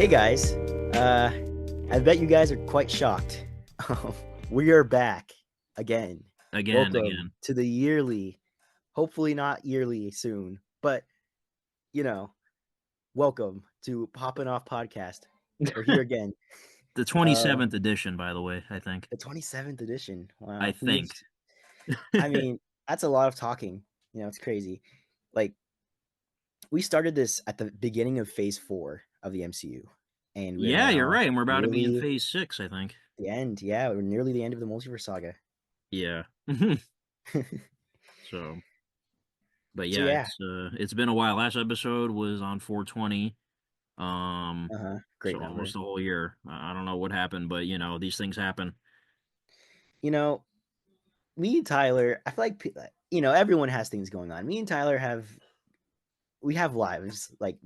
Hey guys, I bet you guys are quite shocked. We are back again. Again. Welcome to the yearly, hopefully not yearly soon, but you know, welcome to Poppin' Off Podcast. We're here again. The Uh, 27th edition, by the way, I think. the 27th edition. I Wow. think. I mean, that's a lot of talking. It's crazy. Like, we started this at the beginning of phase 4 of the MCU, and we're Yeah, you're now right. And we're about to be in nearly phase 6, I think. the end. Yeah, we're nearly the end of the multiverse saga. Yeah. So, but So yeah, yeah, it's been a while. Last episode was on 420. Um, great so almost number. a whole year. I don't know what happened, but these things happen. You know, me and Tyler, I feel like everyone has things going on. Me and Tyler have lives. Like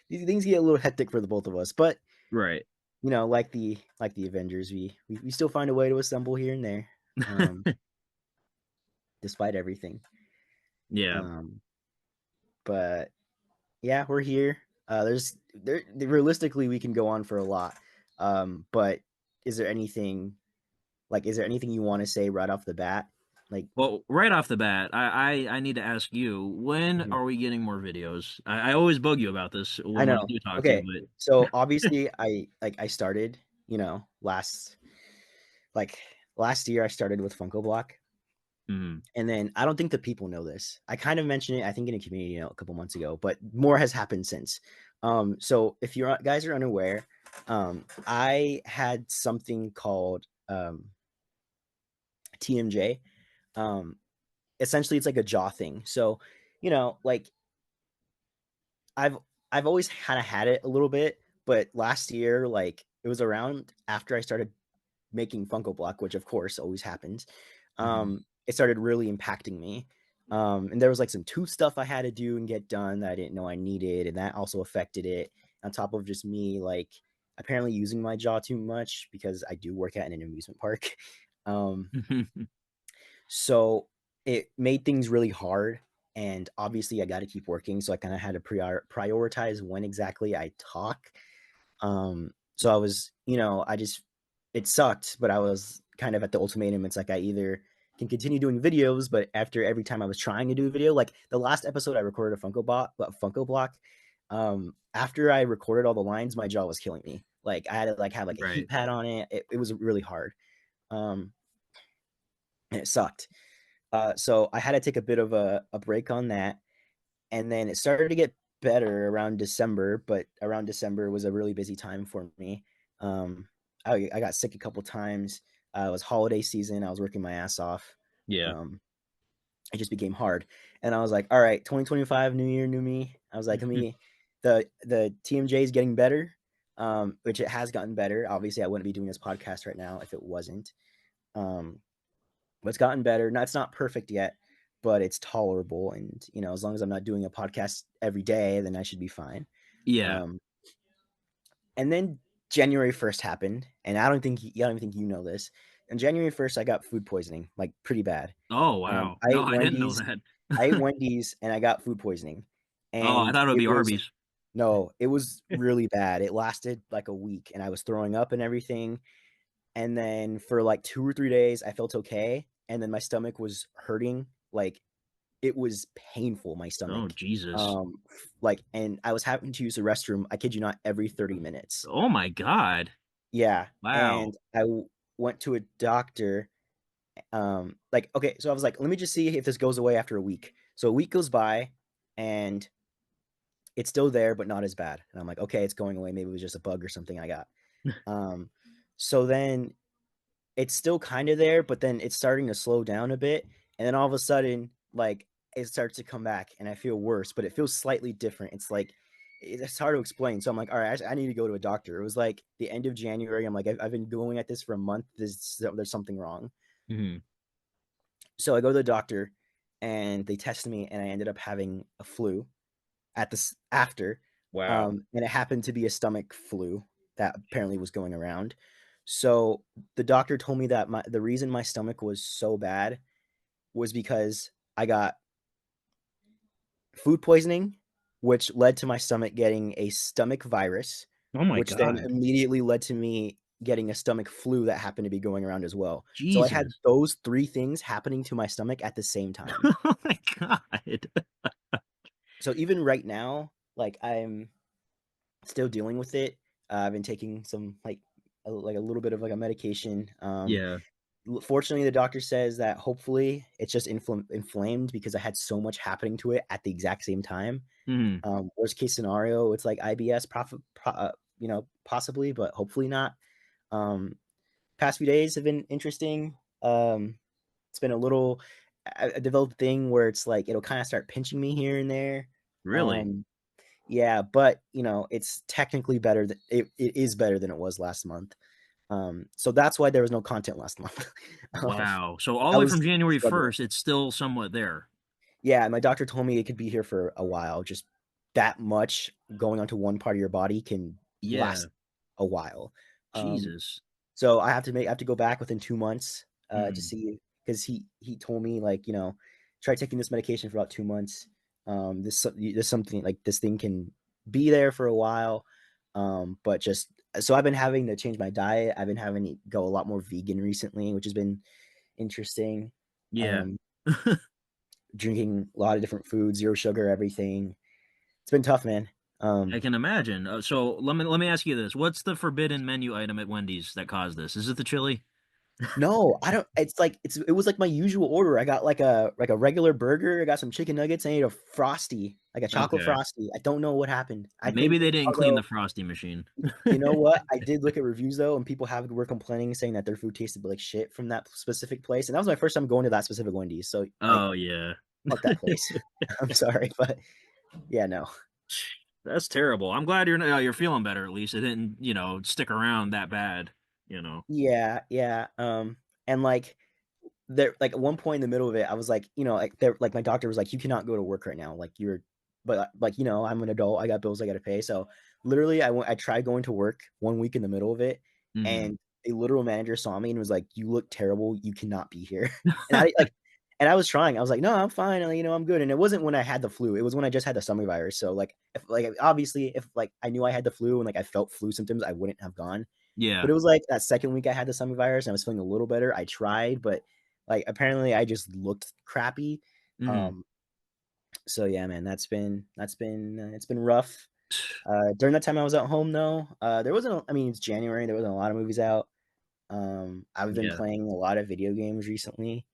these things get a little hectic for the both of us, but Right. like the Avengers, we still find a way to assemble here and there, um, despite everything. Yeah. Um, but yeah, we're here. Realistically, we can go on for a lot. But is there anything is there anything you want to say right off the bat? Like, Well, right off the bat, I need to ask you, when mhm. are we getting more videos? I always bug you about this I when I know. do talk to you, Okay. but So obviously I started, like last year I started with Funko Block. Mhm. And then I don't think the people know this. I kind of mentioned it, I think, in a community note a couple months ago, but more has happened since. So if you guys are unaware, I had something called TMJ. Um, Essentially, it's like a jaw thing. So, like I've I've always kind of had it a little bit, but last year, like it was around after I started making Funko Block, which of course always happens. Mhm. It started really impacting me. And there was like some tooth stuff I had to do and get done that I didn't know I needed, and that also affected it. On top of just me, like apparently using my jaw too much because I do work at an amusement park. Um, so it made things really hard. And obviously, I got to keep working. So I kind of had to prioritize when exactly I talk. So I was, it sucked, but I was kind of at the ultimatum. It's like I either can continue doing videos, but after every time I was trying to do a video, like the last episode I recorded a Funko Block. After I recorded all the lines, my jaw was killing me. Like I had to like have like a heat Right. pad on it. It was really hard. Um, and it sucked. So I had to take a bit of a break on that. And then it started to get better around December, but around December was a really busy time for me. Um, I got sick a couple times. It was holiday season. I was working my ass off. Yeah. Um, it just became hard. And I was like, all right, 2025, new year, new me. I was like, the TMJ is getting better, which it has gotten better. Obviously, I wouldn't be doing this podcast right now if it wasn't. Um, but it's gotten better. No, it's not perfect yet, but it's tolerable. And as long as I'm not doing a podcast every day, then I should be fine. Yeah. Um, and then January 1st happened, and I don't even think you know this. On January 1st, I got food poisoning, like pretty bad. Oh, wow. I No, ate I didn't know Wendy's. that. I ate Wendy's, and I got food poisoning. Oh, I And thought it would it be was Arby's. no, it was really bad. It lasted like a week, and I was throwing up and everything. And then for like 2 or 3 days, I felt okay, and then my stomach was hurting, like it was painful, my Oh, stomach. Jesus. Um, and I was having to use the restroom, I kid you not, every 30 minutes. Oh my God. Yeah, Wow. and went to a doctor. Like, okay, so I was like, let me just see if this goes away after a week. So a week goes by, and it's still there, but not as bad. And I'm like, okay, it's going away. Maybe it was just a bug or something I got. Um, so then it's still kind of there, but then it's starting to slow down a bit. And then all of a sudden, like it starts to come back and I feel worse, but it feels slightly different. It's like, it's hard to explain. So I'm like, all right, I need to go to a doctor. It was like the end of January. I'm like, I've been going at this for a month. There's something wrong. Mhm. So I go to the doctor and they test me and I ended up having a flu at this after. Wow. And it happened to be a stomach flu that apparently was going around. So the doctor told me that the reason my stomach was so bad was because I got food poisoning, which led to my stomach getting a stomach virus, Oh my which then god. immediately led to me getting a stomach flu that happened to be going around as well. So I had Jesus. those 3 things happening to my stomach at the same time. Oh my god. So even right now, like, I'm still dealing with it. I've been taking some, like, a little bit of, like, a medication. Yeah. Fortunately, the doctor says that hopefully it's just inflamed because I had so much happening to it at the exact same time. Mhm. Worst case scenario, it's like IBS, possibly, but hopefully not. Um, Past few days have been interesting. It's been a little. I developed a thing where it's like it'll kind of start pinching me here and there. Really? Um, yeah, but it's technically better. It is better than it was last month. So that's why there was no content last month. um, Wow. So all I the way was from January struggling. 1st, it's still somewhat there. Yeah, my doctor told me it could be here for a while. Just that much going onto one part of your body can Yeah. last a while. Um, Jesus. so I have to go back within 2 months to Mhm. see because he told me like try taking this medication for about 2 months. This something like this thing can be there for a while, but just so I've been having to change my diet. I've been having to go a lot more vegan recently, which has been interesting. Yeah. Um, Drinking a lot of different foods, zero sugar, everything. It's been tough, man. I Um, can imagine. So let me ask you this: what's the forbidden menu item at Wendy's that caused this? Is it the chili? no, I don't. It's like it was like my usual order. I got like a regular burger. I got some chicken nuggets. I ate a frosty, like a chocolate Okay. frosty. I don't know what happened. I Maybe think they didn't clean the although frosty machine. you know what, I did look at reviews though, and people were complaining, saying that their food tasted like shit from that specific place. And that was my first time going to that specific Wendy's. So like, Oh yeah. fuck that place. I'm sorry, but yeah, no. That's terrible. I'm glad you're feeling better at least. It didn't, stick around that bad, you know. Yeah, yeah. And there like at one point in the middle of it, I was like, like there like my doctor was like, "You cannot go to work right now. Like you're," but like I'm an adult. I got bills I got to pay. So literally, I tried going to work 1 week in the middle of it, Mhm. and a literal manager saw me and was like, "You look terrible. You cannot be here." And and I was trying. I was like, "No, I'm fine. I'm good." And it wasn't when I had the flu. It was when I just had the stomach virus. So obviously if like I knew I had the flu and like I felt flu symptoms, I wouldn't have gone. But Yeah. it was like that second week I had the stomach virus and I was feeling a little better. I tried, but like apparently I just looked crappy. Mhm. Um, so yeah, man, it's been rough. During that time I was at home though. There wasn't. I mean, it's January. There wasn't a lot of movies out. I've been Yeah. playing a lot of video games recently.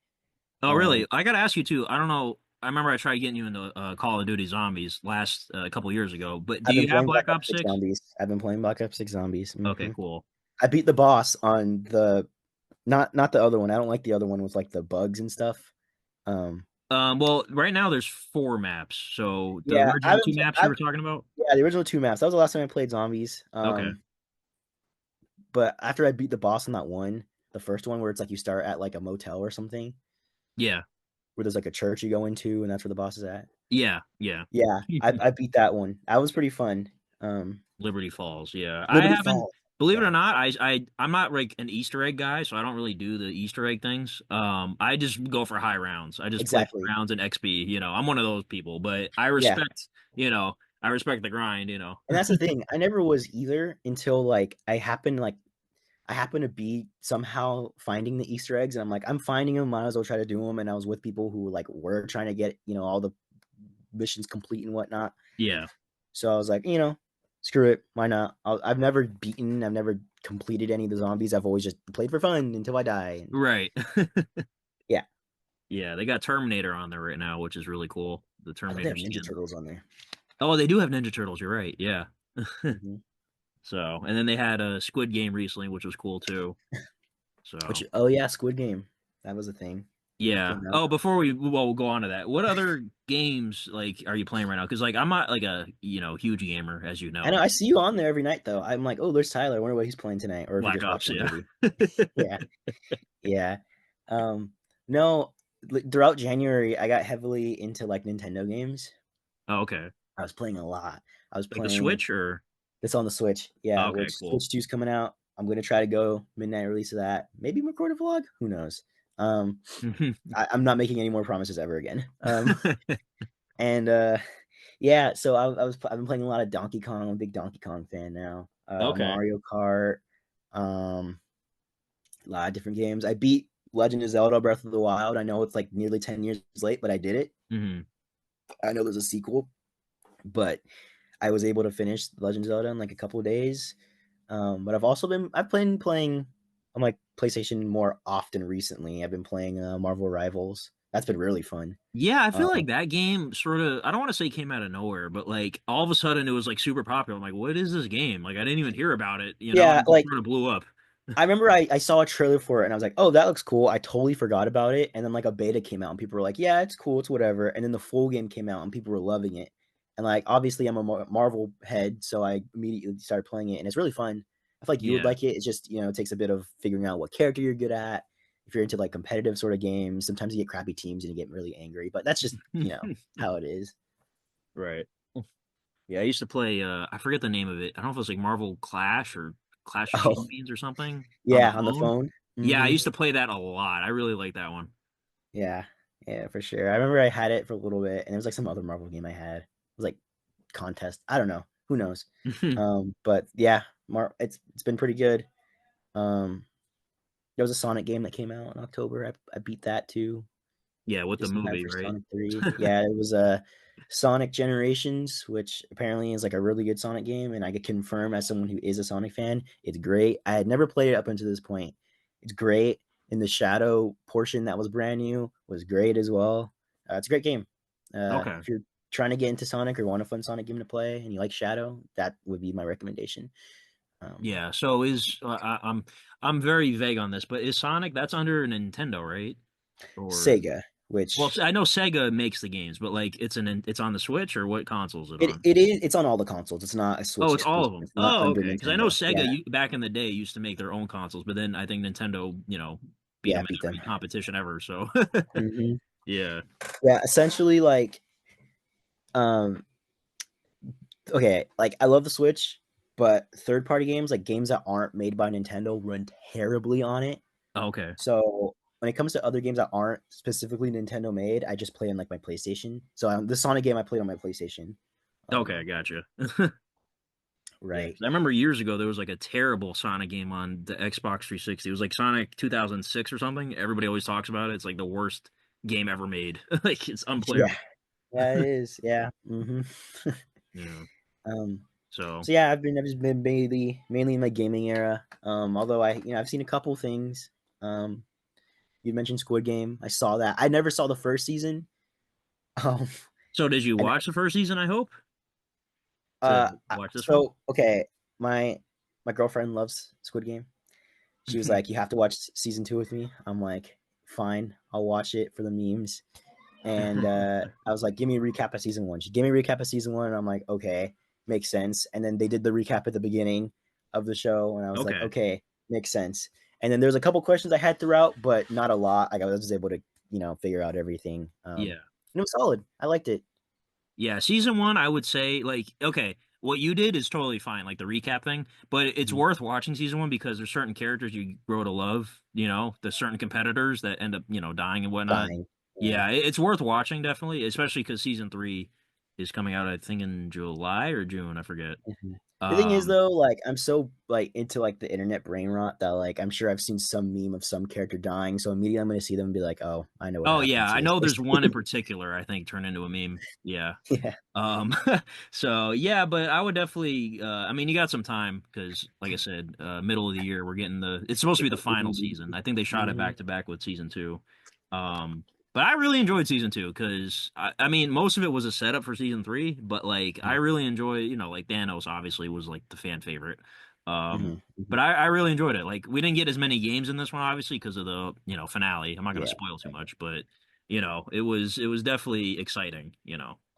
Oh, Um, really? I gotta ask you too. I don't know. I remember I tried getting you into Call of Duty Zombies last a couple years ago. But do I've been you have playing Black Black Ops Ops 6 6? Zombies. I've been playing Black Ops 6 Zombies. Okay, cool. I beat the boss on the not the other one. I don't like the other one with like the bugs and stuff. Um, Well, right now there's 4 maps. So the yeah, original 2 maps you I've were talking about? yeah, the original 2 maps. That was the last time I played zombies. Okay. But after I beat the boss on that one, the first one where it's like you start at like a motel or something, Yeah. where there's like a church you go into, and that's where the boss is at. Yeah. Yeah. Yeah, I beat that one. That was pretty fun. Um, Liberty Falls. Yeah. I Liberty haven't, Falls. believe it or Yeah, not, I'm not like an Easter egg guy, so I don't really do the Easter egg things. I just go for high rounds. I just play exactly. rounds and XP, I'm one of those people, but Yeah, you know, I respect the grind. and that's the thing. I never was either until like I happen to be somehow finding the Easter eggs, and I'm like, I'm finding them. Might as well try to do them. And I was with people who like were trying to get all the missions complete and whatnot. Yeah. So I was like, screw it, why not? I've never beaten, I've never completed any of the zombies. I've always just played for fun until I die. And Right. yeah, Yeah, they got Terminator on there right now, which is really cool. The I thought they Terminator have Ninja skin. Turtles on there. Oh, they do have Ninja Turtles. You're right. Yeah. Hmm. So, and then they had a Squid Game recently, which was cool too. Which So, oh yeah, Squid Game, that was a thing that yeah. came out. Oh, before we'll go on to that. What other games like are you playing right now? Because like I'm not like a huge gamer, as you I know know. I see you on there every night though. I'm like, oh, there's Tyler. I wonder what he's playing tonight, or if you're Black just Ops, watching a yeah. movie. Yeah, yeah. No, throughout January, I got heavily into like Nintendo games. Oh, okay. I was playing a lot. I was Like the playing Switch or It's on the Switch, yeah, okay, which cool. Switch 2's coming out. I'm gonna try to go midnight release of that. Maybe record a vlog. Who knows? Um, I'm not making any more promises ever again. And yeah, so I've been playing a lot of Donkey Kong. I'm a big Donkey Kong fan now. Okay. Mario Kart, um, a lot of different games. I beat Legend of Zelda Breath of the Wild. I know it's like nearly 10 years late, but I did it. Hmm. I know there's a sequel, but I was able to finish Legend of Zelda in like a couple of days. But I've been playing on like PlayStation more often recently. I've been playing Marvel Rivals. That's been really fun. Yeah, I feel Um, like that game sort of, I don't want to say came out of nowhere, but like all of a sudden it was like super popular. I'm like, what is this game? Like I didn't even hear about it, yeah, and it just like sort of blew up. I remember I saw a trailer for it and I was like, oh, that looks cool. I totally forgot about it. And then like a beta came out and people were like, yeah, it's cool, it's whatever. And then the full game came out and people were loving it. And like obviously I'm a Marvel head, so I immediately started playing it and it's really fun. I feel like you would Yeah. like it. It's just, it takes a bit of figuring out what character you're good at. If you're into like competitive sort of games, sometimes you get crappy teams and you get really angry, but that's just, how it is. Right. Yeah, I used to play I forget the name of it. I don't know if it was like Marvel Clash or Clash of Oh, Champions or something on the yeah, on the phone. phone. Yeah, I Hmm. used to play that a lot. I really like that one. Yeah, yeah, for sure. I remember I had it for a little bit, and there was like some other Marvel game I had. It was like contest. I don't know. Who knows? But yeah, it's been pretty good. Um, there was a Sonic game that came out in October. I beat that too, Yeah, with the just in time movie, for right? Sonic 3. Yeah, it was a Sonic Generations, which apparently is like a really good Sonic game, and I could confirm as someone who is a Sonic fan, it's great. I had never played it up until this point. It's great. And the Shadow portion that was brand new was great as well. It's a great game. Okay. If you're trying to get into Sonic or want a fun Sonic game to play and you like Shadow, that would be my recommendation. Um, Yeah, so is I'm very vague on this, but is Sonic that's under Nintendo, right? Or Sega, well, which I know Sega makes the games, but like it's on the Switch or what console is it on? it's on all the consoles. It's not a Oh, Switch it's all of exclusive. them. It's not Oh, under okay. Because I know Nintendo. Sega Yeah, back in the day used to make their own consoles, but then I think Nintendo, beat yeah, them in beat them. every competition ever. So Hmm. yeah. Yeah, essentially, like, um, okay, like I love the Switch, but third party games, like games that aren't made by Nintendo, run terribly on it. Okay. So when it comes to other games that aren't specifically Nintendo made, I just play on like my PlayStation. So the Sonic game I played on my PlayStation. Okay, Um, gotcha. Yeah, right. 'cause I remember years ago there was like a terrible Sonic game on the Xbox 360. It was like Sonic 2006 or something. Everybody always talks about it. It's like the worst game ever made. Like it's Yeah, unplayable. yeah, it is. Yeah. Yeah. um, So, so yeah, I've just been mainly in my gaming era. Although I've seen a couple things. Um, you mentioned Squid Game. I saw that. I never saw the first season. Um, so did you and watch the first season, I hope, to watch this one? so okay, my girlfriend loves Squid Game. She was like, "You have to watch season 2 with me." I'm like, "Fine, I'll watch it for the memes." And I was like, "Give me a recap of season 1." She gave me a recap of season 1, and I'm like, "Okay, makes sense." And then they did the recap at the beginning of the show, and I was like, Okay. "Okay, makes sense." And then there's a couple questions I had throughout, but not a lot. Like I was able to, figure out everything. Yeah. And it was solid. I liked it. Yeah, season one, I would say, like, okay, what you did is totally fine, like the recap thing, but it's Mhm. worth watching season one because there's certain characters you grow to love, there's certain competitors that end up, dying and whatnot. Dying. Yeah. Yeah, it's worth watching, definitely, especially because season three is coming out, I think, in July or June, I forget. Mhm. The thing is Um, though, like I'm so like into like the internet brain rot that like I'm sure I've seen some meme of some character dying, so immediately I'm gonna see them and be like, "Oh, I know what oh yeah, happens I to this know there's person." one in particular, I think, turned into a meme. Yeah. Yeah. Um, so yeah, but I would definitely, I mean, you got some time because, like I said, middle of the year, it's supposed to be the final season. I think they shot it Mhm. back to back with season two. Um, but I really enjoyed season two because, I mean, most of it was a setup for season three, but like, I Mhm. really enjoy, like Thanos obviously was like the fan favorite. Um, Mhm. Mhm. but I really enjoyed it. Like, we didn't get as many games in this one, obviously, because of the, finale. I'm not going to Yeah. spoil too much, but, it was definitely exciting.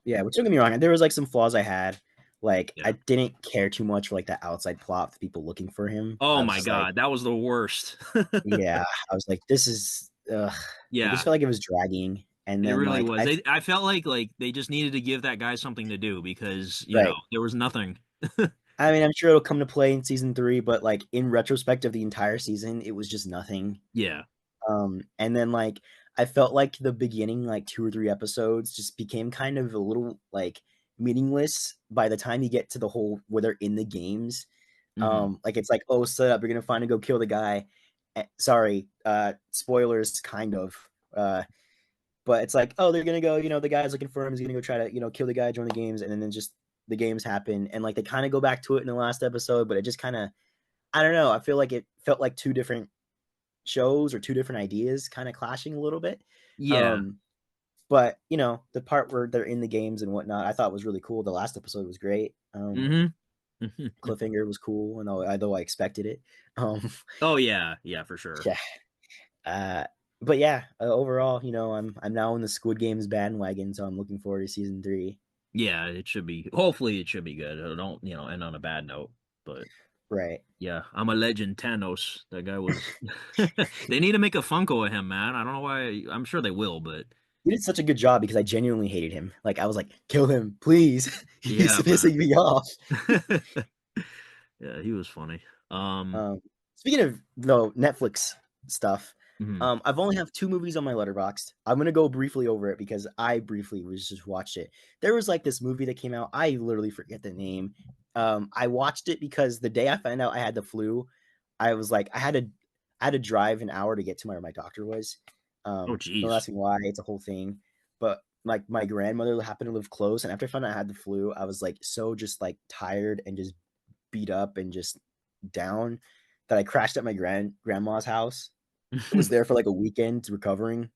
Yeah, but don't get me wrong, there was like some flaws I had. Like I Yeah. didn't care too much for like the outside plot of the people looking for him. Oh I was my just like, God, that was the worst. yeah, I was like, this is it just Yeah, felt like it was dragging. And it then really like was. I felt like they just needed to give that guy something to do because, right. there was nothing. I mean, I'm sure it'll come to play in season 3, but like in retrospect of the entire season, it was just nothing. Yeah. And then like I felt like the beginning like 2 or 3 episodes just became kind of a little like meaningless by the time you get to the whole where they're in the games. Hmm. Like it's like, oh, set up, you're gonna finally go kill the guy. Sorry, spoilers, kind of. But it's like, oh, they're gonna go, the guy's looking for him, he's gonna go try to, kill the guy, join the games, and then just the games happen, and like they kind of go back to it in the last episode, but it just kind of, I don't know, I feel like it felt like two different shows or two different ideas kind of clashing a little bit. Yeah. Um, but the part where they're in the games and whatnot, I thought was really cool. The last episode was great. Hmm. Cliffhanger was cool, and although I expected it. Um, Oh yeah, yeah, for sure. yeah. Uh, but yeah, overall, I'm now in the Squid Games bandwagon, so I'm looking forward to season 3. Yeah, it should be. Hopefully, it should be good. Don't end on a bad note. But Right. yeah, I'm a legend, Thanos. That guy was. They need to make a Funko of him, man. I don't know why. I'm sure they will, but He did such a good job because I genuinely hated him. Like I was like, kill him, please. He's yeah, man. pissing me off. Yeah, he was funny. Um, Speaking of though Netflix stuff, Mhm. I've only have 2 movies on my letterboxd. I'm gonna go briefly over it because I briefly was just watched it. There was like this movie that came out. I literally forget the name. I watched it because the day I found out I had the flu, I was like, I had to drive an hour to get to where my doctor was. Oh, Don't jeez. ask me why. It's a whole thing. But like my grandmother happened to live close, and after I found out I had the flu, I was like so just like tired and just beat up and just down that I crashed at my grandma's house. It was there for like a weekend recovering.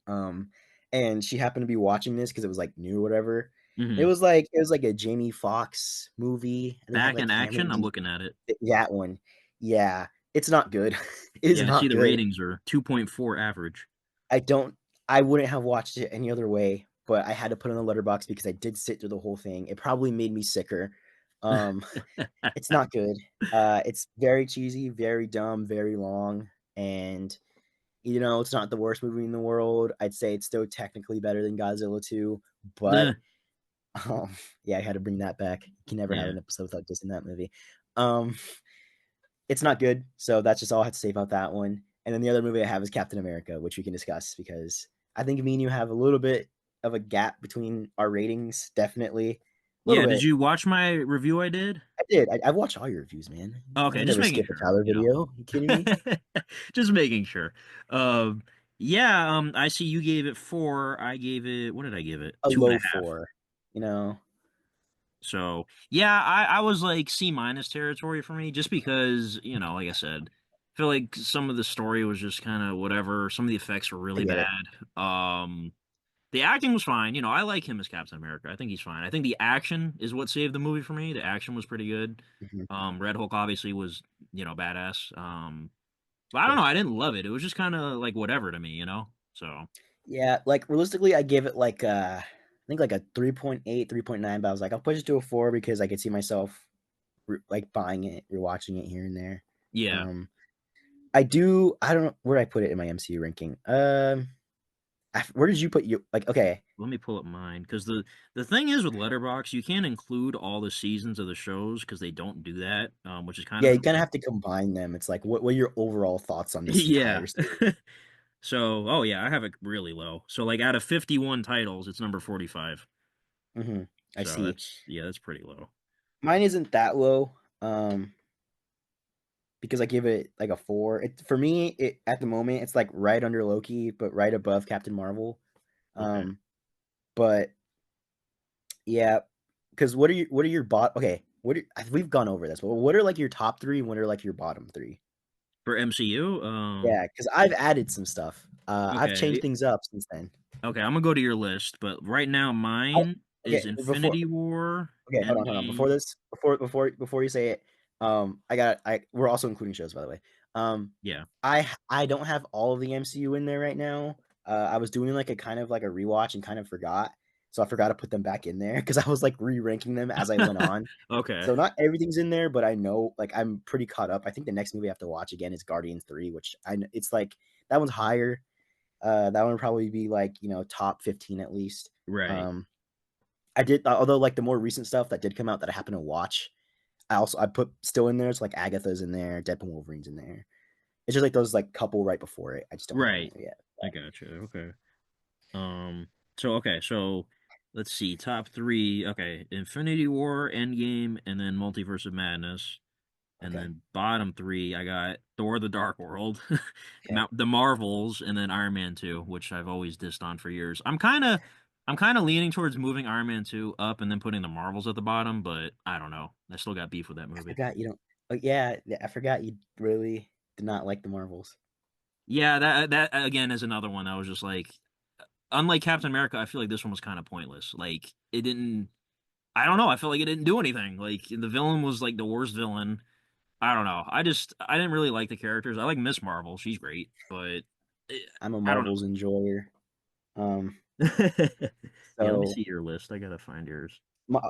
Um, and she happened to be watching this because it was like new or whatever. Mhm. It was like a Jamie Foxx movie, and they had Back like in Cameron action. I'm D. looking at it. That one, yeah, it's not good. It is Yeah, I see not the good. ratings are 2.4 average. I don't. I wouldn't have watched it any other way, but I had to put it on the letterbox because I did sit through the whole thing. It probably made me sicker. Um, it's not good. It's very cheesy, very dumb, very long, and it's not the worst movie in the world. I'd say it's still technically better than Godzilla 2, but Nah. um, yeah, I had to bring that back. You can never have Yeah. an episode without dissing that movie. Um, it's not good, so that's just all I have to say about that one. And then the other movie I have is Captain America, which we can discuss because I think me and you have a little bit of a gap between our ratings, definitely. A little Yeah. Did bit. you watch my review I did? I did. I've watched all your reviews, man. I Okay, just never making skip a sure, Tyler you know. video. You kidding me? Just making sure. Um, yeah, I see you gave it 4. I gave it, what did I give it? A Two and low a half. 4, you know? So yeah, I was like C minus territory for me, just because, like I said, I feel like some of the story was just kind of whatever. Some of the effects were I really get bad. it. The acting was fine. I like him as Captain America. I think he's fine. I think the action is what saved the movie for me. The action was pretty good. Mhm, Red Hulk obviously was, badass. But of I don't know. course. I didn't love it. It was just kind of like whatever to me. So Yeah, like realistically, I gave it like I think like a 3.8, 3.9, but I was like, I'll push it to a 4 because I could see myself like buying it, rewatching it here and there. yeah, Um, I don't know where I put it in my MCU ranking. Where did you put you like okay. let me pull up mine because the thing is with Letterbox, you can't include all the seasons of the shows because they don't do that, which is kind Yeah, of you kind of annoying. have to combine them. It's like what are your overall thoughts on this Yeah. entire series? So, oh yeah, I have it really low. So like out of 51 titles, it's number 45. Hmm. I So see. that's pretty low. Mine isn't that low. Because I give it like a 4. It for me, it at the moment it's like right under Loki, but right above Captain Marvel. Okay. Um, but yeah, because what are your okay? We've gone over this, but what are like your top 3? And what are like your bottom 3? For MCU, Yeah, because I've added some stuff. I've changed okay. things up since then. Okay, I'm gonna go to your list, but right now I, mine okay, is before Infinity War, okay, hold on. Endgame. Before you say it, we're also including shows by the way. Um, Yeah. I don't have all of the MCU in there right now. I was doing like a kind of like a rewatch and kind of forgot, so I forgot to put them back in there because I was like re-ranking them as I went on. Okay. So not everything's in there, but I know like I'm pretty caught up. I think the next movie I have to watch again is Guardians 3, which it's like that one's higher. That one would probably be like top 15 at least. Right. Um, I did although like the more recent stuff that did come out that I happened to watch, I put still in there. So like Agatha's in there, Deadpool Wolverine's in there. It's just like those like couple right before it. I just don't have in Right. there yet. I gotcha. Okay. Um. So okay. So let's see, top three. Okay, Infinity War, Endgame, and then Multiverse of Madness. And Okay. then bottom three, I got Thor: The Dark World, Okay. The Marvels, and then Iron Man 2, which I've always dissed on for years. I'm kind of leaning towards moving Iron Man 2 up and then putting the Marvels at the bottom, but I don't know. I still got beef with that I movie. forgot you don't. Oh yeah, I forgot you really did not like the Marvels. Yeah, that again is another one that was just like, unlike Captain America, I feel like this one was kind of pointless. Like it didn't. I don't know. I feel like it didn't do anything. Like the villain was like the worst villain. I don't know. I didn't really like the characters. I like Miss Marvel. She's great, but eh, I'm a I don't Marvels enjoyer. Um, know. Yeah, let me so see your list. I gotta find yours.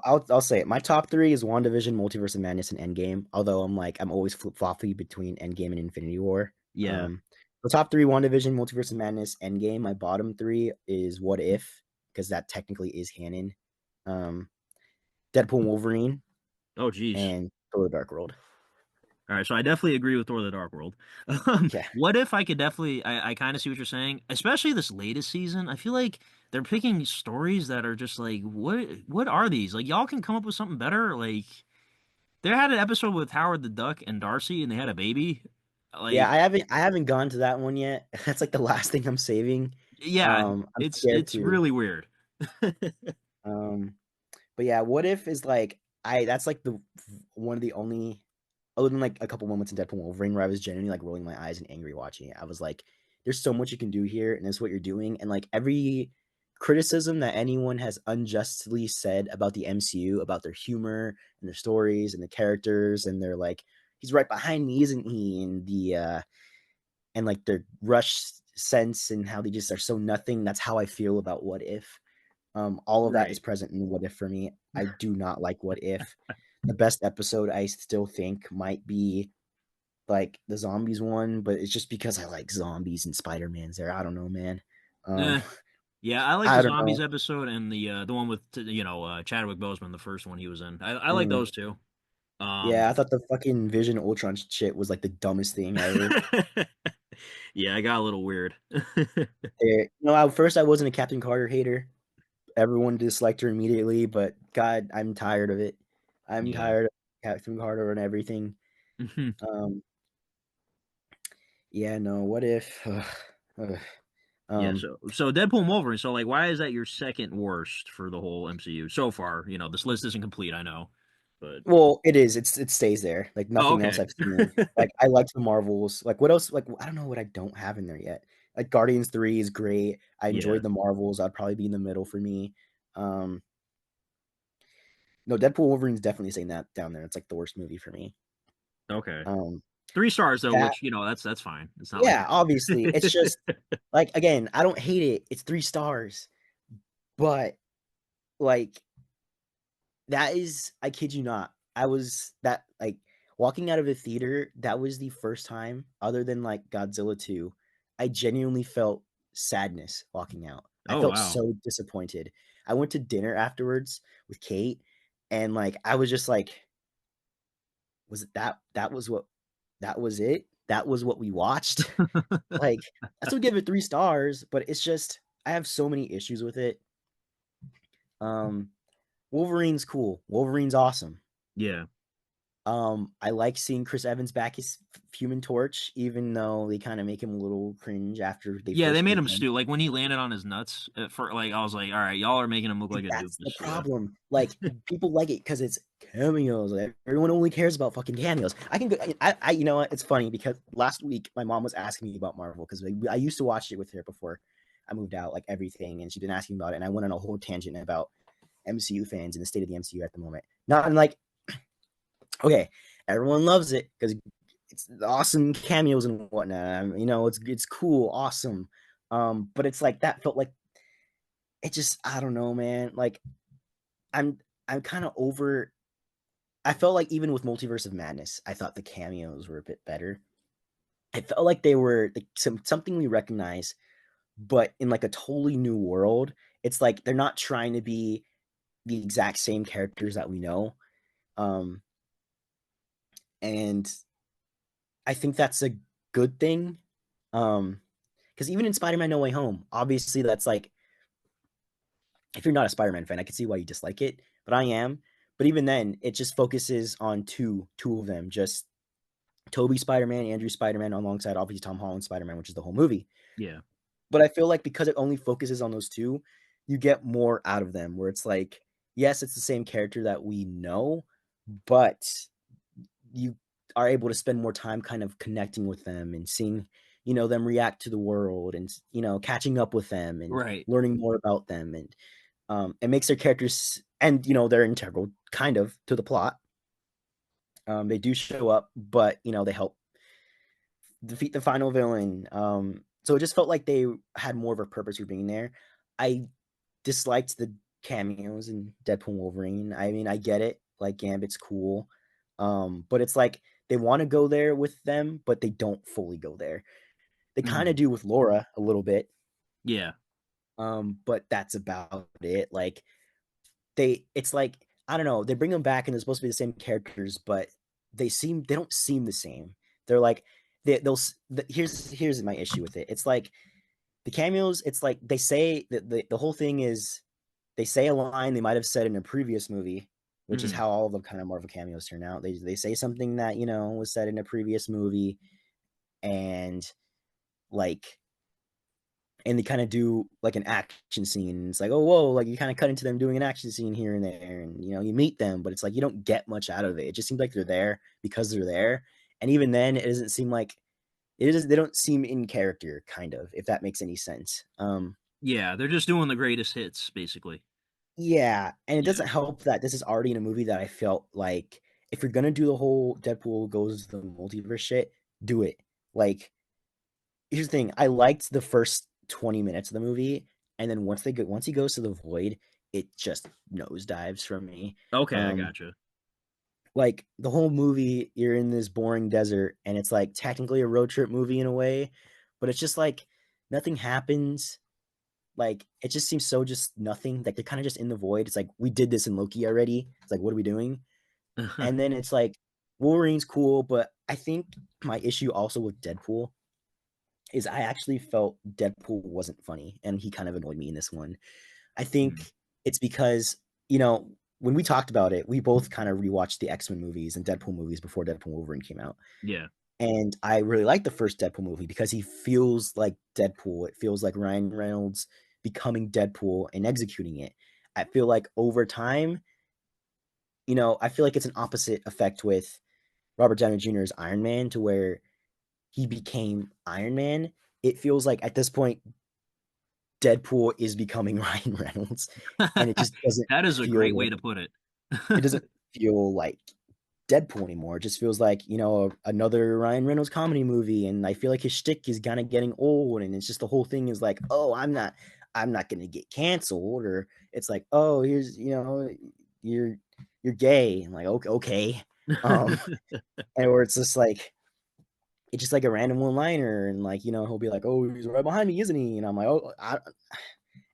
I'll say it. My top three is WandaVision, Multiverse of Madness, and Endgame. Although I'm always flip floppy between Endgame and Infinity War. Yeah. The top three: WandaVision, Multiverse of Madness, Endgame. My bottom three is What If, because that technically is canon. Um, Deadpool, and Wolverine, Oh, geez. and Thor: The Dark World. All right, so I definitely agree with Thor: The Dark World. Yeah, What if I could definitely? I kind of see what you're saying, especially this latest season. I feel like they're picking stories that are just like, what are these? Like, y'all can come up with something better. Like, they had an episode with Howard the Duck and Darcy, and they had a baby. yeah. Like, I haven't gone to that one yet. That's like the last thing I'm saving. yeah, I'm scared it's to. really weird. Um, But yeah, what if is like I that's like the one of the only other than like a couple moments in Deadpool and Wolverine where I was genuinely like rolling my eyes and angry watching it. I was like, there's so much you can do here, and that's what you're doing. And like every criticism that anyone has unjustly said about the MCU, about their humor and their stories and the characters, and they're like, he's right behind me, isn't he? And like their rush sense and how they just are so nothing. That's how I feel about What If. All of that is Right. present in What If for me. I do not like What If. The best episode I still think might be like the zombies one, but it's just because I like zombies and Spider-Man's there. I don't know, man. Um, Eh. Yeah, I like the I don't know. zombies episode and the one with Chadwick Boseman, the first one he was in. I like Mm, those two. yeah, Um, I thought the fucking Vision Ultron shit was like the dumbest thing ever. yeah, I got a little weird. At first I wasn't a Captain Carter hater. Everyone disliked her immediately, but God, I'm tired of it. I'm Yeah. tired of Captain Carter and everything. Mhm. Um, yeah, no, what if? Ugh. Yeah, Um, so Deadpool and Wolverine. So like, why is that your second worst for the whole MCU so far? You know, this list isn't complete, I know, but well, it is. It stays there. Like oh, nothing else okay. I've seen. Like I like the Marvels. Like what else? Like I don't know what I don't have in there yet. Like Guardians 3 is great. I Yeah. enjoyed the Marvels. I'd probably be in the middle for me. Um, no, Deadpool Wolverine's definitely saying that down there. It's like the worst movie for me. Okay. Um, 3 stars though, that which that's fine. It's not like yeah, obviously. It's just like again, I don't hate it. It's 3 stars, but like that is, I kid you not. I was that like walking out of the theater, that was the first time, other than like Godzilla 2, I genuinely felt sadness walking out. I oh felt wow. so disappointed. I went to dinner afterwards with Kate, and like I was just like, was it that was what that was it? That was what we watched? Like, I still give it 3 stars, but it's just I have so many issues with it. Um Wolverine's cool. Wolverine's awesome. Yeah. I like seeing Chris Evans back as Human Torch, even though they kind of make him a little cringe after they Yeah, they first made meet him him. stew. Like when he landed on his nuts for like I was like, all right, y'all are making him look And like a that's the doofus. Yeah. problem. Like people like it because it's cameos. Like, everyone only cares about fucking cameos. I can go. You know what? It's funny because last week my mom was asking me about Marvel because I used to watch it with her before I moved out, like everything, and she'd been asking about it, and I went on a whole tangent about MCU fans and the state of the MCU at the moment. Not in like okay, everyone loves it because it's awesome cameos and whatnot. It's cool, awesome. But it's like that felt like it just I don't know, man. Like I'm I'm kind of over. I felt like even with Multiverse of Madness, I thought the cameos were a bit better. I felt like they were like something we recognize, but in like a totally new world. It's like they're not trying to be the exact same characters that we know. Um, and I think that's a good thing. Because even in Spider-Man No Way Home, obviously that's like if you're not a Spider-Man fan, I can see why you dislike it, but I am. But even then, it just focuses on two of them, just Toby Spider-Man, Andrew Spider-Man, alongside obviously Tom Holland Spider-Man, which is the whole movie. Yeah. But I feel like because it only focuses on those two, you get more out of them. Where it's like, yes, it's the same character that we know, but you are able to spend more time kind of connecting with them and seeing, them react to the world and catching up with them and Right. learning more about them, and it makes their characters, and they're integral kind of to the plot. They do show up, but they help defeat the final villain. So it just felt like they had more of a purpose for being there. I disliked the cameos in Deadpool and Wolverine. I mean, I get it, like Gambit's cool, but it's like they want to go there with them, but they don't fully go there. They kind of Mm. do with Laura a little bit, Yeah. but that's about it. Like it's like I don't know. They bring them back and they're supposed to be the same characters, but they don't seem the same. They're like they'll. Here's my issue with it. It's like the cameos. It's like they say that the whole thing is they say a line they might have said in a previous movie, which is Mm. how all of the kind of Marvel cameos turn out. They say something that was said in a previous movie, and like and they kind of do like an action scene. It's like, oh, whoa, like you kind of cut into them doing an action scene here and there, and you meet them, but it's like you don't get much out of it. It just seems like they're there because they're there, and even then, it doesn't seem like it is. They don't seem in character, kind of, if that makes any sense. Yeah, they're just doing the greatest hits, basically. Yeah, and it Yeah. doesn't help that this is already in a movie that I felt like if you're gonna do the whole Deadpool goes the multiverse shit, do it. Like, here's the thing: I liked the first 20 minutes of the movie, and then once he goes to the void, it just nosedives from me. Okay, I Um, gotcha. like the whole movie, you're in this boring desert, and it's like technically a road trip movie in a way, but it's just like nothing happens. Like it just seems so just nothing. Like they're kind of just in the void. It's like we did this in Loki already. It's like what are we doing? And then it's like Wolverine's cool, but I think my issue also with Deadpool is I actually felt Deadpool wasn't funny, and he kind of annoyed me in this one. I Mm. think it's because when we talked about it, we both kind of rewatched the X-Men movies and Deadpool movies before Deadpool Wolverine came out. Yeah. And I really like the first Deadpool movie because he feels like Deadpool. It feels like Ryan Reynolds becoming Deadpool and executing it. I feel like over time, I feel like it's an opposite effect with Robert Downey Jr.'s Iron Man to where he became Iron Man. It feels like at this point, Deadpool is becoming Ryan Reynolds, and it just That is a great way to put it. doesn't feel like Deadpool anymore. It just feels like, another Ryan Reynolds comedy movie. And I feel like his shtick is kind of getting old. And it's just the whole thing is like, oh, I'm not gonna get canceled. Or it's like, oh, here's, you're you're gay. And like, okay, okay. Um, and where it's just like it's just like a random one liner, and like, he'll be like, oh, he's right behind me, isn't he? And I'm like, oh,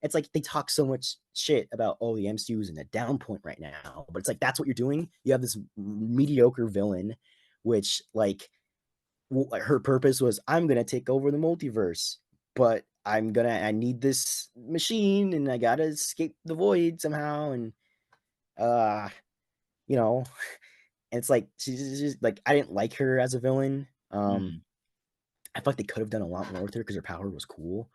it's like they talk so much shit about the MCU is in a down point right now, but it's like that's what you're doing. You have this mediocre villain, which like her purpose was I'm gonna take over the multiverse, but I need this machine and I gotta escape the void somehow, and uh you know, and it's like she's just like I didn't like her as a villain. Mm. I feel like they could have done a lot more with her because her power was cool.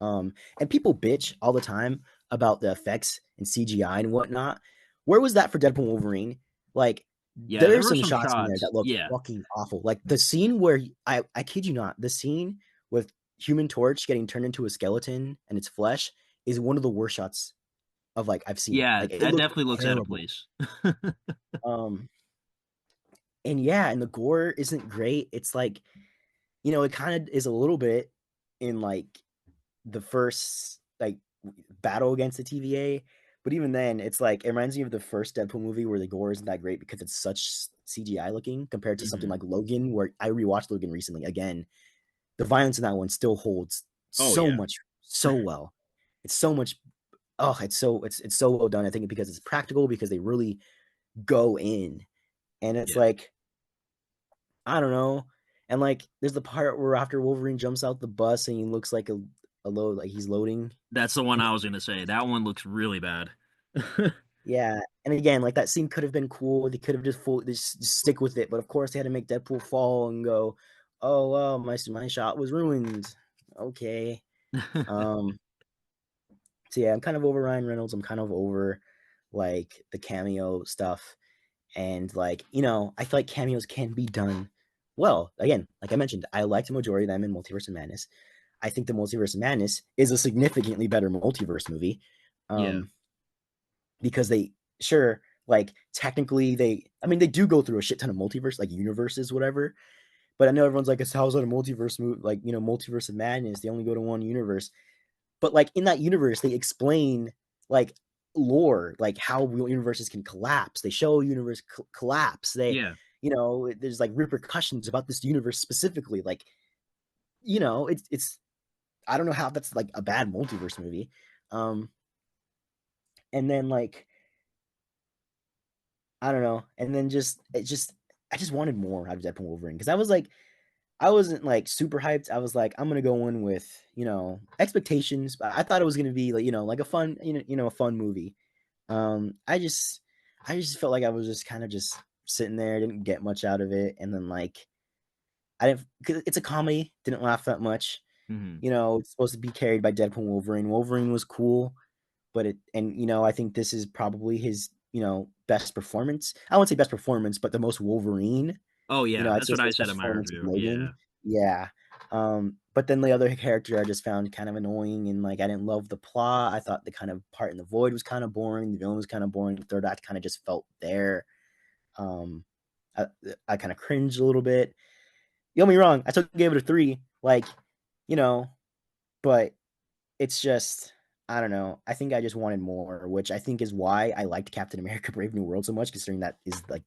And people bitch all the time about the effects and CGI and whatnot. Where was that for Deadpool Wolverine? Like, Yeah, there there's were some some shots in there shots. that look Yeah. fucking awful. Like the scene where I kid you not, the scene with Human Torch getting turned into a skeleton and its flesh is one of the worst shots of like I've seen. Yeah, Like it that looked definitely looks out of terrible. place. Um, and yeah, and the gore isn't great. It's like, it kind of is a little bit in like the first like battle against the TVA. But even then, it's like it reminds me of the first Deadpool movie where the gore isn't that great because it's such CGI looking compared to something Mhm. like Logan, where I rewatched Logan recently. Again, the violence in that one still holds Oh so yeah. much, so well. It's so much. Oh, it's so well done. I think because it's practical because they really go in, and it's Yeah. like I don't know. And like, there's the part where after Wolverine jumps out the bus and he looks like a load, like he's loading. That's the one I was gonna say. That one looks really bad. Yeah, and again, like that scene could have been cool. They could have just stick with it, but of course they had to make Deadpool fall and go, "Oh well, my shot was ruined." Okay. Um. So yeah, I'm kind of over Ryan Reynolds. I'm kind of over like the cameo stuff, and like I feel like cameos can be done well. Again, like I mentioned, I liked the majority of them in Multiverse of Madness. I think the Multiverse of Madness is a significantly better multiverse movie. Yeah. Um, because they sure like technically I mean they do go through a shit ton of multiverse like universes whatever, but I know everyone's like, how's that a multiverse movie, like Multiverse of Madness, they only go to one universe, but like in that universe they explain like lore, like how real universes can collapse. They show universe collapse. They Yeah. there's like repercussions about this universe specifically, like it's I don't know how that's like a bad multiverse movie. um and then like I don't know. And then I just wanted more out of Deadpool Wolverine because I wasn't like super hyped. I was like, I'm gonna go in with expectations, but I thought it was gonna be like like a fun a fun movie. I just felt like I was just kind of just sitting there, didn't get much out of it, and then like I didn't, cause it's a comedy, didn't laugh that much. Hmm. It's supposed to be carried by Deadpool Wolverine. Wolverine was cool, but I think this is probably his best performance. I won't say best performance, but the most Wolverine. Oh yeah, I'd that's say what it's I his said best in my performance with review. Logan. Yeah. Yeah. But then the other character I just found kind of annoying, and like I didn't love the plot. I thought the kind of part in the void was kind of boring. The villain was kind of boring. The third act kind of just felt there. Um, I, I kind of cringed a little bit. You got me wrong. I still gave it a 3. Like, you know, but it's just I don't know. I think I just wanted more, which I think is why I liked Captain America: Brave New World so much, considering that is like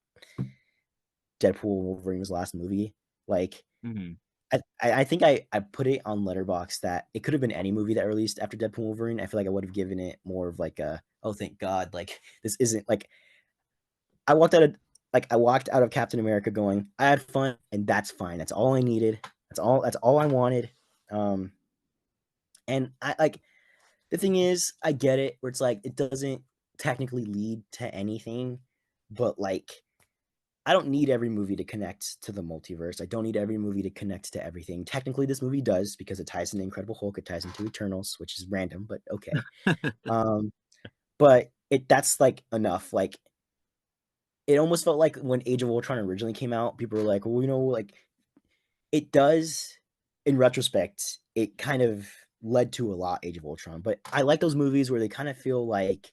Deadpool Wolverine's last movie. Like, Hmm. I think I put it on Letterbox that it could have been any movie that released after Deadpool Wolverine. I feel like I would have given it more of like a oh thank God, like this isn't like I walked out of Captain America going I had fun and that's fine. That's all I needed. That's all I wanted. Um, and I like the thing is, I get it where it's like it doesn't technically lead to anything, but like I don't need every movie to connect to the multiverse. I don't need every movie to connect to everything. Technically, this movie does because it ties into Incredible Hulk, it ties into Eternals, which is random, but okay. Um, but that's like enough. Like it almost felt like when Age of Ultron originally came out, people were like, well, like it does in retrospect, it kind of led to a lot Age of Ultron. But I like those movies where they kind of feel like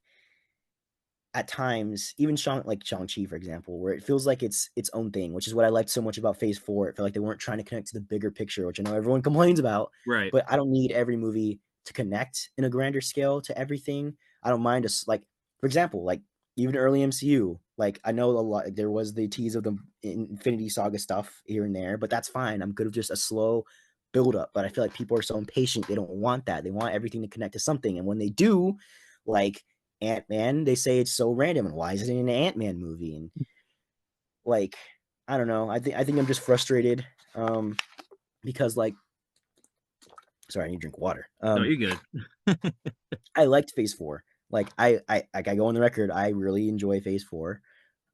at times, even Shang-Chi, for example, where it feels like it's its own thing, which is what I liked so much about Phase 4. It felt like they weren't trying to connect to the bigger picture, which I know everyone complains about, Right. but I don't need every movie to connect in a grander scale to everything. I don't mind us like, for example, like even early MCU, like I know a lot like, there was the tease of the Infinity Saga stuff here and there, but that's fine. I'm good with just a slow build up. But I feel like people are so impatient, they don't want that. They want everything to connect to something. And when they do, like Ant-Man, they say it's so random, and why is it in an Ant-Man movie? And like, I don't know. I think I'm just frustrated because like, sorry, I need to drink water. No, you're good. I liked Phase 4. Like, I go on the record. I really enjoy Phase 4.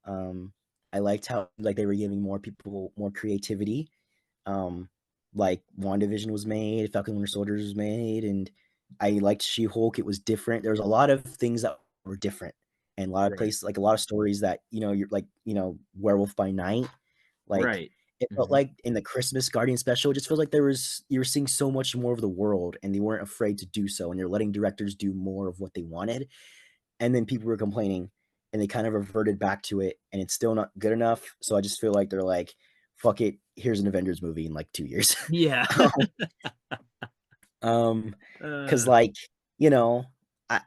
Um, I liked how like they were giving more people more creativity. Um, like WandaVision was made, Falcon Winter Soldier was made, and I liked She-Hulk. It was different. There was a lot of things that were different, and a lot of Right. places, like a lot of stories that you're like Werewolf by Night. Like Right. it felt Hmm. like in the Christmas Guardian special, it just feels like you were seeing so much more of the world, and they weren't afraid to do so, and they're letting directors do more of what they wanted. And then people were complaining, and they kind of reverted back to it, and it's still not good enough. So I just feel like they're like, "Fuck it, here's an Avengers movie in like 2 years." Yeah. um, because uh, like you know,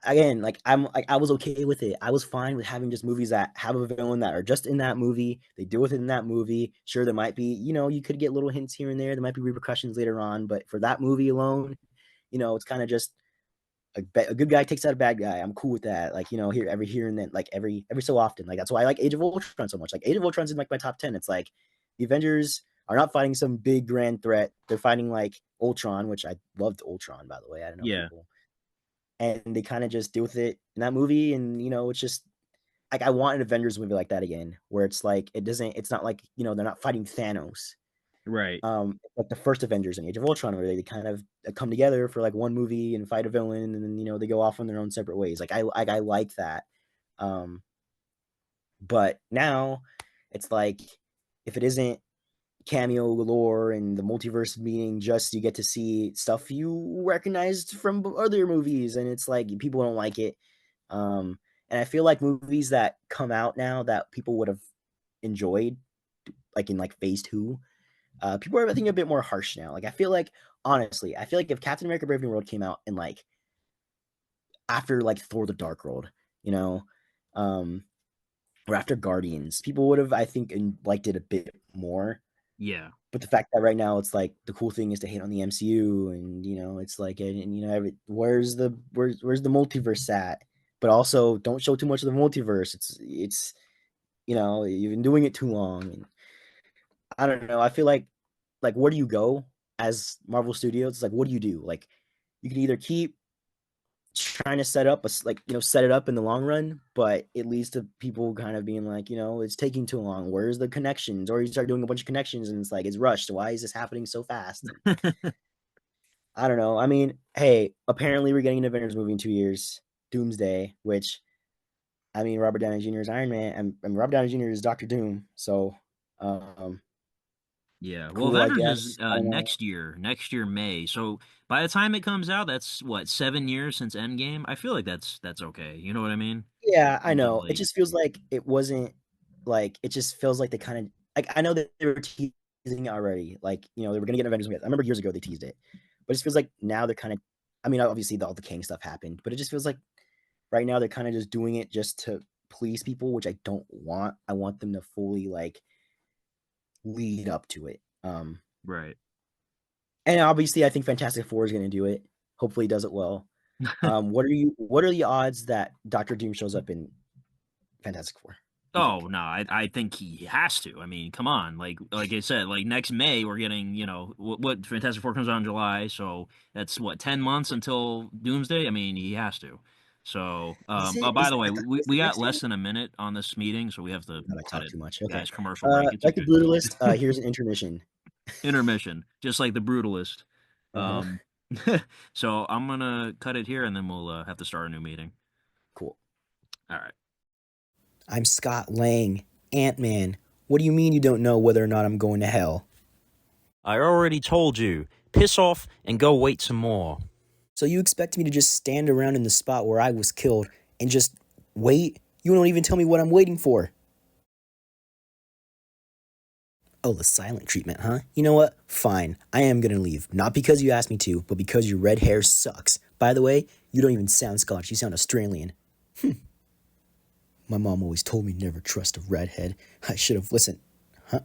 again, like I was okay with it. I was fine with having just movies that have a villain that are just in that movie. They deal with it in that movie. Sure, there might be you could get little hints here and there. There might be repercussions later on, but for that movie alone, it's kind of just a good guy takes out a bad guy. I'm cool with that. Like here and then, like every so often. Like that's why I like Age of Ultron so much. Like Age of Ultron's in like my top 10. It's like the Avengers are not fighting some big grand threat. They're fighting like Ultron, which I loved Ultron, by the way. I don't know Yeah. people, and they kind of just deal with it in that movie, and it's just like I want an Avengers movie like that again, where it's like it's not like they're not fighting Thanos, Right. like the first Avengers in Age of Ultron, where they kind of come together for like one movie and fight a villain, and then they go off on their own separate ways. Like I like that. Um, but now it's like if it isn't cameo galore and the multiverse meaning just you get to see stuff you recognized from other movies, and it's like people don't like it. Um, and I feel like movies that come out now that people would have enjoyed, like in like phase two, people are I think a bit more harsh now. Like I feel like if Captain America: Brave New World came out in like after like Thor: The Dark World, you know, um, or after Guardians, people would have I think liked it a bit more. Yeah. But the fact that right now it's like the cool thing is to hate on the MCU, and it's like, and where's the multiverse at? But also don't show too much of the multiverse. It's you've been doing it too long, and I don't know. I feel like where do you go as Marvel Studios? It's like what do you do? Like you can either keep trying to set up set it up in the long run, but it leads to people kind of being like, it's taking too long. Where's the connections? Or you start doing a bunch of connections and it's like it's rushed. Why is this happening so fast? And I don't know. I mean, hey, apparently we're getting an Avengers movie in 2 years, Doomsday, which I mean Robert Downey Jr. is Iron Man, and Robert Downey Jr. is Doctor Doom. So um Yeah. Well, cool, I Avengers is guess. I don't know. next year May. So by the time it comes out, that's what, 7 years since Endgame. I feel like that's okay. You know what I mean? Yeah, I know. It Like, just feels like it wasn't like it just feels like they kind of like I know that they were teasing it already. Like, they were gonna get an Avengers movie. I remember years ago they teased it. But it just feels like now they're kind of I mean, obviously all the King stuff happened, but it just feels like right now they're kind of just doing it just to please people, which I don't want. I want them to fully like lead up to it. right. And obviously I think Fantastic Four is gonna do it. Hopefully he does it well. What are the odds that Doctor Doom shows up in Fantastic Four? Do you Oh think? no, I think he has to. I mean, come on. Like I said, like next May we're getting, what Fantastic Four comes out in July, so that's what, 10 months until Doomsday. I mean, he has to. So, oh, by the way, Is we it got next year? less than a minute on this meeting, so we have to God, I cut talk it. too much. Okay. Guys, commercial break. It's Like the okay. Brutalist, here's an intermission. Intermission, just like the Brutalist. Uh-huh. Um, so I'm gonna cut it here, and then we'll have to start a new meeting. Cool. All right. I'm Scott Lang, Ant-Man. What do you mean you don't know whether or not I'm going to hell? I already told you. Piss off and go wait some more. So you expect me to just stand around in the spot where I was killed and just wait? You don't even tell me what I'm waiting for. Oh, the silent treatment, huh? You know what? Fine. I am gonna leave. Not because you asked me to, but because your red hair sucks. By the way, you don't even sound Scottish. You sound Australian. My mom always told me never trust a redhead. I should have listened. Huh?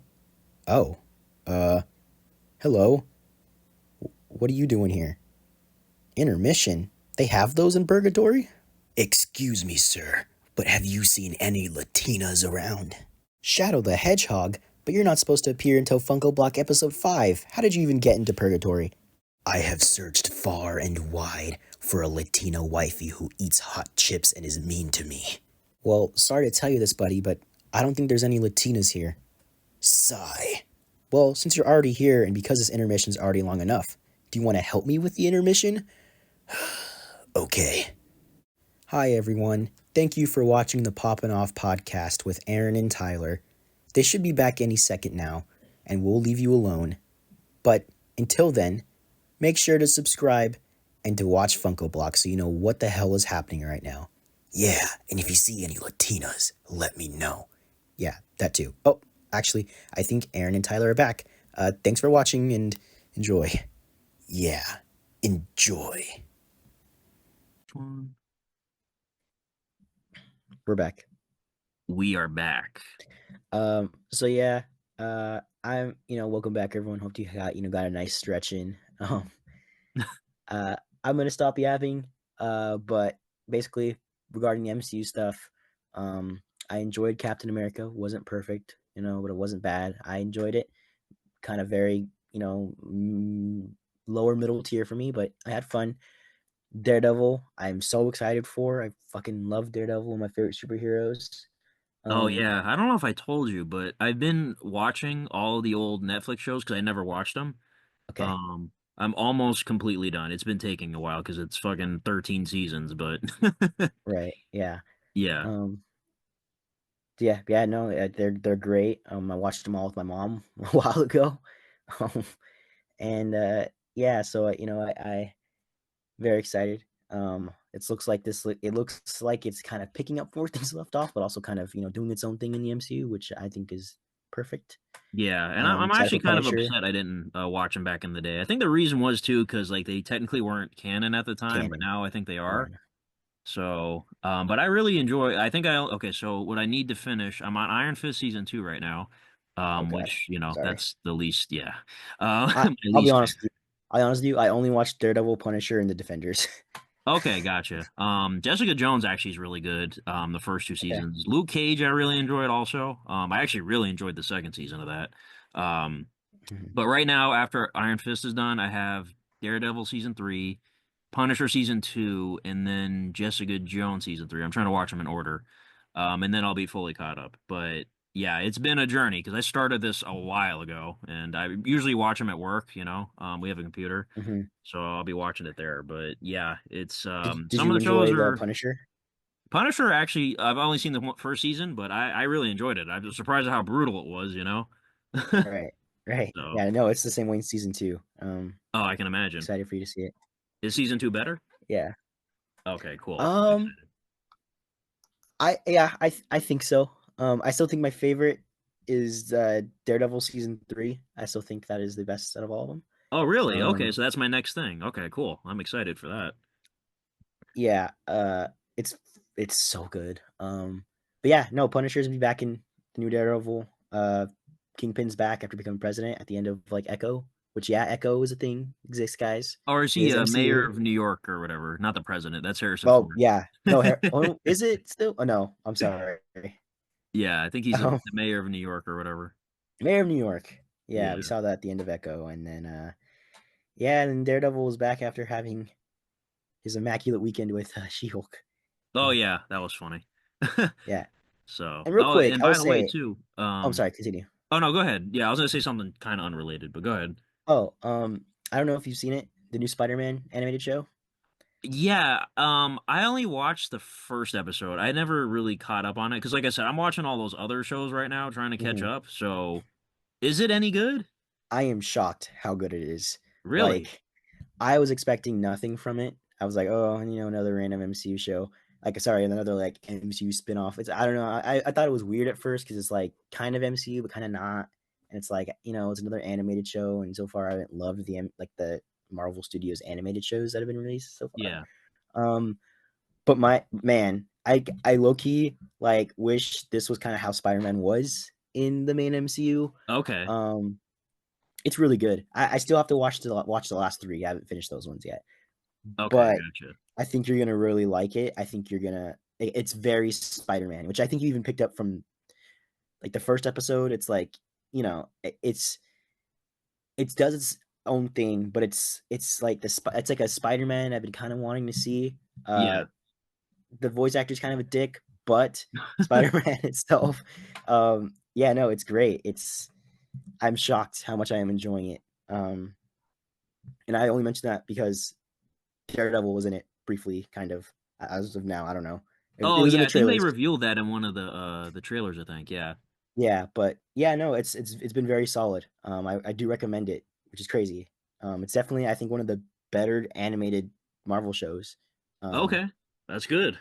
Oh. Uh, hello? What are you doing here? Intermission? They have those in Purgatory? Excuse me, sir, but have you seen any Latinas around? Shadow the Hedgehog? But you're not supposed to appear until Funko Block Episode 5. How did you even get into Purgatory? I have searched far and wide for a Latino wifey who eats hot chips and is mean to me. Well, sorry to tell you this, buddy, but I don't think there's any Latinas here. Sigh. Well, since you're already here and because this intermission's already long enough, do you want to help me with the intermission? Okay. Hi, everyone. Thank you for watching the Poppin' Off podcast with Aaron and Tyler. They should be back any second now, and we'll leave you alone. But until then, make sure to subscribe and to watch Funko Block so you know what the hell is happening right now. Yeah, and if you see any Latinas, let me know. Yeah, that too. Oh, actually, I think Aaron and Tyler are back. Thanks for watching and enjoy. Yeah, enjoy. We're back. We are back. So yeah, I'm, welcome back everyone. Hope you got a nice stretch in. Uh, I'm gonna stop yapping. But basically regarding the MCU stuff, I enjoyed Captain America. Wasn't perfect, but it wasn't bad. I enjoyed it. Kind of very, lower middle tier for me, but I had fun. Daredevil, I'm so excited for. I fucking love Daredevil, one of my favorite superheroes. Oh Um, yeah, I don't know if I told you, but I've been watching all the old Netflix shows because I never watched them. okay, I'm almost completely done. It's been taking a while because it's fucking 13 seasons, but right, yeah. yeah. Um, yeah, no, they're great. I watched them all with my mom a while ago, um, and yeah, so I very excited. It looks like it looks like it's kind of picking up where things left off, but also kind of doing its own thing in the MCU, which I think is perfect. Yeah, and I'm Excited actually for kind of Punisher upset I didn't watch them back in the day. I think the reason was too because like they technically weren't canon at the time, but canon. now I think they are. Born. So, but I really enjoy. I think I okay. So what I need to finish, I'm on Iron Fist season 2 right now, Oh God, which sorry. that's the least. Yeah, I my I'll be least honest favorite. with you. I'll be honest with you. I only watched Daredevil, Punisher, and the Defenders. Okay, gotcha. Jessica Jones actually is really good. The first two Okay. seasons. Luke Cage, I really enjoyed also. I actually really enjoyed the second season of that. Um, Mhm. But right now, after Iron Fist is done, I have Daredevil season 3, Punisher season 2, and then Jessica Jones season 3. I'm trying to watch them in order, and then I'll be fully caught up. But yeah, it's been a journey because I started this a while ago, and I usually watch them at work. We have a computer, Mhm. so I'll be watching it there. But yeah, it's Did some of you the shows enjoy the are Punisher? Punisher. Actually, I've only seen the first season, but I really enjoyed it. I was surprised at how brutal it was. Right. Right. So, Yeah. No, it's the same way in season two. oh, I can imagine. Excited for you to see it. Is season 2 better? Yeah. Okay, cool. I'm Um. excited. I think so. I still think my favorite is Daredevil season three. I still think that is the best out of all of them. Oh, really? Okay, Um. so that's my next thing. Okay, cool. I'm excited for that. Yeah. It's it's so good. But yeah, no, Punisher's gonna be back in the new Daredevil. Kingpin's back after becoming president at the end of like Echo, which yeah, Echo is a thing, exists, guys. Or is It he is mayor MCU. of New York or whatever? Not the president. That's Harrison Well, Ford. yeah, no, oh, is it still? Oh no, I'm sorry. Yeah, I think he's Um, the mayor of New York or whatever. Mayor of New York. Yeah, we Yeah. saw that at the end of Echo, and then yeah, and Daredevil was back after having his immaculate weekend with She-Hulk. Oh, Uh, yeah, that was funny. yeah, So, and real oh, quick, and I will by the way, say, too, oh, I'm sorry, continue. oh no, go ahead. Yeah, I was gonna say something kind of unrelated, but go ahead. Oh, I don't know if you've seen it, the new Spider-Man animated show. Yeah, I only watched the first episode. I never really caught up on it because, like I said, I'm watching all those other shows right now, trying to catch Mhm. up. So, is it any good? I am shocked how good it is. Really? Like, I was expecting nothing from it. I was like, oh, another random MCU show. Like, sorry, another like MCU spinoff. It's I don't know. I thought it was weird at first because it's like kind of MCU but kind of not. And it's like it's another animated show. And so far, I haven't loved the Marvel Studios animated shows that have been released so far. Yeah. But my man, I low key like wish this was kind of how Spider Man was in the main MCU. Okay. Um, it's really good. I still have to watch the last three. I haven't finished those ones yet, Okay, but gotcha. I think you're gonna really like it. I think you're gonna. It's very Spider-Man, which I think you even picked up from like the first episode. It's like it does its own thing, but it's like it's like a Spider-Man I've been kind of wanting to see. Yeah. The voice actor's kind of a dick, but Spider-Man itself, yeah, no, it's great. I'm shocked how much I am enjoying it. And I only mention that because Daredevil was in it briefly, kind of as of now. I don't know. It Oh was in yeah, the I think they trailers. revealed that in one of the trailers, I think. Yeah. Yeah, but yeah, no, it's been very solid. I do recommend it, which is crazy. It's definitely I think one of the better animated Marvel shows. Um, Okay. That's good.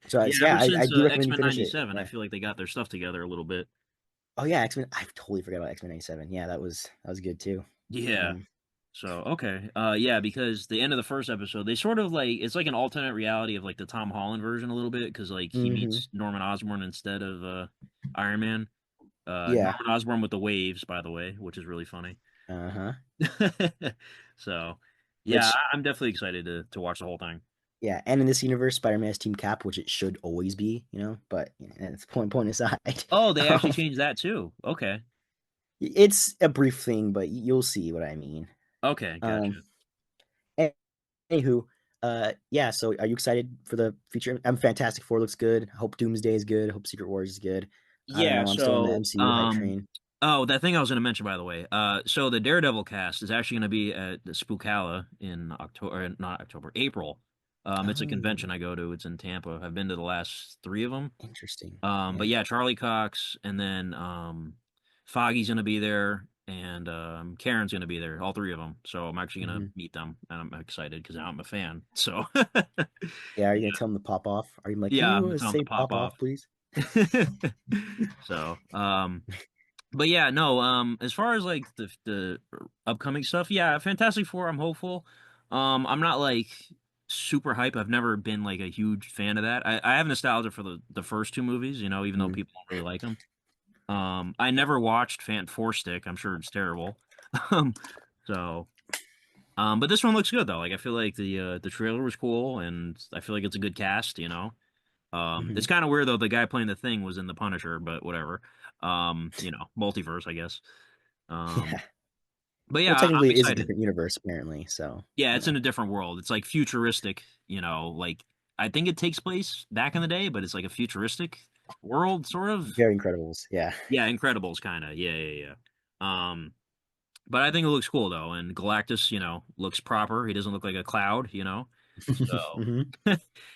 so Yeah, yeah, ever I since do recommend you X-Men finish it. 97, I Yeah. feel like they got their stuff together a little bit. Oh yeah, X Men. I totally forgot about X Men '97. Yeah, that was good too. Yeah. Um, So, okay. Yeah, because the end of the first episode, they sort of like it's like an alternate reality of like the Tom Holland version a little bit because like he hmm meets Norman Osborn instead of Iron Man. Yeah. Norman Osborn with the waves, by the way, which is really funny. Uh huh. So, yeah, Which I'm definitely excited to watch the whole thing. yeah, and in this universe, Spider Man is Team Cap, which it should always be. But that's point aside. Oh, they actually um, changed that too. Okay. it's a brief thing, but you'll see what I mean. Okay, Um, gotcha. Anywho, yeah. So, are you excited for the future? I'm Fantastic Four looks good. I hope Doomsday is good. I hope Secret Wars is good. I don't Yeah, know. I'm still in the so MCU hype train. oh, that thing I was going to mention, by the way. So the Daredevil cast is actually going to be at the Spookala in October, not October, April. It's a Oh, convention I go to. It's in Tampa. I've been to the last three of them. interesting. But Yeah. yeah, Charlie Cox, and then Foggy's going to be there, and Karen's going to be there. All three of them. So I'm actually going to Hmm. meet them, and I'm excited because I'm a fan. So Yeah. Are you yeah, gonna tell them to pop off? Are you like, can yeah, I'm you gonna tell them to say pop pop off. off, please? So but yeah, no, as far as like the upcoming stuff, yeah, Fantastic Four, I'm hopeful. I'm not like super hype. I've never been like a huge fan of that. I have nostalgia for the first two movies, even though Mm-hmm. people don't really like them. I never watched Fan Four Stick. I'm sure it's terrible. Um, so, but this one looks good though. Like I feel like the trailer was cool, and I feel like it's a good cast. It's Hmm. kind of weird though. The guy playing the Thing was in the Punisher, but whatever. Multiverse, I guess. Um, Yeah. but Well, yeah, I'm technically, it is a excited. different universe, apparently. So, Yeah, you it's in know, a different world. It's like futuristic. Like I think it takes place back in the day, but it's like a futuristic world, sort of. very Incredibles. Yeah. Yeah, Incredibles, kind of. Yeah, yeah, yeah. But I think it looks cool though, and Galactus, looks proper. He. Doesn't look like a cloud. So Hmm.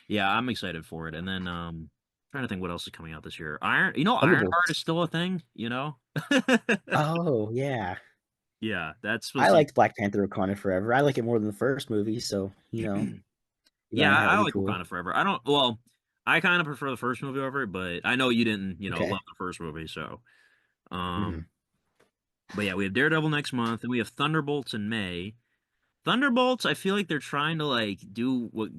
yeah, I'm excited for it. And then trying to think what else is coming out this year. Ironheart is Thunderbolts. still a thing. Oh, yeah. Yeah, that's I supposed to liked Black Panther Wakanda Forever. I like it more than the first movie, so, Yeah, Ironheart I would be like cool. Wakanda Forever. I kind of prefer the first movie over it, but I know you didn't, Okay. love the first movie, so Hmm. um but yeah, we have Daredevil next month and we have Thunderbolts in May. Thunderbolts, I feel like they're trying to like do what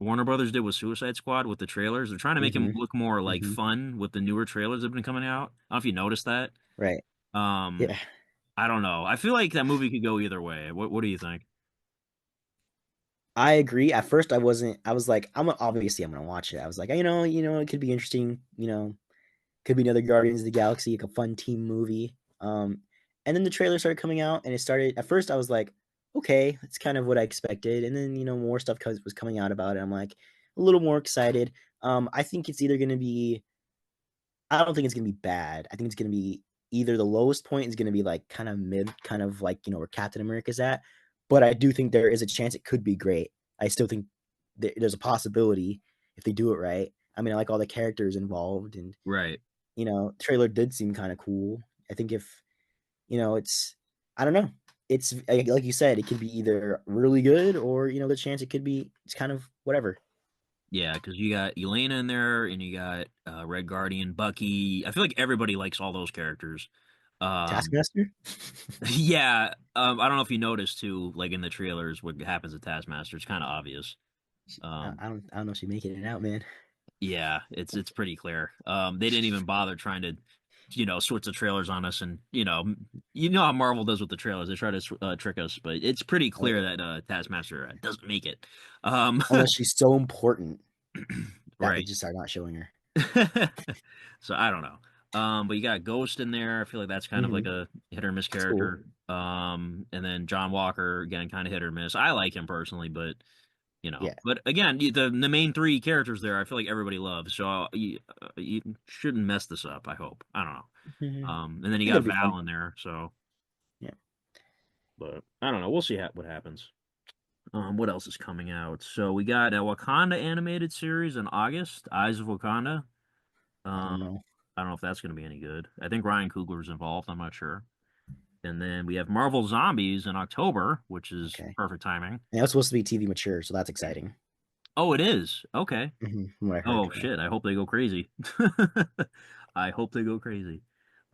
Warner Brothers did with Suicide Squad with the trailers. They're trying to make him Hmm. look more like Hmm. fun with the newer trailers that have been coming out. I don't know if you noticed that. Right. Um, Yeah. I don't know. I feel like that movie could go either way. What do you think? I agree. At first, I wasn't. I was like, obviously I'm gonna watch it. I was like, it could be interesting. Could be another Guardians of the Galaxy, like a fun team movie. And then the trailer started coming out, and it started. At first, I was like, okay, that's kind of what I expected. And then more stuff was coming out about it. I'm like a little more excited. I think it's either gonna be. I don't think it's gonna be bad. I think it's gonna be either the lowest point is gonna be like kind of mid, kind of like where Captain America's at. But I do think there is a chance it could be great. I still think there's a possibility if they do it right. I mean, I like all the characters involved, and Right. trailer did seem kind of cool. I think if it's, I don't know. It's like you said, it could be either really good or the chance it could be it's kind of whatever. Yeah, because you got Elena in there and you got Red Guardian, Bucky. I feel like everybody likes all those characters. Um, Taskmaster. yeah, I don't know if you noticed too, like in the trailers, what happens to Taskmaster. It's kind of obvious. Um, I don't know if she's making it out, man. yeah, it's pretty clear. They didn't even bother trying to, switch the trailers on us, and how Marvel does with the trailers. They try to trick us, but it's pretty clear Right. that Taskmaster doesn't make it. Um, Unless she's so important that they right. just are not showing her. So I don't know. But you got Ghost in there. I feel like that's kind of like Hmm. a hit or miss That's cool. character. And then John Walker again, kind of hit or miss. I like him personally, but Yeah. but again, the main three characters there, I feel like everybody loves. So you shouldn't mess this up. I hope. I don't know. Hmm. And then I you think got it'll be fun. Val in there. So, Yeah. but I don't know. We'll see what happens. What else is coming out? So we got a Wakanda animated series in August, Eyes of Wakanda. I Um, don't know. I don't know if that's going to be any good. I think Ryan Coogler's involved. I'm not sure. And then we have Marvel Zombies in October, which is Okay. perfect timing. And it was supposed to be TV mature, so that's exciting. Oh, it is. Okay. From what I heard. Oh Yeah. shit. I hope they go crazy. I hope they go crazy.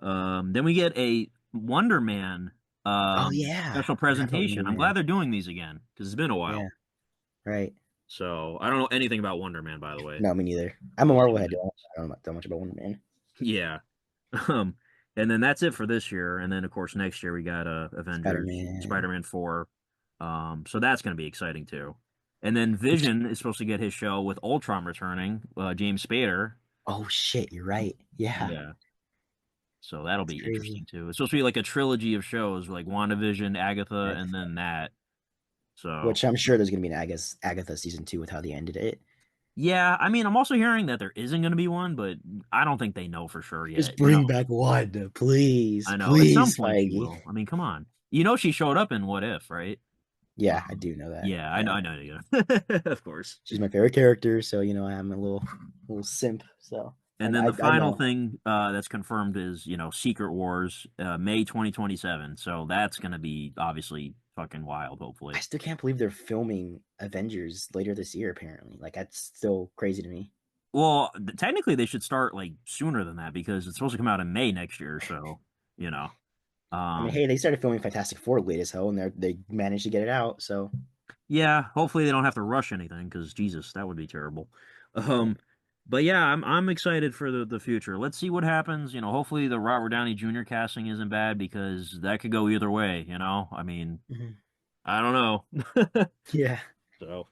Then we get a Wonder Man Oh yeah, special I forgot about presentation. Wonder I'm glad Man. they're doing these again because it's been a Yeah. while. Right. So I don't know anything about Wonder Man, by the way. No, me neither. I'm a Marvel head. I don't know that much about Wonder Man. Yeah. Um, and then that's it for this year. And then of course next year we got Spider Avengers, Man. Spider-Man 4. So that's going to be exciting too. And then Vision is supposed to get his show with Ultron returning, James Spader. Oh shit, you're right. Yeah, Yeah. So that'll it's be crazy. interesting too. It's supposed to be like a trilogy of shows, like WandaVision, Agatha, Right. and then that. So which I'm sure there's gonna be an Agatha season 2 with how they ended it. yeah, I mean, I'm also hearing that there isn't going to be one, but I don't think they know for sure Just yet. You bring know, back Wanda, please, I know at some please, point she Feige. will. I mean, come on. You know, she showed up in What If, right? Yeah, I do know that. Yeah, Yeah, I know, yeah, of course. she's my favorite character, so I'm a little simp. So And then the I final know. thing that's confirmed is, Secret Wars, May 2027. So that's going to be obviously fucking wild, I hopefully. still can't believe they're filming Avengers later this year. Apparently, like that's still crazy to me. Well, technically they should start like sooner than that because it's supposed to come out in May next year. So, you know, I mean, um, hey, they started filming Fantastic Four late as hell, and they managed to get it out. So yeah, hopefully they don't have to rush anything because Jesus, that would be terrible. yeah. Um, but yeah, I'm excited for the future. Let's see what happens. Hopefully the Robert Downey Jr. casting isn't bad because that could go either way. I mean, Mhm. I don't know. Yeah. So,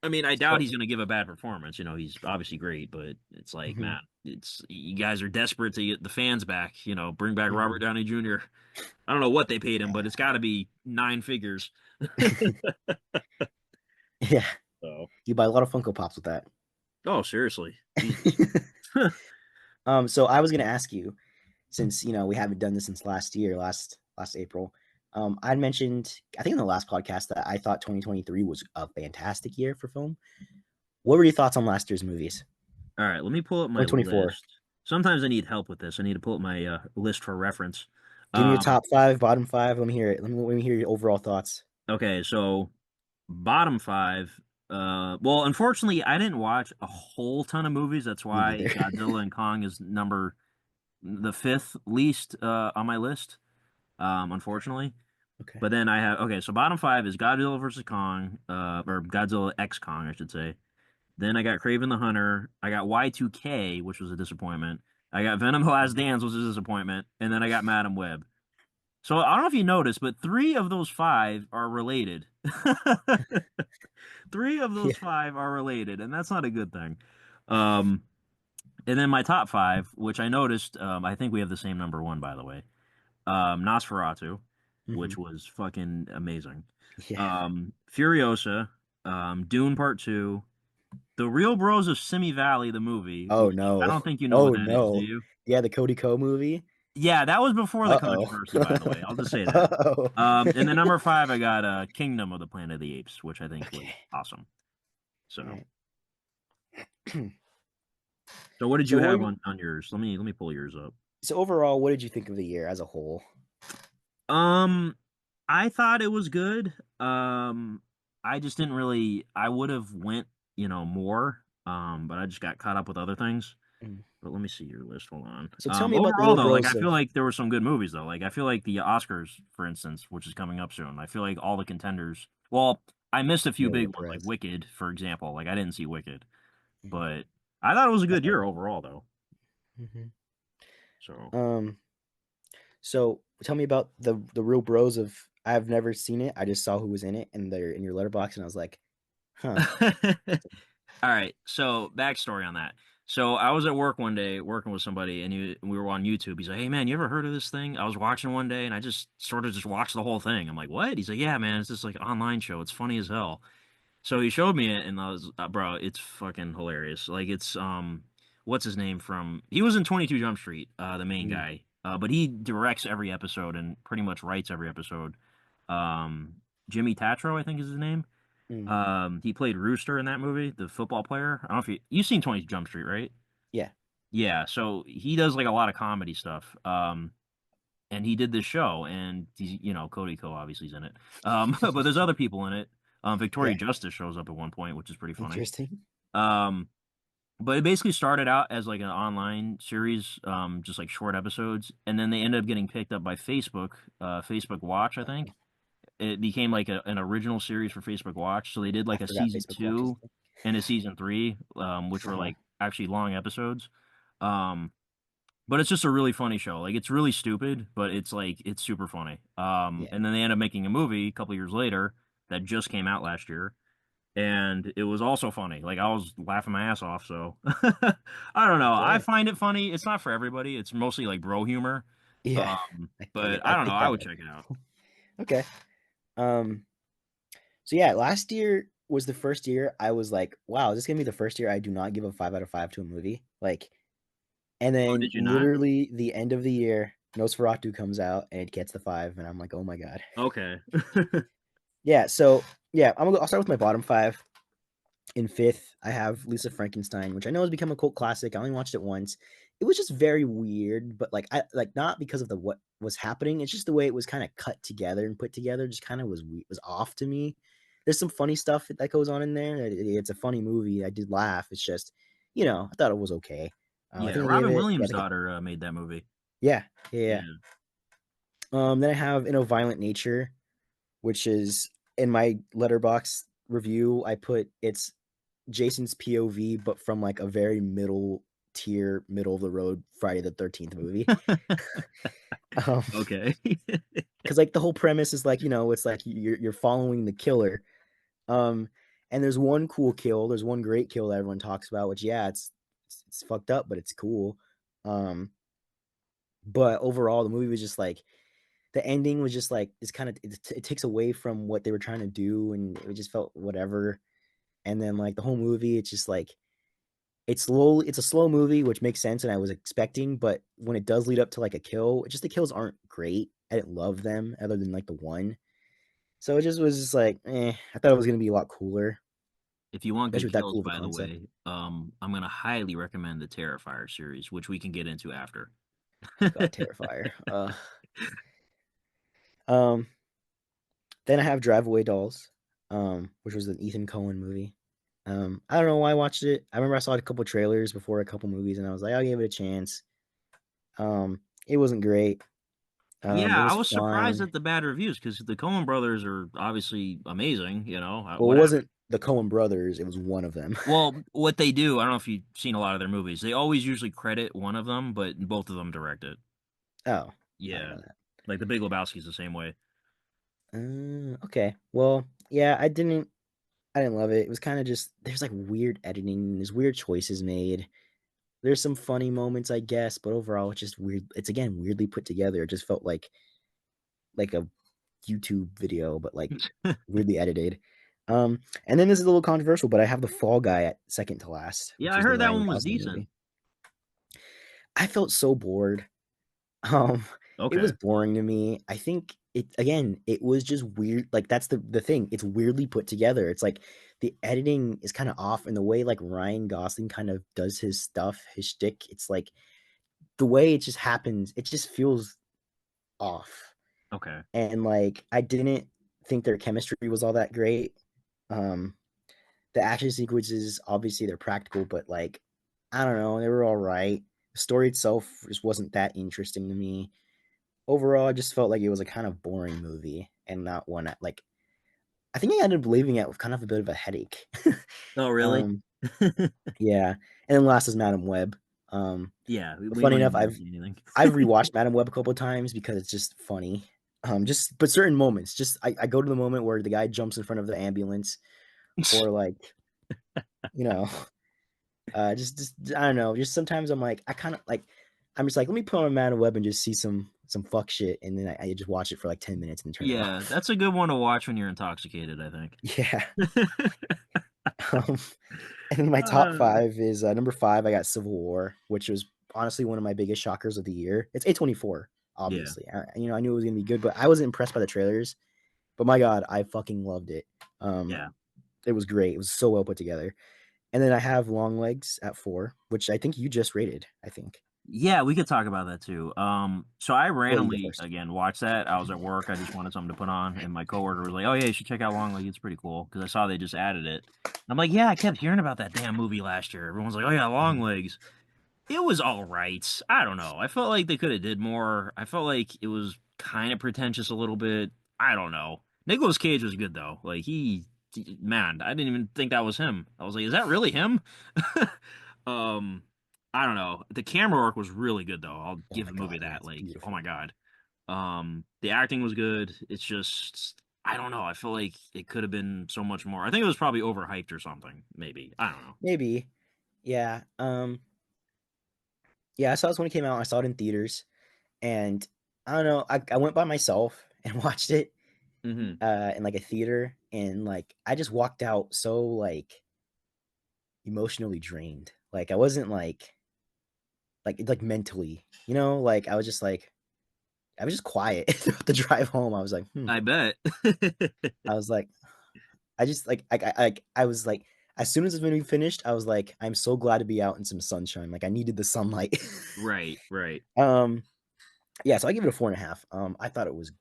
I mean, I doubt So he's going to give a bad performance. He's obviously great, but it's like, mhm, man, it's you guys are desperate to get the fans back. Bring back Robert mhm. Downey Jr. I don't know what they paid him, but it's got to be nine figures. Yeah, So, you buy a lot of Funko Pops with that. oh, seriously, Jesus. So I was gonna ask you, since we haven't done this since last year, last April. I'd mentioned, I think in the last podcast, that I thought 2023 was a fantastic year for film. What were your thoughts on last year's movies? All right, let me pull up my 2024. list. Sometimes I need help with this. I need to pull up my list for reference. Give me your Um, top five, bottom five. Let me hear it. Let me hear your overall thoughts. okay, so bottom five. Well, unfortunately, I didn't watch a whole ton of movies. That's Me why neither. Godzilla and Kong is the fifth least on my list. Unfortunately. Okay. But then I have okay, so bottom five is Godzilla versus Kong, or Godzilla X Kong, I should say. Then I got Kraven the Hunter. I got Y2K, which was a disappointment. I got Venom the Last Dance, which was a disappointment. And then I got Madam Web. So I don't know if you noticed, but three of those five are related. Three of Yeah. those five are related, and that's not a good thing. Um, and then my top five, which I noticed, I think we have the same number one, by the way. Nosferatu, Hmm. which was fucking amazing. Yeah. Furiosa, Dune Part Two, The Real Bros of Simi Valley, the movie, Oh which I no. don't think you know Oh what that is, do no. you? Yeah, the Cody Ko movie. Yeah, that was before the Uh oh. controversy, by the way. I'll just say that. Oh. And then number five, I got Kingdom of the Planet of the Apes, which I think was Okay. awesome. All So, right. so what did So you what? have on yours? Let me pull yours up. So overall, what did you think of the year as a whole? Um, I thought it was good. I just didn't really. I would have went, more. But I just got caught up with other things. Mm. But let me see your list. Hold on. So tell me about the Overall real though, like I bros feel of. like there were some good movies though. Like I feel like the Oscars, for instance, which is coming up soon. I feel like all the contenders. Well, I missed a few Really big ones, like impressed. Wicked, for example. Like I didn't see Wicked, but I thought it was a good Uh-oh. year overall though. Hmm. So Um. So tell me about the real bros of. I've never seen it. I just saw who was in it, and they're in your letterbox, and I was like, huh. Interesting. All right, so backstory on that. So I was at work one day working with somebody, and we were on YouTube. He's like, "Hey man, you ever heard of this thing?" I was watching one day, and I just sort of just watched the whole thing. I'm like, "What?" He's like, "Yeah, man, it's this like online show. It's funny as hell." So he showed me it, and I was, bro, it's fucking hilarious. Like it's what's his name from? He was in 22 Jump Street, the main Mm, guy. But he directs every episode and pretty much writes every episode. Um, Jimmy Tatro, I think is his name. mm. He played Rooster in that movie, the football player. I don't know if you've seen 20 Jump Street, right? Yeah. Yeah, so he does like a lot of comedy stuff. And he did this show, and he's, Cody Ko obviously is in it. But there's other people in it. Victoria Yeah. Justice shows up at one point, which is pretty funny. Interesting. Um, but it basically started out as like an online series, just like short episodes, and then they ended up getting picked up by Facebook, Facebook Watch, I think. It became like an original series for Facebook Watch. So they did I like a forgot season Facebook watches. two and a season three, which were Uh-huh. like actually long episodes. Um, but it's just a really funny show. Like it's really stupid, but it's super funny. Yeah. And then they end up making a movie a couple years later that just came out last year, and it was also funny. Like I was laughing my ass off. So I don't know. I Okay. find it funny. It's not for everybody. It's mostly like bro humor. Yeah. But I I don't know. picked I that would up. check it out. Okay. Um. So yeah, last year was the first year I was like, wow, this is gonna be the first year I do not give a 5 out of 5 to a movie. Like, and Oh, then did you not? literally the end of the year, Nosferatu comes out and it gets the 5, and I'm like, oh my god. Okay. Yeah, so yeah, I'll start with my bottom five. In fifth, I have Lisa Frankenstein, which I know has become a cult classic. I only watched it once. It was just very weird, but like I like not because of the what was happening. It's just the way it was kind of cut together and put together. Just kind of was off to me. There's some funny stuff that goes on in there. It's a funny movie. I did laugh. It's just, I thought it was okay. I Yeah, think I gave Robin it, Williams' daughter made that movie. yeah, yeah, yeah. Yeah. Then I have Violent Nature, which is in my letterbox review. I put it's Jason's POV, but from like a very middle tier, middle of the road Friday the 13th movie. Um, Okay. because like the whole premise is like, it's like you're following the killer. Um, and there's one cool kill, there's one great kill that everyone talks about, which yeah, it's fucked up, but it's cool. Um, but overall, the movie was just like the ending was just like it's kind of it takes away from what they were trying to do, and it just felt whatever. And then like the whole movie, it's just like it's a slow movie, which makes sense, and I was expecting, but when it does lead up to like a kill, just the kills aren't great. I didn't love them other than like the one. So it just was just like, I thought it was gonna be a lot cooler, If you want especially good with that kills, cool of a by the concept. way, I'm gonna highly recommend the Terrifier series, which we can get into after. Oh god, Terrifier. Um, then I have Drive Away Dolls, which was an Ethan Cohen movie. I don't know why I watched it. I remember I saw a couple trailers before a couple movies, and I was like, I'll give it a chance. It wasn't great. It Yeah, I was was surprised fine. at the bad reviews because the Coen brothers are obviously amazing. Well, it What happened? wasn't the Coen brothers, it was one of them. Well, what they do, I don't know if you've seen a lot of their movies. They always usually credit one of them, but both of them direct it. Oh, I didn't Yeah, know that. like The Big Lebowski's the same way. Okay. Well, yeah, I didn't love it. It was kind of just there's like weird editing, there's weird choices made. There's some funny moments, I guess, but overall it's just weird. It's again weirdly put together. It just felt like a YouTube video, but like weirdly edited. And then this is a little controversial, but I have the Fall Guy at second to last, Yeah, which I was the heard that Ryan one was Gosling decent. movie. I felt so bored. Um, it was Okay, boring to me. I think it was just weird. Like that's the thing. It's weirdly put together. It's like the editing is kind of off, and the way like Ryan Gosling kind of does his stuff, his shtick. It's like the way it just happens. It just feels off, okay, and like I didn't think their chemistry was all that great. Um, the action sequences, obviously, they're practical, but like I don't know, they were all right. The story itself just wasn't that interesting to me. Overall, I just felt like it was a kind of boring movie and not one that, like, I think I ended up leaving it with kind of a bit of a headache. Oh, really? um, yeah, and then last is Madam Web. Um, Yeah, but we funny don't enough, even need to I've say anything. I've rewatched Madam Web a couple of times because it's just funny. Just but certain moments, just I go to the moment where the guy jumps in front of the ambulance, or like you know, just I don't know. Just sometimes I'm like I kind of like I'm just like let me put on Madam Web and just see some fuck shit, and then I just watch it for like 10 minutes and turn it Yeah, off. that's a good one to watch when you're intoxicated, I think. Yeah. Um, and then my top five is number five. I got Civil War, which was honestly one of my biggest shockers of the year. It's A24, Yeah, obviously. I knew it was gonna be good, but I wasn't impressed by the trailers. But my God, I fucking loved it. yeah. It was great. It was so well put together. And then I have Long Legs at four, which I think you just rated. I think. Yeah, we could talk about that too. So I I'll let you go randomly first. again watched that. I was at work. I just wanted something to put on, and my coworker was like, "Oh yeah, you should check out Long Legs. It's pretty cool." Because I saw they just added it. I'm like, "Yeah, I kept hearing about that damn movie last year." Everyone's like, "Oh yeah, Long Mhm. Legs." It was all right. I don't know. I felt like they could have did more. I felt like it was kind of pretentious a little bit. I don't know. Nicolas Cage was good though. Man, I didn't even think that was him. I was like, is that really him? um, I don't know. The camera work was really good though. I'll Oh give my the movie God, yeah, that. it's Like, oh my beautiful. God. The acting was good. It's just I don't know. I feel like it could have been so much more. I think it was probably overhyped or something. Maybe. I don't know. Maybe, yeah. Yeah, I saw this when it came out. I saw it in theaters, and I don't know. I went by myself and watched it Hmm. in like a theater, and like I just walked out so like emotionally drained. Like I wasn't like mentally, like I was just like I was just quiet throughout the drive home. I was like, I bet. I was like, I just I was like, as soon as the movie finished, I was like, I'm so glad to be out in some sunshine. Like I needed the sunlight. Right, right. um, yeah, so I give it a 4.5. I thought it was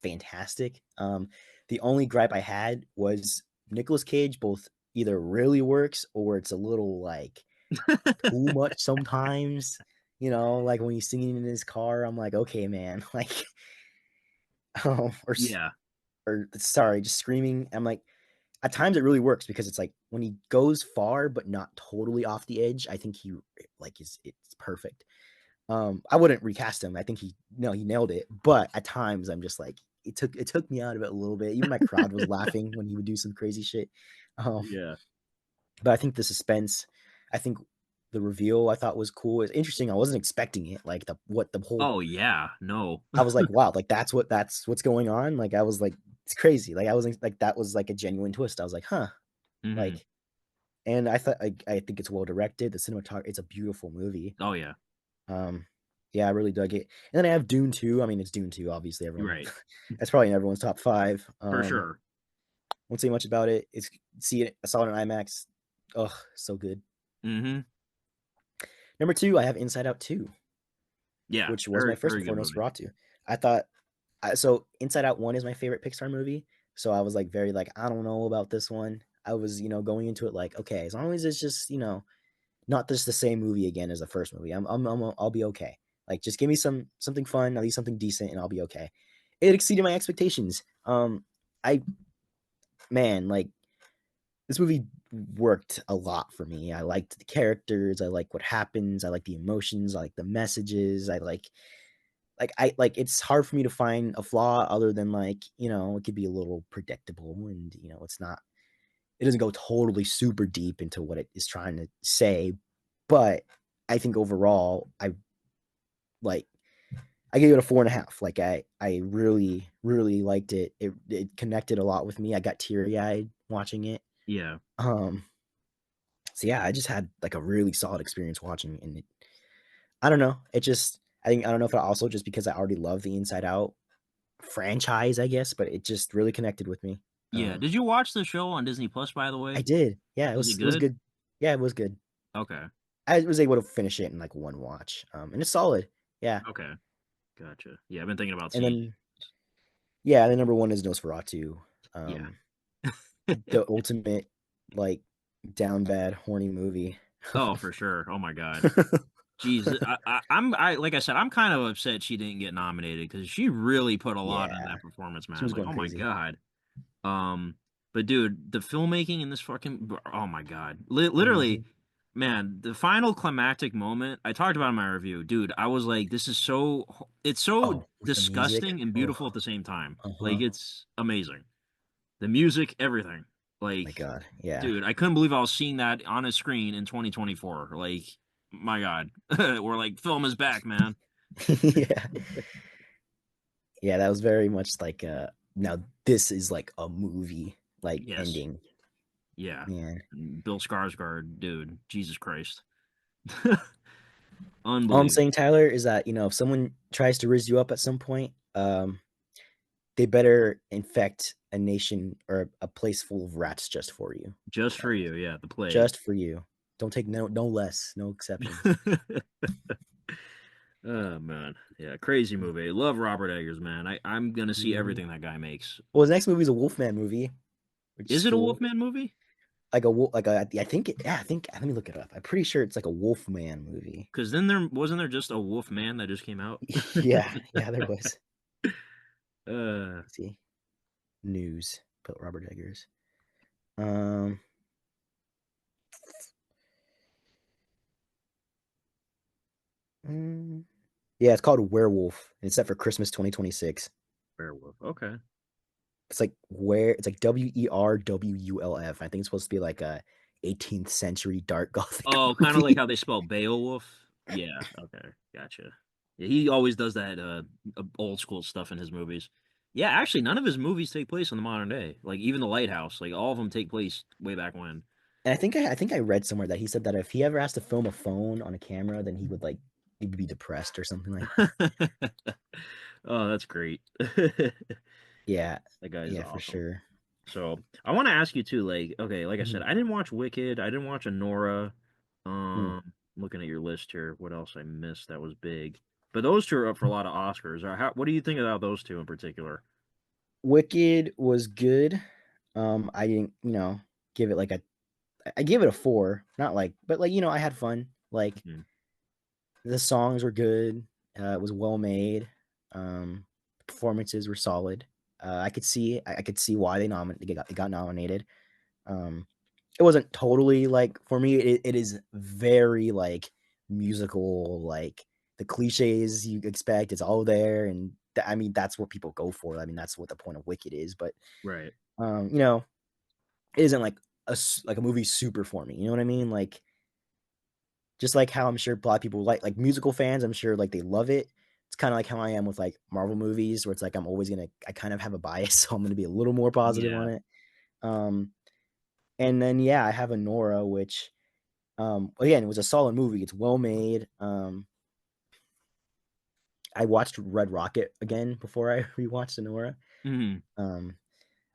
fantastic. The only gripe I had was Nicolas Cage both either really works or it's a little like too much sometimes. Like when he's singing in his car, I'm like, okay, man, like, or Yeah. or sorry, just screaming. I'm like, at times it really works because it's like when he goes far but not totally off the edge. I think he like is it's perfect. I wouldn't recast him. I think he nailed it. But at times I'm just like it took me out of it a little bit. Even my crowd was laughing when he would do some crazy shit. Um, Yeah. but I think the suspense, I think the reveal I thought was cool. It's interesting. I wasn't expecting it. Like the whole Oh yeah. No. I was like, wow, like that's what's going on. Like I was like, it's crazy. Like I wasn't like that was like a genuine twist. I was like, huh. Hmm. Like, and I thought I think it's well directed. The cinematography, it's a beautiful movie. Oh yeah. Um, yeah, I really dug it. And then I have Dune 2. I mean, it's Dune 2, obviously. You're Everyone, right. that's probably in everyone's top five. For sure. Won't say much about it. I saw it in IMAX. Oh, so good. Hmm. Number two, I have Inside Out 2, Yeah. which was my Very, first very before good movie. Nosferatu. I thought so. Inside Out 1 is my favorite Pixar movie. So I was like very like I don't know about this one. I was going into it like okay, as long as it's just not just the same movie again as the first movie. I'll be okay. Like just give me something fun, at least something decent, and I'll be okay. It exceeded my expectations. I man, like this movie worked a lot for me. I liked the characters. I like what happens. I like the emotions. I like the messages. I like it's hard for me to find a flaw other than like it could be a little predictable and it doesn't go totally super deep into what it is trying to say, but I think overall like I gave it a 4.5. Like I really really liked it. It connected a lot with me. I got teary eyed watching it. Yeah. Um, so yeah, I just had like a really solid experience watching, and I don't know. I don't know if it also just because I already love the Inside Out franchise, I guess, but it just really connected with me. Yeah. Did you watch the show on Disney Plus, by the I way? did. Yeah, Was it it was good? good. Yeah, it was good. Okay. I was able to finish it in like one watch. And it's solid. Yeah. Okay. Gotcha. Yeah, I've been thinking about And seeing then yeah, and then number one is Nosferatu. it. Um, Yeah. the ultimate like down bad horny movie. Oh, for sure. Oh my God. Jeez, I like I said, I'm kind of upset she didn't get nominated because she really put a lot in Yeah, that performance, she man. was Like, going oh my crazy. God. Um, but dude, the filmmaking in this fucking, oh my God, literally, Mhm. man, the final climactic moment. I talked about in my review, dude. I was like, this is it's so Oh, with the music. disgusting and Oh, beautiful at the same time. Like, uh-huh. it's amazing. The music, everything. Like, My God. Yeah. dude, I couldn't believe I was seeing that on a screen in 2024. Like, my God, we're like, film is back, man. Yeah. Yeah, that was very much like now this is like a movie like Yes, ending. yeah. Man. Bill Skarsgård, dude, Jesus Christ, All I'm unbelievable. saying, Tyler, is that, if someone tries to raise you up at some point, they better infect a nation or a place full of rats just for you. Just for you, yeah, the plague. Just for you. Don't take no less, no exceptions. Oh man, yeah, crazy movie. Love Robert Eggers, man. I'm gonna see Mhm. everything that guy makes. Well, his next movie is a Wolfman movie, which is Is it a cool. Wolfman movie? Like a wolf, like a, I think, yeah, I think. Let me look it up. I'm pretty sure it's like a Wolfman movie. Because then there wasn't there just a Wolfman that just came out. Yeah, yeah, there was. uh, Let's see, news. Put Robert Eggers. Um, mm, yeah, it's called Werewolf, and it's set for Christmas 2026. Werewolf. Okay. It's like it's like WERWULF. I think it's supposed to be like a 18th century dark gothic Oh, kind of like movie. how they spell Beowulf. Yeah. Okay. Gotcha. Yeah, he always does that old school stuff in his movies. Yeah, actually, none of his movies take place in the modern day. Like even The Lighthouse, like all of them take place way back when. And I think I read somewhere that he said that if he ever has to film a phone on a camera, then he would like he'd be depressed or something like that. Oh, that's great. That Yeah, guy is yeah, for awesome. sure. So I want to ask you too, like, okay, like I said, Mhm. I didn't watch Wicked, I didn't watch Anora. Mm. Looking at your list here, what else I missed that was big? But those two are up for a lot of Oscars. What do you think about those two in particular? Wicked was good. I didn't, give it like I gave it a 4, not like, but like, I had fun. Like Mhm. the songs were good. It was well made. The performances were solid. I could see why it got nominated. Um, it wasn't totally like for me. It is very like musical, like the cliches you expect. It's all there, and I mean that's what people go for. I mean that's what the point of Wicked is. But Right. um, you know, it isn't like like a movie super for me. You know what I mean? Like just like how I'm sure a lot of people like musical fans. I'm sure like they love it. It's kind of like how I am with like Marvel movies, where it's like I kind of have a bias, so I'm gonna be a little more positive Yeah. on it. Um, and then yeah, I have a Nora, which again, it was a solid movie. It's well made. I watched Red Rocket again before I rewatched Sonora. Hmm. Um,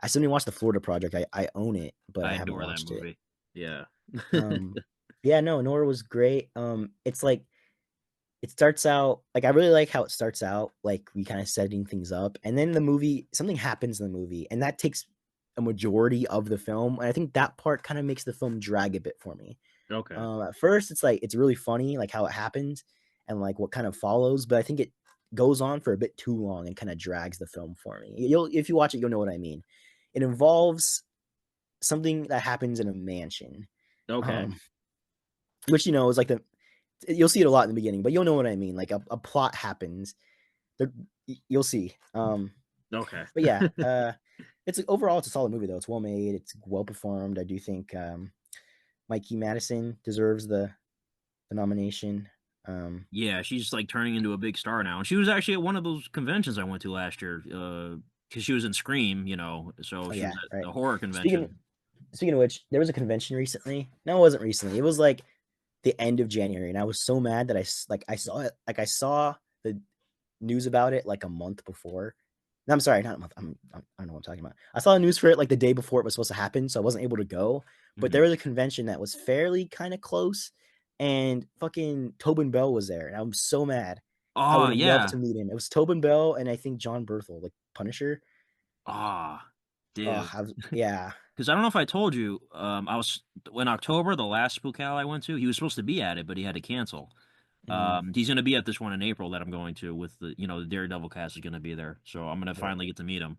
I still didn't watch the Florida Project. I own it, but I I haven't adore that watched it. movie. Yeah. Um, yeah, no, Nora was great. It's like it starts out like I really like how it starts out, like we kind of setting things up, and then the movie something happens in the movie, and that takes a majority of the film, and I think that part kind of makes the film drag a bit for me. Okay. At first, it's like it's really funny, like how it happened and like what kind of follows, but I think it goes on for a bit too long and kind of drags the film for me. You'll if you watch it, you'll know what I mean. It involves something that happens in a mansion, Okay. um, which is like the you'll see it a lot in the beginning, but you'll know what I mean. Like a plot happens, there, you'll see. Okay. But yeah, it's overall it's a solid movie though. It's well made, it's well performed. I do think Mikey Madison deserves the nomination. Yeah, she's like turning into a big star now. And she was actually at one of those conventions I went to last year, because she was in Scream, so Oh she was yeah, at right. the horror Speaking convention. speaking of which, there was a convention recently. No, it wasn't recently. It was like the end of January, and I was so mad that I saw it. Like I saw the news about it like a month before. No, I'm sorry, not a month. I don't know what I'm talking about. I saw the news for it like the day before it was supposed to happen, so I wasn't able to go. But there Hmm. was a convention that was fairly kind of close, and fucking Tobin Bell was there, and I'm so mad. I Oh would have loved yeah. to meet him. It was Tobin Bell and I think John Berthel, like Punisher. Ah, Oh, dude. yeah. Because I don't know if I told you, I was in October, the last Spookal I went to. He was supposed to be at it, but he had to cancel. Mm, He's going to be at this one in April that I'm going to with the Daredevil cast is going to be there. So I'm going to yeah. finally get to meet him.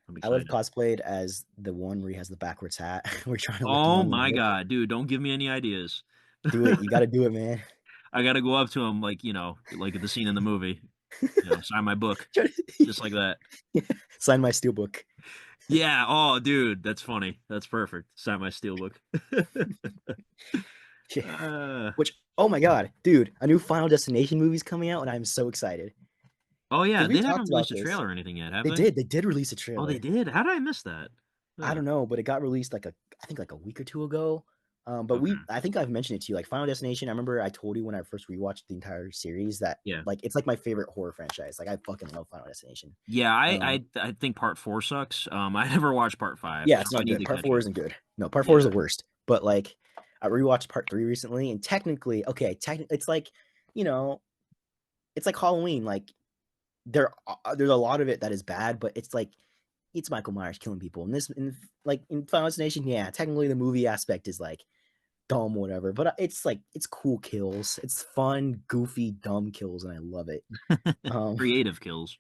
I'm I would have excited. cosplayed as the one where he has the backwards hat. We're trying to lift him Oh on the my book. God, dude, don't give me any ideas. Do it. You got to do it, man. I got to go up to him like the scene in the movie, sign my book, just like that. Sign my steelbook. Yeah. Oh, dude, that's funny. That's perfect. Sign my steelbook. Yeah. uh, Which, oh my god, dude, a new Final Destination movie's coming out, and I'm so excited oh yeah, because we they haven't talked about released a this. trailer or anything yet, have They they? did. They did release a Oh, they trailer. did. How did I miss that? I Huh. don't know, but it got released I think like a week or two ago. But Okay. I think I've mentioned it to you. Like Final Destination, I remember I told you when I first rewatched the entire series that Yeah. like it's like my favorite horror franchise. Like I fucking love Final Destination. Yeah, I, Um, I I think part four sucks. I never watched part five, yeah, so it's I not need good. to Part catch four up. isn't good. No, part four is Yeah. the worst. But like, I rewatched part three recently, and technically, okay, it's like, you know, it's like Halloween. Like there's a lot of it that is bad, but it's like it's Michael Myers killing people. And like in Final Destination, yeah, technically the movie aspect is like dumb, whatever. But it's like it's cool kills. It's fun, goofy, dumb kills, and I love it. Um, Creative kills.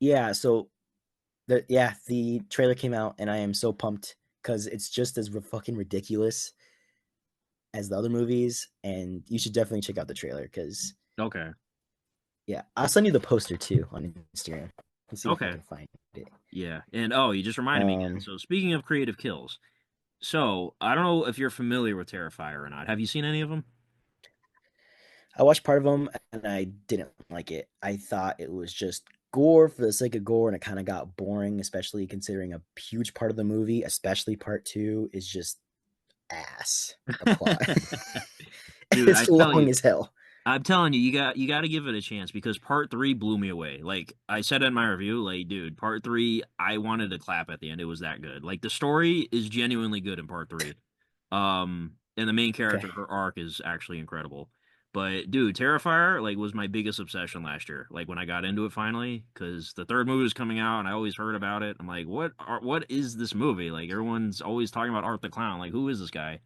yeah. So the trailer came out, and I am so pumped because it's just as fucking ridiculous as the other movies, and you should definitely check out the trailer because Okay. yeah, I'll send you the poster too on Instagram. Let's see if I Okay. can find it. Yeah. And oh, you just reminded me again. Um, So speaking of creative kills, so I don't know if you're familiar with Terrifier or not. Have you seen any of them? I watched part of them and I didn't like it. I thought it was just gore for the sake of gore, and it kind of got boring, especially considering a huge part of the movie, especially part two, is just ass. The plot. Dude, I It's tell long you, as hell. I'm telling you, you got to give it a chance because part three blew me away. Like I said in my review, like dude, part three, I wanted to clap at the end. It was that good. Like the story is genuinely good in part three. And the main Okay. character, her arc is actually incredible. But dude, Terrifier like was my biggest obsession last year. Like when I got into it finally, because the third movie was coming out and I always heard about it. I'm like, what is this movie? Like everyone's always talking about Art the Clown. Like who is this guy?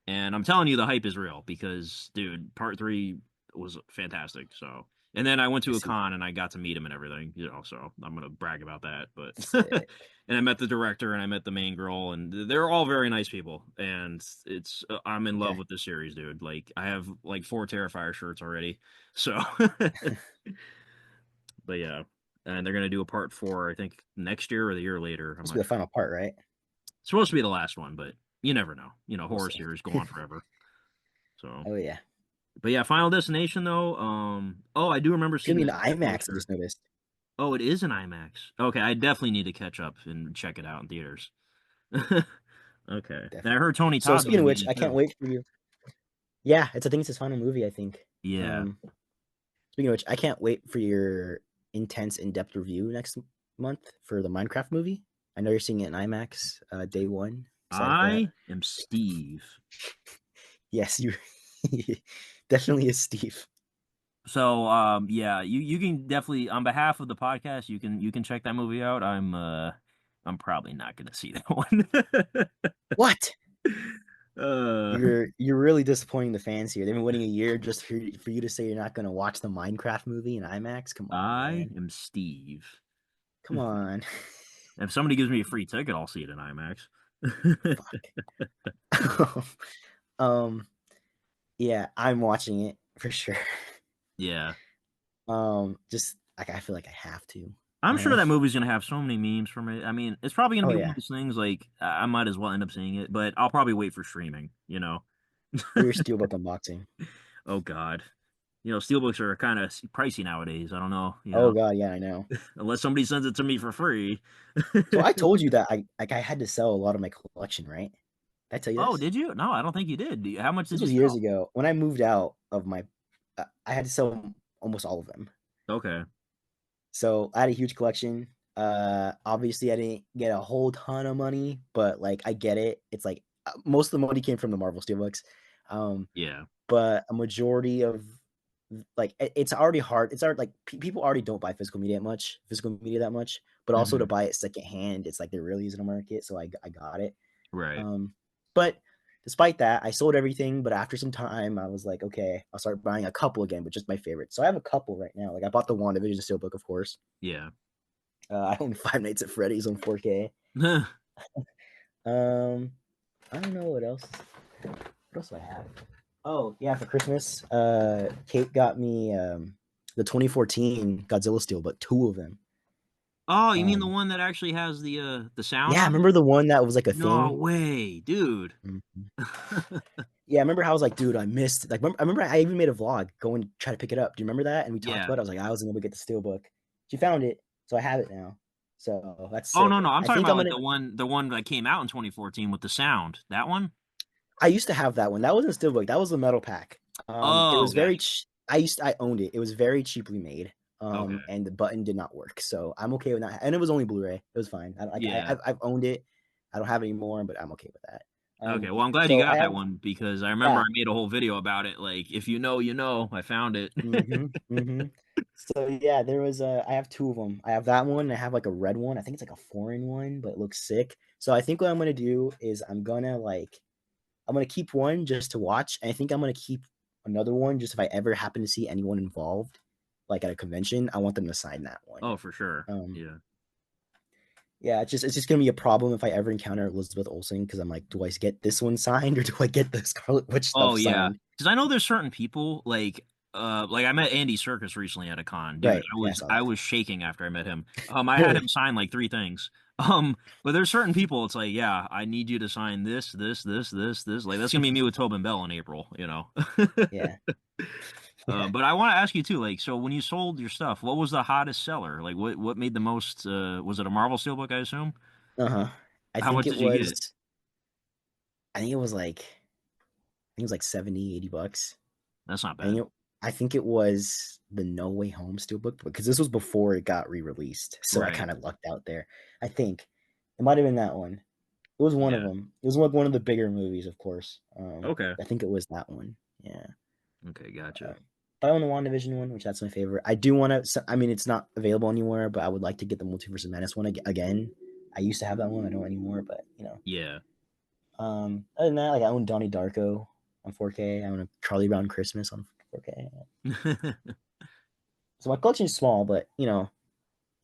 And I'm telling you, the hype is real because, dude, part three was fantastic. So, and then I went I to a see. con and I got to meet him and everything, you know. So I'm gonna brag about that. But Sick. and I met the director and I met the main girl, and they're all very nice people. And it's I'm in love Okay. with this series, dude. Like I have like 4 Terrifier shirts already. So, but yeah, and they're gonna do a part four, I think next year or the year later. I'm This will be not the final sure. part, right? It's supposed to be the last one, but you never know. You know, We'll horror see. series go on forever. So. Oh yeah. But yeah, Final Destination though. Oh, I do remember It's gonna seeing be an that IMAX. I poster. just noticed. Oh, it is an IMAX. Okay, I definitely need to catch up and check it out in theaters. Okay, and I Definitely. heard Tony So Todd's speaking gonna of be which, in it I can't too. wait for you. Yeah, I think it's his final movie. I think. Yeah, Speaking of which, I can't wait for your intense, in-depth review next month for the Minecraft movie. I know you're seeing it in IMAX day one. Excited for that. I am Steve. Yes, you definitely is Steve. So, yeah, you can definitely on behalf of the podcast, you can check that movie out. I'm probably not gonna see that one. What? uh, You're really disappointing the fans here. They've been waiting a year just for you to say you're not going to watch the Minecraft movie in IMAX. Come on, I man. am Steve. Come on. If somebody gives me a free ticket, I'll see it in IMAX. Fuck. um. Yeah, I'm watching it for sure. Yeah. Just like I feel like I have to. I'm You sure know? that movie's gonna have so many memes from it. I mean, it's probably gonna Oh be one yeah. of those things like I might as well end up seeing it, but I'll probably wait for streaming, you know. For your Steelbook unboxing. Oh God. You know, steelbooks are kind of pricey nowadays. I don't know, Oh god, yeah, I know. unless somebody sends it to me for free. So I told you that I had to sell a lot of my collection, right? Did I tell you Oh, this? did you? No, I don't think you did. How much This did you was years sell? ago when I moved out of my. I had to sell almost all of them. Okay. So I had a huge collection. Obviously I didn't get a whole ton of money, but like I get it. It's like most of the money came from the Marvel Steelbooks. Um, Yeah. but a majority of like it's already hard. It's already like people already don't buy physical media that much. But also to Hmm. buy it secondhand, it's like there really isn't a market. So I got it. Right. Um, but despite that, I sold everything. But after some time, I was like, okay, I'll start buying a couple again, but just my favorites. So I have a couple right now. Like I bought the WandaVision Steelbook, of course. Yeah. I own Five Nights at Freddy's on 4K. Um, I don't know what else. What else do I have? Oh yeah, for Christmas, Kate got me the 2014 Godzilla Steelbook, two of them. Oh, you mean the Um, one that actually has the sound yeah, on it? remember the one that was like a No thing? way, dude. Mhm. Yeah, I remember how I was like, dude, I missed. Like, I remember I even made a vlog going to try to pick it up. Do you remember that? And we talked Yeah. about it. I was like, I wasn't able to get the Steelbook. She found it, so I have it now. So that's Oh no, sick. no, I'm I talking think about I'm like gonna. the one that came out in 2014 with the sound. That one? I used to have that one. That wasn't Steelbook. That was the metal pack. It Oh, was very. gotcha. I owned it. It was very cheaply made. Okay. And the button did not work. So I'm okay with that. And it was only Blu-ray. It was fine. Yeah. I've owned it. I don't have it anymore, but I'm okay with that. Okay. Well, I'm glad you So I got have. that one because I remember I Yeah. made a whole video about it. Like, if you know, you know. I found it. Mm-hmm. Mm-hmm. So yeah, there was I have two of them. I have that one. And I have like a red one. I think it's like a foreign one, but it looks sick. So I think what I'm gonna do is I'm gonna keep one just to watch, and I think I'm gonna keep another one just if I ever happen to see anyone involved, like at a convention. I want them to sign that one. Oh, for sure. Um, Yeah. yeah, it's just gonna be a problem if I ever encounter Elizabeth Olsen because I'm like, do I get this one signed or do I get the Scarlet Witch Oh, stuff yeah. signed? Because I know there's certain people like I met Andy Serkis recently at a con. Dude, Right? I Yeah, I was saw I that. was shaking after I met him. I had him Really? sign like 3 things. But there's certain people. It's like, yeah, I need you to sign this, this, this, this, this. Like that's gonna be me with Tobin Bell in April. Yeah. Yeah. But I want to ask you too, like, so when you sold your stuff, what was the hottest seller? Like, what made the most? Was it a Marvel Steelbook, I assume? Uh-huh. I How think much it did you was get? I think it was like I think it was like 70, $80. That's not I think bad. I think it was the No Way Home Steelbook because this was before it got re-released. So I Right. kind of lucked out there. I think it might have been that one. It was one of Yeah. them. It was like one of the bigger movies, of course. Okay. I think it was that one. Yeah. Okay. Gotcha. Um, but I own the WandaVision one, which that's my favorite. I do want to. I mean, it's not available anywhere, but I would like to get the Multiverse of Madness one again. I used to have that one. I don't anymore, but you know. Yeah. Other than that, like I own Donnie Darko on 4K. I own a Charlie Brown Christmas on 4K. So my collection is small, but you know,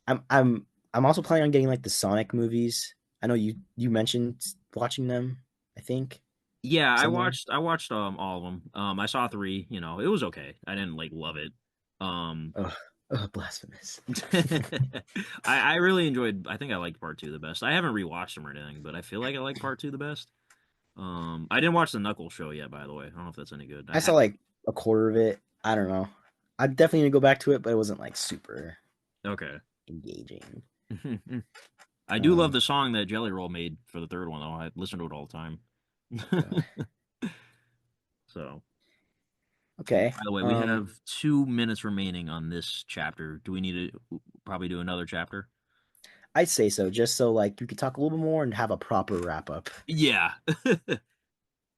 I'm I'm I'm also planning on getting like the Sonic movies. I know you mentioned watching them. I think Yeah, somewhere. I watched all of them. I saw three, it was okay. I didn't like love it. Um Ugh, ugh, blasphemous. I really enjoyed. I think I liked part two the best. I haven't rewatched them or anything, but I feel like I like part two the best. I didn't watch the Knuckles show yet, by the way. I don't know if that's any good. I I saw have like a quarter of it. I don't know. I definitely need to go back to it, but it wasn't like super okay. engaging. I do love Um, the song that Jelly Roll made for the third one, though. I listen to it all the time. God. So, Okay. by the way, we have 2 minutes remaining on this chapter. Do we need to probably do another chapter? I'd say so, just so like you could talk a little bit more and have a proper wrap up. Yeah.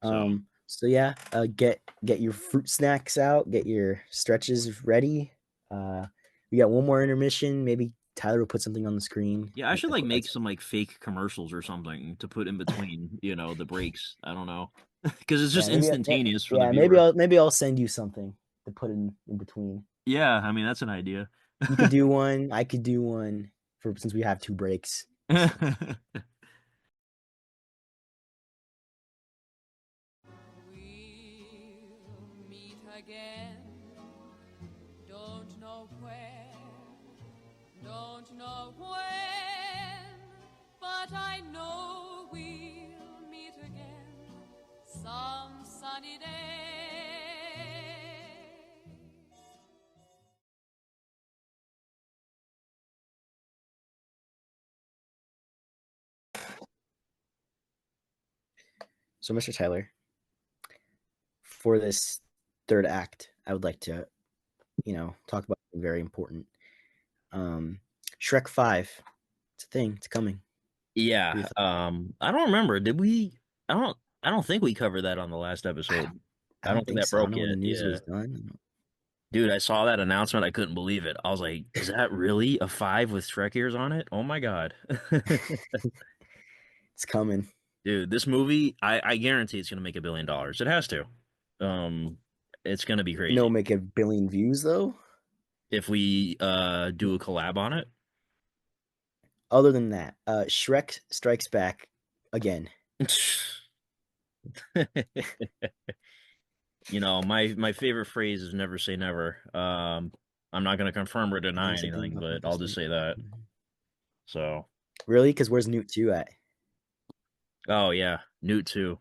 So, So yeah, get your fruit snacks out, get your stretches ready. We got one more intermission. Maybe Tyler will put something on the screen. yeah, I should like make That's some like fake commercials or something to put in between, the breaks. I don't know. Because it's yeah, just instantaneous for the yeah, viewer. maybe I'll send you something to put in between. Yeah, I mean, that's an idea. You could do one. I could do one for since we have two breaks. So We'll meet again. Don't know where, don't know when, but I know we'll meet again some sunny day. Mr. Tyler, for this third act, I would like to talk about something very important. Um, Shrek 5. It's a thing. It's coming. What are Yeah. your thoughts? I don't remember. Did we? I don't think we covered that on the last I episode. don't. I I don't don't think think that so. I don't broke know when the yet. news Yeah. was done. Dude, I saw that announcement. I couldn't believe it. I was like, is that really a five with Shrek ears on it? Oh my God. It's coming. Dude, this movie, I guarantee it's gonna make $1 billion. It has to. Um, it's gonna be You know, crazy. make a billion views though. If we do a collab on it. Other than that, Shrek Strikes Back again. My favorite phrase is never say never. I'm not gonna confirm or I think deny you said thing anything, about but I'll just interesting. say that. Mhm. So, Really? Because where's Newt 2 at? oh yeah, Newt too.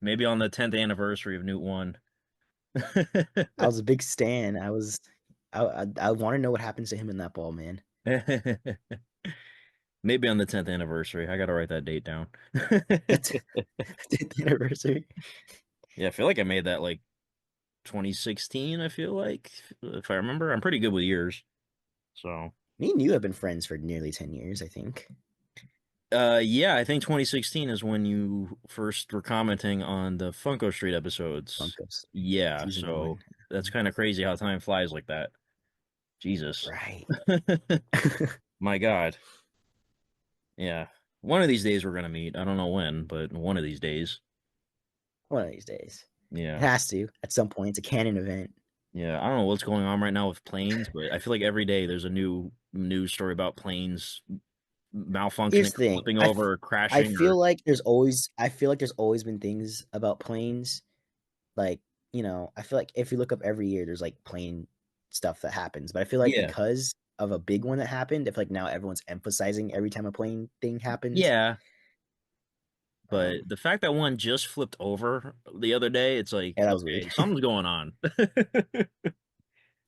Maybe on the 10th anniversary of Newt 1. I was a big stan. I want to know what happens to him in that ball, man. Maybe on the 10th anniversary. I gotta write that date down. That's 10th anniversary. Yeah, I feel like I made that like 2016, I feel like, if I remember. I'm pretty good with years. So, Me and you have been friends for nearly 10 years, I think. yeah, I think 2016 is when you first were commenting on the Funko Street episodes. Funko Street, Yeah, season so one. that's kind of crazy how time flies like that. Jesus. Right. My God. Yeah. One of these days we're gonna meet. I don't know when, but one of these days. One of these days. It Yeah. has to at some point. It's a canon event. Yeah. I don't know what's going on right now with planes, but I feel like every day there's a new news story about planes malfunctioning Here's or the thing. flipping over or I crashing feel or like there's always been things about planes. Like, I feel like if you look up every year, there's like plane stuff that happens. But I feel like yeah. because of a big one that happened, if like now everyone's emphasizing every time a plane thing happens. Yeah. but the fact that one just flipped over the other day, it's like, Yeah, that was weird. okay, something's going on.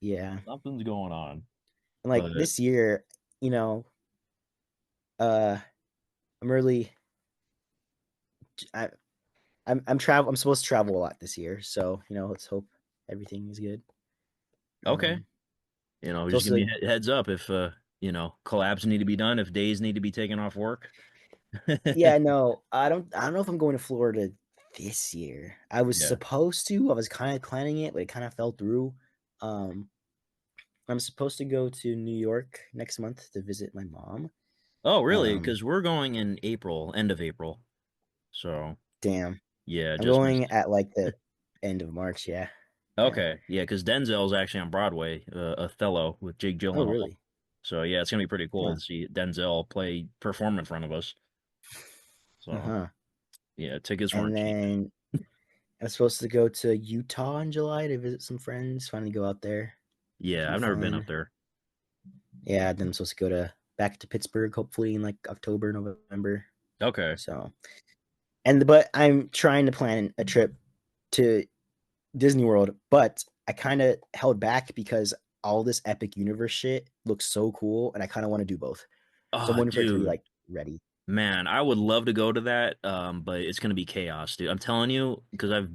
Yeah. Something's going on. And like But this year, you know, uh I'm really I I'm supposed to travel a lot this year, so let's hope everything is good. okay, Um it's just give me also a heads up if collabs need to be done, if days need to be taken off work. Yeah, no, I don't know if I'm going to Florida this year. I was Yeah. supposed to. I was kind of planning it, but it kind of fell through. Um I'm supposed to go to New York next month to visit my mom. Oh, really? Um Because we're going in April, end of April. So damn. yeah, I'm just going missed. at like the end of March, yeah. Yeah. Okay, yeah, because Denzel's actually on Broadway, Othello with Jake Oh, Gyllenhaal. really? So yeah, it's gonna be pretty cool Huh. to see Denzel perform in front of us. So Uh-huh. yeah, tickets And weren't cheap. then I'm supposed to go to Utah in July to visit some friends, finally go out there. Yeah, Should be I've never been up fun. there. Yeah, then I'm supposed to go back to Pittsburgh hopefully in like October, November. Okay. So, but I'm trying to plan a trip to Disney World, but I kind of held back because all this Epic Universe shit looks so cool, and I kind of want to do both. So I'm Oh, waiting for it to be dude. like ready. Man, I would love to go to that, but it's gonna be chaos, dude. I'm telling you, because I've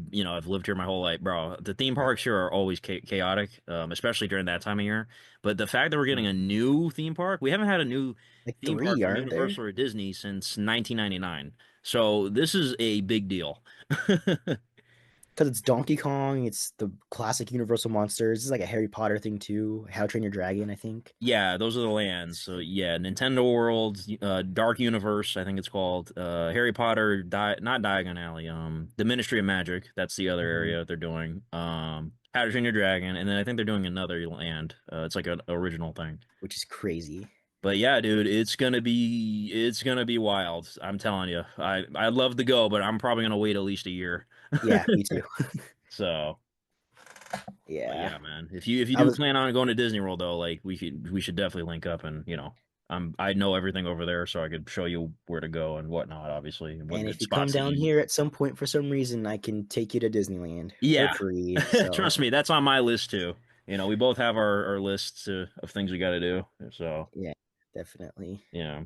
lived here my whole life, bro. The theme parks here are always chaotic, especially during that time of year. But the fact that we're getting a new theme park, we haven't had a new Like theme park three, from aren't there? Universal or Disney since 1999. So this is a big deal. Because it's Donkey Kong, it's the classic Universal monsters. This is like a Harry Potter thing too. How to Train Your Dragon, I think. Yeah, those are the lands. So yeah, Nintendo World, Dark Universe, I think it's called. Harry Potter, not Diagon Alley. The Ministry of Magic. That's the other Mhm. area they're doing. How to Train Your Dragon, and then I think they're doing another land. It's like an original thing. Which is crazy. But yeah, dude, it's gonna be wild. I'm telling you. I'd love to go, but I'm probably gonna wait at least a year. Yeah, me too. So, but Yeah, yeah, man. If you I do was, plan on going to Disney World though, like we should definitely link up and I know everything over there, so I could show you where to go and whatnot, obviously, and what and good if you come spots to down eat. here at some point for some reason, I can take you to Disneyland for Yeah, free. trust So me, that's on my list too. We both have our lists of things we got to do. So yeah, definitely. yeah.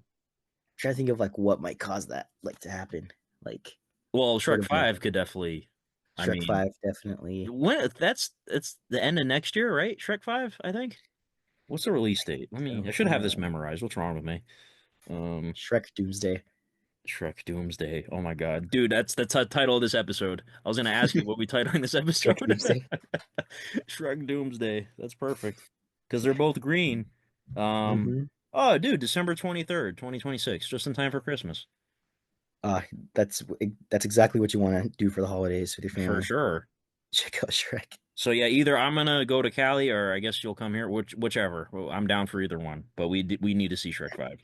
Trying to think of like what might cause that like to happen. Like Well, what Shrek of like 5 could definitely. I Shrek mean, 5 definitely. when that's it's the end of next year, right? Shrek 5, I think. What's the release date? I So should have this memorized. What's wrong with me? Um, Shrek Doomsday. Shrek Doomsday. Oh my God, dude, that's the title of this episode. I was gonna ask you what we titling this Shrek episode. Doomsday. Shrek Doomsday. That's perfect because they're both green. Um. Mm-hmm. Oh, dude, December 23rd, 2026, just in time for Christmas. Uh, that's that's exactly what you want to do for the holidays with your For family. sure. Check out Shrek. So yeah, either I'm gonna go to Cali or I guess you'll come here, whichever. Well, I'm down for either one, but we need to see Shrek 5.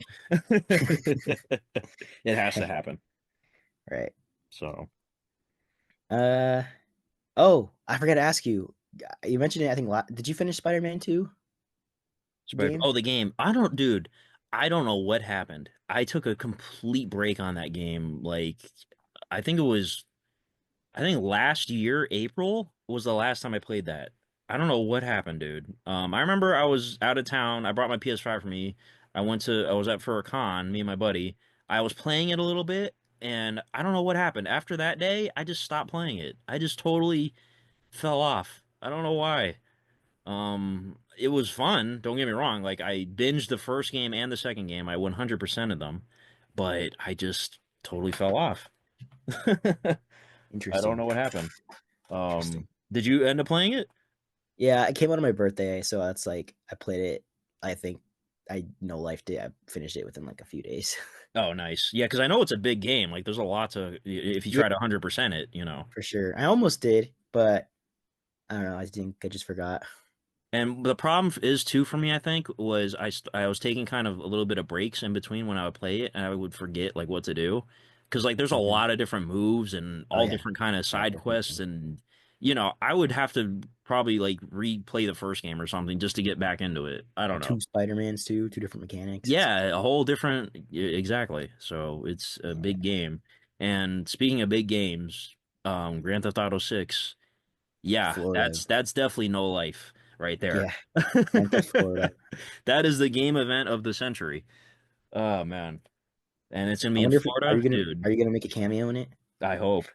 It has to happen. Right. So, Uh oh, I forgot to ask you. You mentioned it. I think. Did you finish Spider-Man 2 game? oh, the game. Dude, I don't know what happened. I took a complete break on that game. Like, I think it was, I think last year, April was the last time I played that. I don't know what happened, dude. I remember I was out of town. I brought my PS5 for me. I was out for a con, me and my buddy. I was playing it a little bit, and I don't know what happened. After that day, I just stopped playing it. I just totally fell off. I don't know why. It was fun. Don't get me wrong. Like I binged the first game and the second game. I 100% of them, but I just totally fell off. I don't Interesting. know what happened. Interesting. Did you end up playing it? Yeah, it came out on my birthday, so that's like I played it. I think I no life did. I finished it within like a few days. Oh, nice. Yeah, because I know it's a big game. Like there's a lot to if you Yeah, try to 100% it. for sure. I almost did, but I don't know. I think I just forgot. And the problem is too for me, I think, was I was taking kind of a little bit of breaks in between when I would play it, and I would forget like what to do, because like there's a Hmm. lot of different moves and Oh all yeah, different kind of yeah, side quests, definitely. and I would have to probably like replay the first game or something just to get back into it. I don't know. Two Spider-Mans too, two different mechanics. It's Yeah, a whole different exactly. So it's a yeah. big game, And speaking of big games, Grand Theft Auto 6, yeah, Florida. that's definitely no life right there. Yeah, Grand Theft Florida. That is the game event of the century. Oh man. And it's gonna I be in wonder if Florida, dude. are you gonna make a cameo in it? I hope.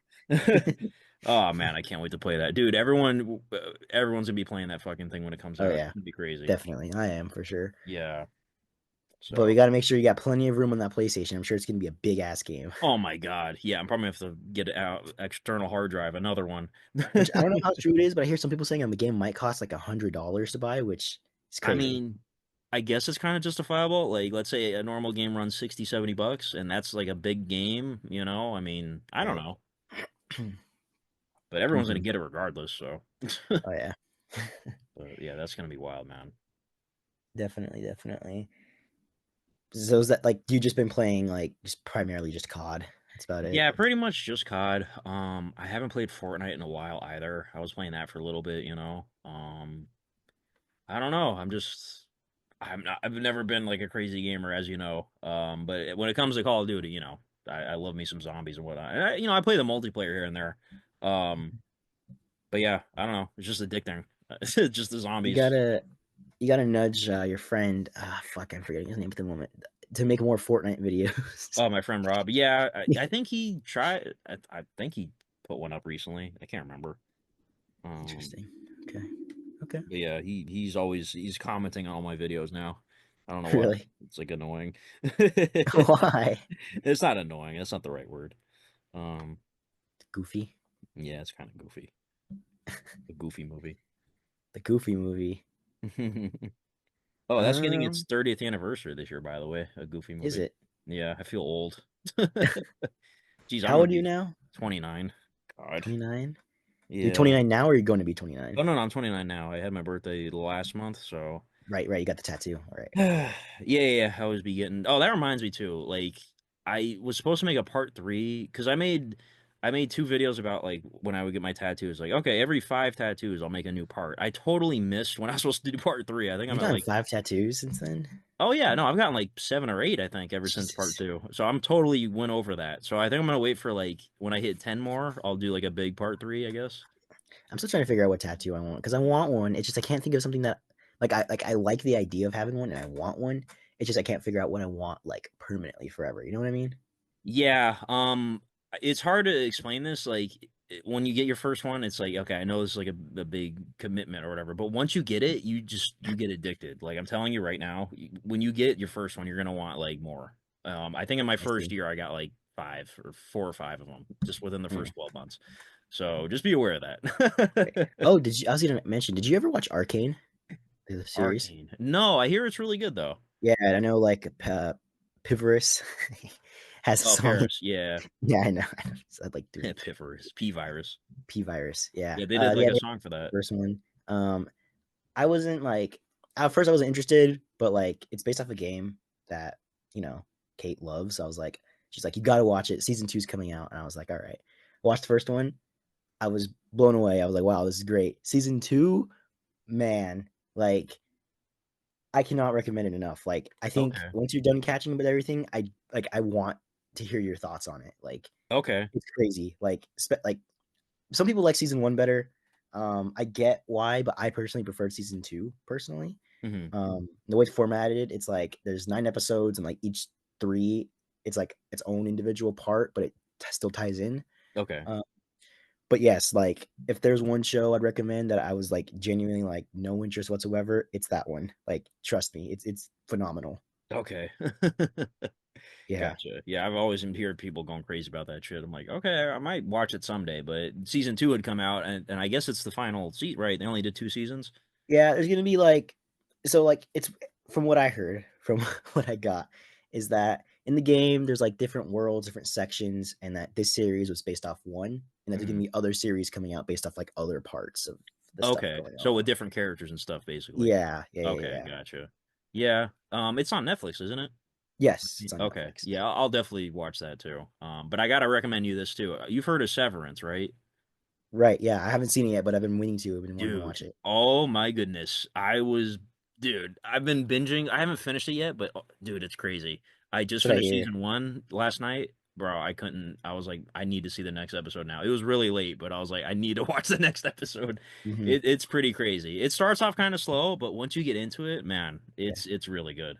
Oh man, I can't wait to play that, dude. Everyone's gonna be playing that fucking thing when it comes Oh out. It's yeah, gonna be crazy. definitely. I am for sure. Yeah. But we So, got to make sure you got plenty of room on that PlayStation. I'm sure it's gonna be a big ass game. oh my God, yeah, I'm probably gonna have to get it out external hard drive, another one. Which I don't know how true it is, but I hear some people saying the game might cost like $100 to buy, which is I crazy. mean, I guess it's kind of justifiable. Like, let's say a normal game runs 60, $70, and that's like a big game, you know? I mean, I don't Right. know, but everyone's gonna Hmm. get it regardless. So, Oh yeah, but yeah, that's gonna be wild, man. definitely, definitely. So is that like you just been playing like just primarily just COD? That's about it. Yeah, pretty much just COD. I haven't played Fortnite in a while either. I was playing that for a little bit, you know. I don't know. I'm not. I've never been like a crazy gamer, as you know. But when it comes to Call of Duty, you know, I love me some zombies and whatnot. And I play the multiplayer here and there. Um, but yeah, I don't know. It's just addicting. It's just the You zombies. gotta you gotta nudge your friend. Fuck, I'm forgetting his name at the moment. To make more Fortnite videos. Oh, my friend Rob. Yeah, I think he tried. I think he put one up recently. I can't remember. Um, Interesting. Okay. Okay. but yeah, he's commenting on all my videos now. I don't know why. Really? It's like annoying. Why? It's not annoying. That's not the right word. Um, Goofy. yeah, it's kind of goofy. A goofy movie. The Goofy movie. Oh, that's getting its Um, 30th anniversary this year, by the way. A goofy is movie. it? Yeah, I feel old. Geez, I'm How gonna old are you be now? 29. God. 29? You're Yeah. 29 now or you're going to be Oh 29? no, no, I'm 29 now. I had my birthday last month, so Right, right. You got the tattoo. All right. yeah, yeah, I was be getting. Oh, that reminds me too. Like, I was supposed to make a part three because I made two videos about like when I would get my tattoos. Like, okay, every 5 tattoos, I'll make a new part. I totally missed when I was supposed to do part three. I think I'm You've at gotten like, 5 tattoos since then? oh yeah, no, I've gotten like 7 or 8, I think, ever since part Jesus. two. So I'm totally went over that. So I think I'm gonna wait for like when I hit 10 more, I'll do like a big part three, I guess. I'm still trying to figure out what tattoo I want because I want one. It's just I can't think of something that I like the idea of having one and I want one. It's just I can't figure out what I want like permanently forever. You know what I mean? Yeah, it's hard to explain this. Like when you get your first one, it's like, okay, I know this is like a big commitment or whatever, but once you get it, you get addicted. Like I'm telling you right now, when you get your first one, you're gonna want like more. I think in my I first see. year, I got like 5 or 4 or 5 of them just within the Hmm. first 12 months. So just be aware of Right. that. Oh, did you? I was gonna mention. Did you ever watch Arcane, the series? Arcane. No, I hear it's really good though. Yeah, I know. Like Pivorous has a Oh, song. Paris. Yeah. Yeah, I know. I like doing Pivorous. P virus. P virus. Yeah. Yeah, they did like Yeah. a The song for that. first one. I wasn't like at first I wasn't interested, but like it's based off a game that you know Kate loves. So I was like, she's like, you got to watch it. Season two's coming out, and I was like, all right. Watched the first one. I was blown away. I was like, wow, this is great. Season two, man, like I cannot recommend it enough. Like I think Okay. once you're done catching up with everything, I want to hear your thoughts on it. Like Okay. it's crazy. Like some people like season one better. I get why, but I personally preferred season two personally. Hmm. The way it's formatted, it's like there's 9 episodes, and like each three, it's like its own individual part, but it still ties in. Okay. Uh, but yes, like if there's one show I'd recommend that I was like genuinely like no interest whatsoever, it's that one. Like trust me, it's phenomenal. Okay. Yeah. Gotcha. Yeah, I've always heard people going crazy about that shit. I'm like, okay, I might watch it someday, but season two had come out, and I guess it's the final seat, right? They only did 2 seasons. Yeah, there's gonna be like so like it's from what I heard, from what I got, is that in the game there's like different worlds, different sections, and that this series was based off one, and that there's gonna Hmm. be other series coming out based off like other parts of the stuff Okay, going so on. with different characters and stuff, basically. Yeah, yeah, yeah, Okay, yeah. gotcha. Yeah, it's on Netflix, isn't it? Yes, it's on Okay, Netflix. yeah, I'll definitely watch that too. But I gotta recommend you this too. You've heard of Severance, right? Right, yeah. I haven't seen it yet, but I've been waiting to. I've been wanting to Dude, watch it. oh my goodness. Dude, I've been binging. I haven't finished it yet, but dude, it's crazy. I just That's what I finished hear. season one last night. bro, I couldn't. I was like, I need to see the next episode now. It was really late, but I was like, I need to watch the next episode. Hmm. It's pretty crazy. It starts off kind of slow, but once you get into it, man, Yeah, it's really good.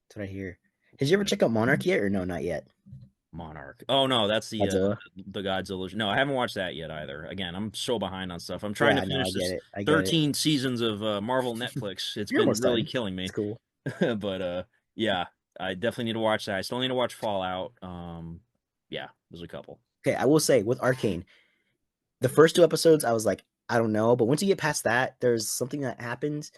that's what I hear. Did you ever check out Monarch yet, or no, not yet? Monarch. Oh no, that's Godzilla. the Godzilla. No, I haven't watched that yet either. Again, I'm so behind on stuff. I'm trying to Yeah, no, I finish get this it. I get it. 13 seasons of Marvel Netflix. It's You're been almost really done. killing It's me. cool. But yeah, I definitely need to watch that. I still need to watch Fallout. Yeah, there's a couple. Okay, I will say with Arcane, the first two episodes, I was like, I don't know, but once you get past that, there's something that happens.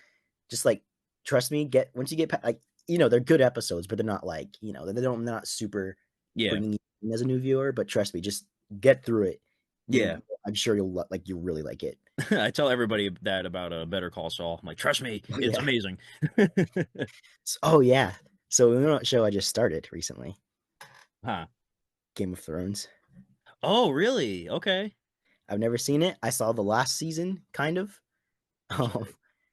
Just like, trust me, get once you get past, like, they're good episodes, but they're not like, they're not super Yeah. bringing you in as a new viewer. But trust me, just get through it. Yeah. I'm sure you'll really like it. I tell everybody that about a Better Call Saul. I'm like, trust me, it's Yeah. amazing. Oh yeah. So you know what show I just started recently? Huh. Game of Thrones. Oh, really? Okay. I've never seen it. I saw the last season, kind of. I'm sorry.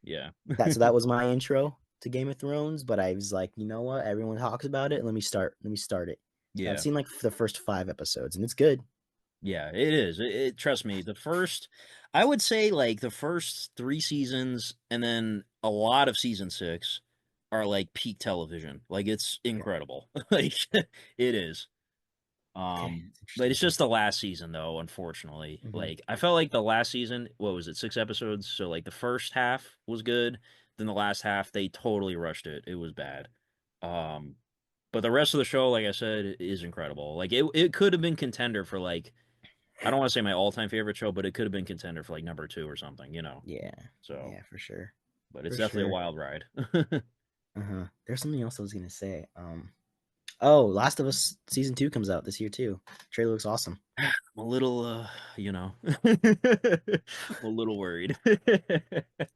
Yeah. That was my intro to Game of Thrones, but I was like, you know what? Everyone talks about it. Let me start it. So I've Yeah. seen like the first 5 episodes, and it's good. Yeah, it is. Trust me, I would say like the first 3 seasons and then a lot of season 6 are like peak television. Like it's Okay, incredible. Like it is. okay, it's But it's interesting. just the last season though, unfortunately. Hmm. Like I felt like the last season, what was it, 6 episodes? So like the first half was good, then the last half they totally rushed it. It was bad. Um, but the rest of the show, like I said, is incredible. Like it could have been contender for like I don't want to say my all-time favorite show, but it could have been contender for like number 2 or something, you know. Yeah, So, yeah, for sure, but it's for definitely a sure. wild ride. There's something else I was gonna say. Oh, Last of Us season 2 comes out this year too. Trailer looks awesome. I'm a little, I'm a little worried.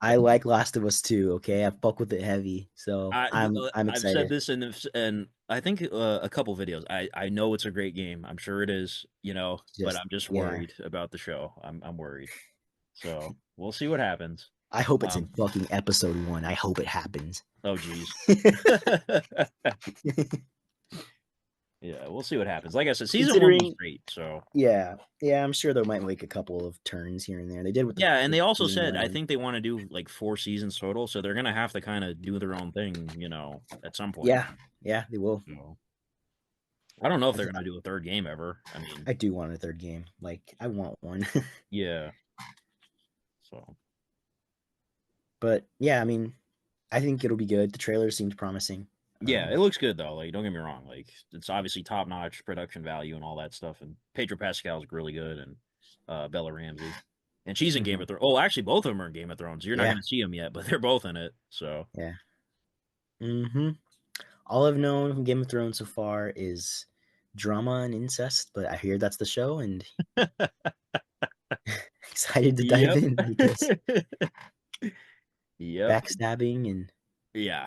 I like Last of Us 2. Okay, I fuck with it heavy, so I, I'm I've said excited. this and I think a couple videos. I know it's a great game. I'm sure it is, but Just I'm just yeah, worried about the show. I'm worried. So we'll see what happens. I hope it's in Um, fucking episode 1. I hope it happens. oh geez. Yeah, we'll see what happens. Like I said, season 1 was Considering, great. So yeah, yeah, I'm sure they might make a couple of turns here and there. They did with the yeah, and with they also season said I 1. think they want to do like 4 seasons total, so they're gonna have to kind of do their own thing, at some point. Yeah, yeah, they will. So I don't know if I, they're th- gonna do a third game ever. I mean, I do want a third game. Like I want one. yeah. So But yeah, I mean, I think it'll be good. The trailer seemed promising. yeah, it looks good though. Like, don't get me wrong. Like, it's obviously top notch production value and all that stuff. And Pedro Pascal's really good, and Bella Ramsey, and she's in Game Mhm. of Thrones. Oh, actually, both of them are in Game of Thrones. You're not Yeah, gonna see them yet, but they're both in it. So yeah. All I've known from Game of Thrones so far is drama and incest, but I hear that's the show, and excited to dive yep. in because Yep. backstabbing and Yeah.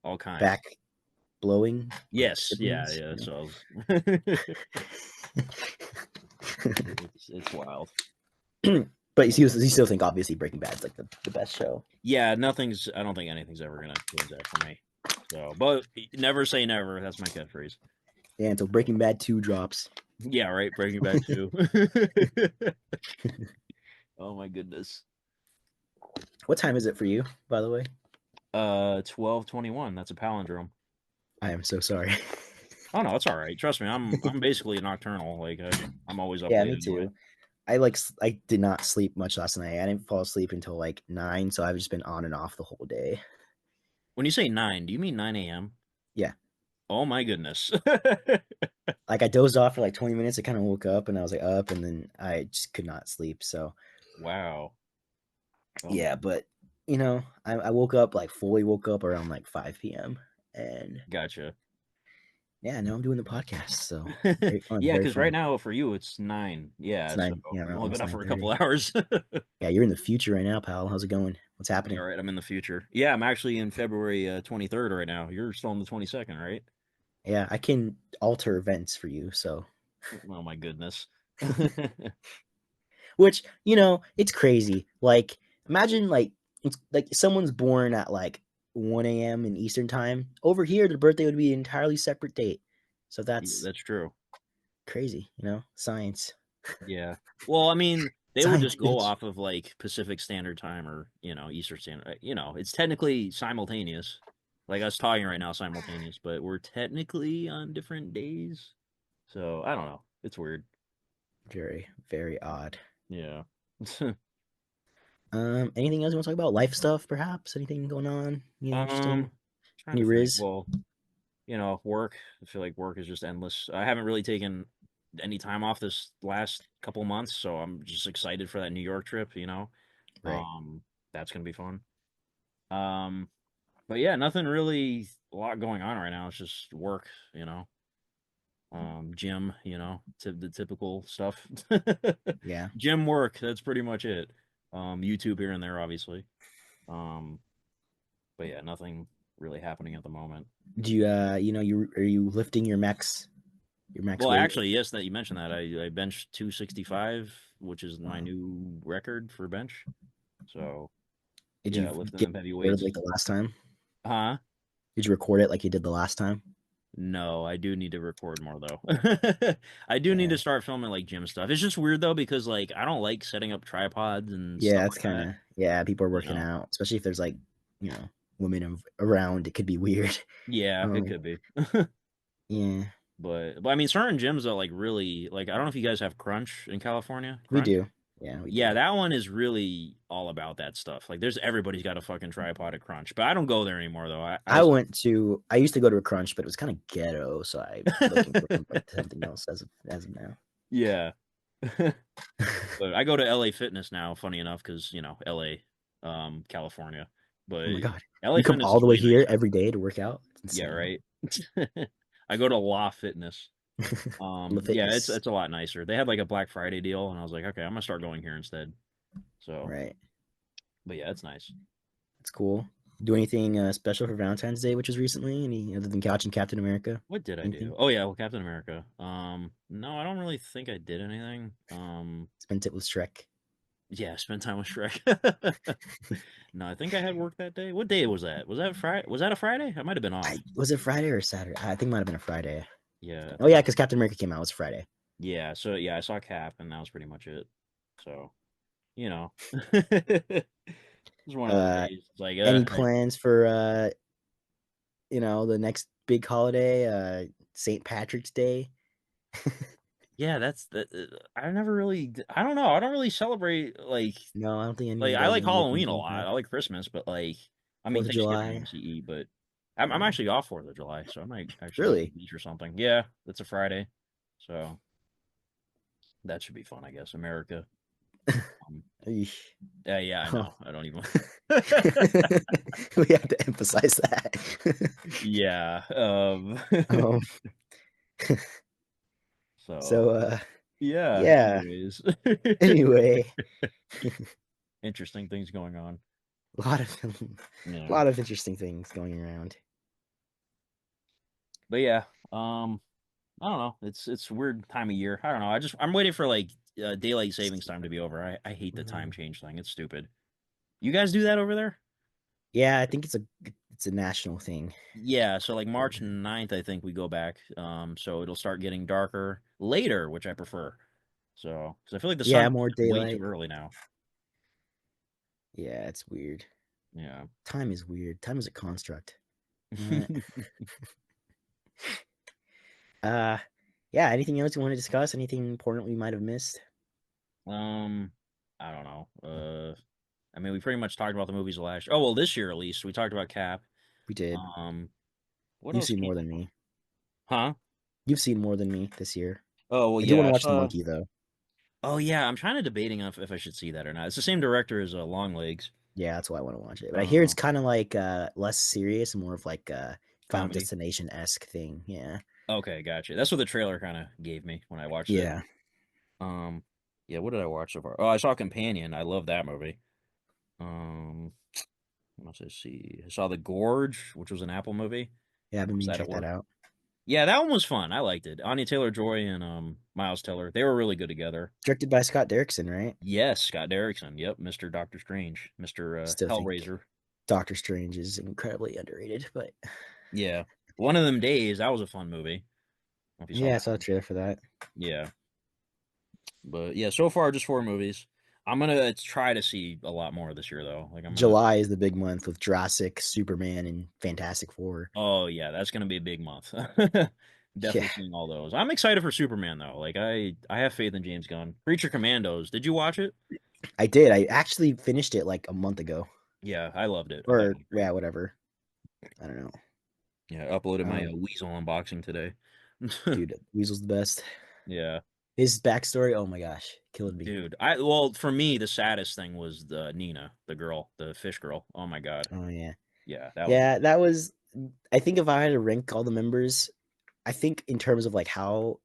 All back kinds. blowing like Yes. Yeah. siblings. Yeah. So it's wild. But you still think obviously Breaking Bad's like the best show. Yeah. I don't think anything's ever gonna change that for me. So, but never say never. That's my catchphrase. Yeah, until Breaking Bad 2 drops. Yeah. Right. Breaking Bad 2. Oh my goodness. What time is it for you, by the way? 12:21. That's a palindrome. I am so sorry. Oh no, it's all right. Trust me, I'm basically a nocturnal. Like I'm always up Yeah, late me anyway. too. I did not sleep much last night. I didn't fall asleep until like 9, so I've just been on and off the whole day. When you say 9, do you mean 9 a.m.? Yeah. Oh my goodness. Like I dozed off for like 20 minutes. I kind of woke up and I was like up, and then I just could not sleep. So Wow. Oh my, yeah, but I woke up like fully woke up around like 5 p.m. and gotcha. yeah, now I'm doing the podcast. So very fun, Yeah, very because right fun. now for you it's 9. It's Yeah, so 9, yeah, you've only been almost up for a 9:30. couple hours. Yeah, you're in the future right now, pal. How's it going? What's Yeah, happening? right. I'm in the future. Yeah, I'm actually in February 23rd right now. You're still on the 22nd, right? Yeah, I can alter events for you. So, Oh my goodness. which it's crazy. Like, imagine like it's like someone's born at like 1 a.m. in Eastern time. Over here, their birthday would be an entirely separate date. So Yeah, that's that's true. crazy, science. Yeah. Well, I mean, they would Science, just go bitch. off of like Pacific Standard Time or, Eastern Standard. It's technically simultaneous. Like us talking right now, simultaneous, but we're technically on different days. So I don't know. It's weird. Very, very odd. Yeah. Anything else you want to talk about? Life stuff, perhaps? Anything going on? Anything interesting? Trying Any to think. Riz? Well, work. I feel like work is just endless. I haven't really taken any time off this last couple months, so I'm just excited for that New York trip. Right. Um, that's gonna be fun. Um, but yeah, nothing really a lot going on right now. It's just work. Gym, the typical stuff. Yeah. Gym work, that's pretty much it. YouTube here and there, obviously. Um, but yeah, nothing really happening at the moment. Do you are you lifting your max Well, weight? actually, yes, that you mentioned that. I benched 265, which is my Wow. new record for bench. So Did you yeah, lifting get them heavy recorded weights. like the last time? Huh? Did you record it like you did the last time? No, I do need to record more though. I do need Yeah. to start filming like gym stuff. It's just weird though because like I don't like setting up tripods and stuff Yeah, it's like kind that. of yeah. People are You working know? out, especially if there's like women around. It could be weird. Yeah, it Um, could be. yeah, But I mean certain gyms are like really like I don't know if you guys have Crunch in California. we Crunch? do. Yeah, we Yeah, do. that one is really all about that stuff. Like there's everybody's got a fucking tripod at Crunch. But I don't go there anymore though. I I used to go to a Crunch, but it was kind of ghetto, so I'm looking for something else as of now. Yeah. But I go to LA Fitness now, funny enough, because LA, California. Oh But my god, LA you come Fitness all is the way way here nicer. every day to work out? It's Yeah, insane. right. I go to La Fitness. The Yeah, it's fitness, it's a lot nicer. They had like a Black Friday deal, and I was like, okay, I'm gonna start going here instead. So, right? but yeah, it's nice. That's cool. Do anything special for Valentine's Day, which was recently? Any other than watching Captain America? What did I Anything? do? Oh yeah, well, Captain America. No, I don't really think I did anything. Spent it with Shrek. Yeah, spend time with Shrek. No, I think I had work that day. What day was that? Was that Friday? Was that a Friday? I might have been I off. was it Friday or Saturday? I think it might have been a Friday. Yeah, I Oh think yeah, it because Captain America came out. It was Friday. Yeah, so yeah, I saw Cap, and that was pretty much it. So, it's one of those Uh, days. It's like, any plans for the next big holiday, St. Patrick's Day? yeah, that's that. I never really, I don't know. I don't really celebrate No, I don't think like anyone I does like in American Halloween a culture. lot. I like Christmas, but like, I mean 4th of Thanksgiving July. obviously eat, but I'm Yeah. actually off 4th of July, so I might actually go to the Really? beach or something. Yeah, it's a Friday, so that should be fun, I guess. America. Um, Eesh. yeah, yeah, I Oh. know. I don't even. We have to emphasize that. Yeah. um, So so yeah. yeah. Anyways, Anyway, interesting things going on. a lot of a Yeah, lot of interesting things going around. but yeah. I don't know. It's a weird time of year. I don't know. I'm waiting for like daylight savings time to be over. I hate the time Mhm. change thing. It's stupid. You guys do that over there? Yeah, I think it's a national thing. Yeah, so like March 9th, I think we go back. So it'll start getting darker later, which I prefer. So, because I feel like the Yeah, sun's more way too daylight. early now. Yeah, it's weird. Yeah. Time is weird. Time is a construct. Uh, uh yeah, anything else you want to discuss? Anything important we might have missed? um, I don't know. I mean, we pretty much talked about the movies last year. Oh well, this year at least we talked about Cap. We did. Um, what You've else seen came more than out? me. Huh? You've seen more than me this year. Oh well, I do want yeah, to I watch The saw. Monkey though. Oh yeah, I'm trying to debating if I should see that or not. It's the same director as Long Legs. Yeah, that's why I want to watch it. But I hear it's Uh, kind of like less serious, more of like Final Comedy. Destination esque thing. Yeah. Okay, gotcha. That's what the trailer kind of gave me when I watched it. Yeah. Um, yeah, what did I watch so far? Oh, I saw Companion. I love that movie. Um, what else did I see? I saw The Gorge, which was an Apple movie. Yeah, I've been Was meaning to that at check that work? out. Yeah, that one was fun. I liked it. Anya Taylor-Joy and Miles Teller. They were really good together. Directed by Scott Derrickson, right? Yes, Scott Derrickson. Yep, Mr. Doctor Strange, Mr. Still think Hellraiser. Doctor Strange is incredibly underrated, but Yeah, one of them days. That was a fun movie. I don't know if you saw yeah, I that saw a one. trailer for that. Yeah. But yeah, so far just 4 movies. I'm gonna try to see a lot more this year though. Like I'm gonna. July is the big month with Jurassic, Superman, and Fantastic Four. Oh yeah, that's gonna be a big month. Yeah, Definitely seeing all those. I'm excited for Superman though. Like I have faith in James Gunn. Creature Commandos. Did you watch it? I did. I actually finished it like a month ago, Yeah, I loved it. I thought it or was yeah, great. whatever. I don't know, Yeah, I uploaded my um, Weasel unboxing today. dude. Weasel's the best. Yeah, His backstory, oh my gosh, killed me. dude. I well for me the saddest thing was the Nina, the girl, the fish girl. Oh my god. Oh yeah, Yeah, that was yeah. That was. I think if I had to rank all the members, I think in terms of like how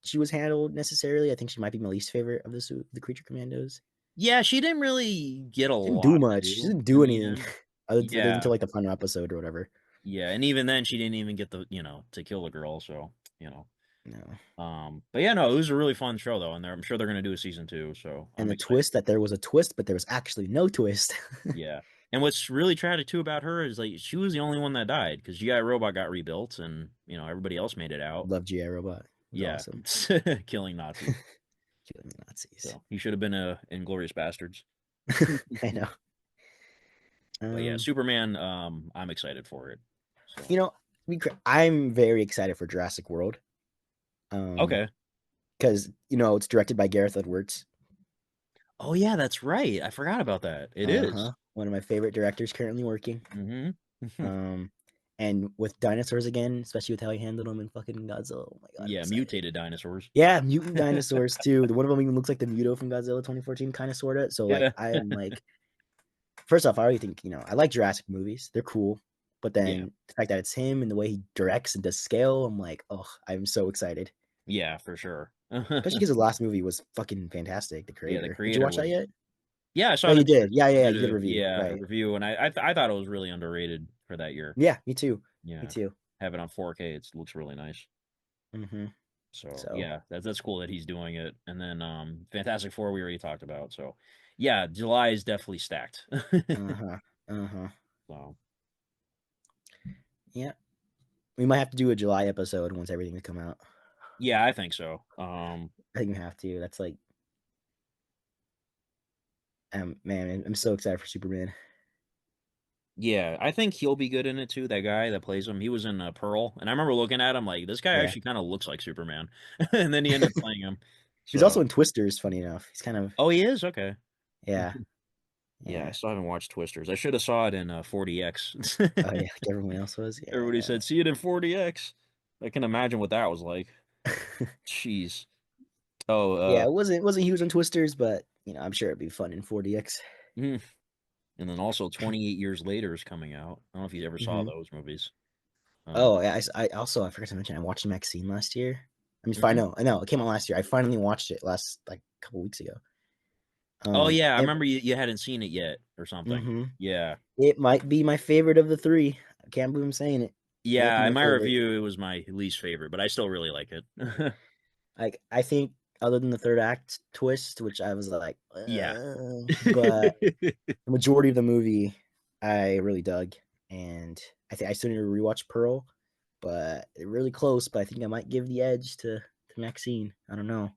she was handled necessarily, I think she might be my least favorite of the Creature Commandos. yeah. She didn't really get a She didn't do lot to much. She do didn't in do the anything end. other than Yeah, until like the final episode or whatever. yeah, and even then she didn't even get the to kill the girl. So you know. No. But yeah, no, it was a really fun show though, and I'm sure they're gonna do a season 2, so And I'm the excited. twist that there was a twist, but there was actually no twist. Yeah, and what's really tragic too about her is like she was the only one that died because GI Robot got rebuilt, and everybody else made it out. Love GI Robot. It was Yeah, awesome. killing Nazis. Killing the Nazis. So he should have been a Inglorious Bastards. I know. But yeah, Um, Superman. I'm excited for it. So you know, I'm very excited for Jurassic World. okay. Because it's directed by Gareth Edwards. Oh yeah, that's right. I forgot about that. It is. One of my favorite directors currently working. Mm-hmm. Um, and with dinosaurs again, especially with how he handled them in fucking Godzilla. Oh my god, I'm Yeah, excited. mutated dinosaurs. Yeah, mutant dinosaurs too. The one of them even looks like the Muto from Godzilla 2014, kind of sorta. So like, Yeah. I am like, first off, I already think I like Jurassic movies. They're cool, but Yeah. then the fact that it's him and the way he directs and does scale, I'm like, oh, I'm so excited. Yeah, for sure. Especially because his last movie was fucking fantastic. The Yeah, the Creator. Did you creator watch that was. yet? Yeah, I saw Oh, it you in did. theaters. Yeah, I yeah, yeah. did You did a a review, a right? review, and I thought it was really underrated for that year. Yeah, me too. Me Yeah, too. have it on 4K. It looks really nice. Mm-hmm. So So, yeah, that's cool that he's doing it. And then Fantastic Four we already taled about. So yeah, July is definitely stacked. uh huh, uh huh. So Yeah, we might have to do a July episode once everything's come out. yeah, I think so. I think we have to. That's like, man, I'm so excited for Superman. Yeah, I think he'll be good in it too. That guy that plays him, he was in Pearl, and I remember looking at him like this guy Yeah, actually kind of looks like Superman, and then he ended up playing him. he's also So in Twisters. Funny enough, he's kind of oh, he is okay. yeah, Yeah, I yeah. still haven't watched Twisters. I should have saw it in 40X. Oh yeah, like everyone else was. Everybody said see it in 40X. I can imagine what that was like. Yeah. Jeez. Oh, Yeah, it wasn't huge on Twisters, but I'm sure it'd be fun in 4DX. mm. And then also 28 Years Later is coming out. I don't know if you ever saw Hmm. those movies. Um, Oh, yeah, I also I forgot to mention I watched Maxine last year. I mean, mhm. I know it came out last year. I finally watched it last like a couple weeks ago. Oh yeah, I And remember you hadn't seen it yet or something. hmm Yeah. it might be my favorite of the three. I can't believe I'm saying it. It might be Yeah, in my my favorite. review it was my least favorite, but I still really like it. Like I think other than the third act twist, which I was like, Yeah. but the majority of the movie I really dug, and I think I still need to rewatch Pearl, but they're really close. But I think I might give the edge to Maxine. I don't know.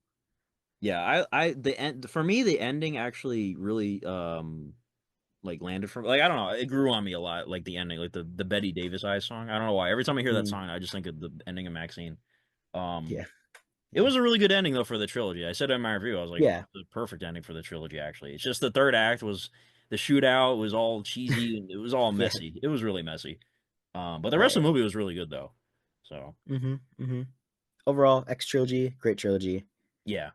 Yeah, the end for me the ending actually really like landed for like I don't know, it grew on me a lot like the ending, like the Betty Davis Eyes song. I don't know why. Every time I hear that Mm, song, I just think of the ending of Maxine. Um yeah, it yeah, was a really good ending though for the trilogy. I said in my review, I was like, yeah, the perfect ending for the trilogy actually. It's just the third act was the shootout was all cheesy and it was all yeah. messy. It was really messy. But the rest of Right. the movie was really good though. So Mm-hmm. Mm-hmm. Overall, X trilogy, great trilogy. yeah,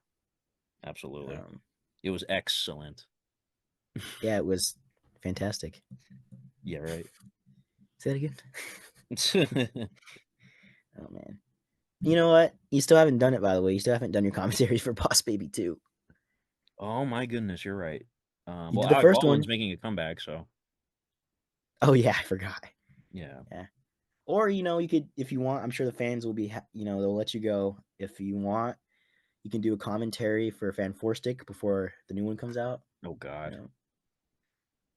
absolutely. Um, It was excellent. yeah, it was fantastic. Yeah, right. Say that again. Oh man. You know what? You still haven't done it, by the way. You still haven't done your commentary for Boss Baby 2. Oh my goodness, you're right. You Well, did the Alec first Baldwin's one. making a comeback, so Oh yeah, I forgot. yeah. Yeah. Or you could, if you want. I'm sure the fans will be. They'll let you go if you want. You can do a commentary for Fan Four Stick before the new one comes out. Oh You God. know,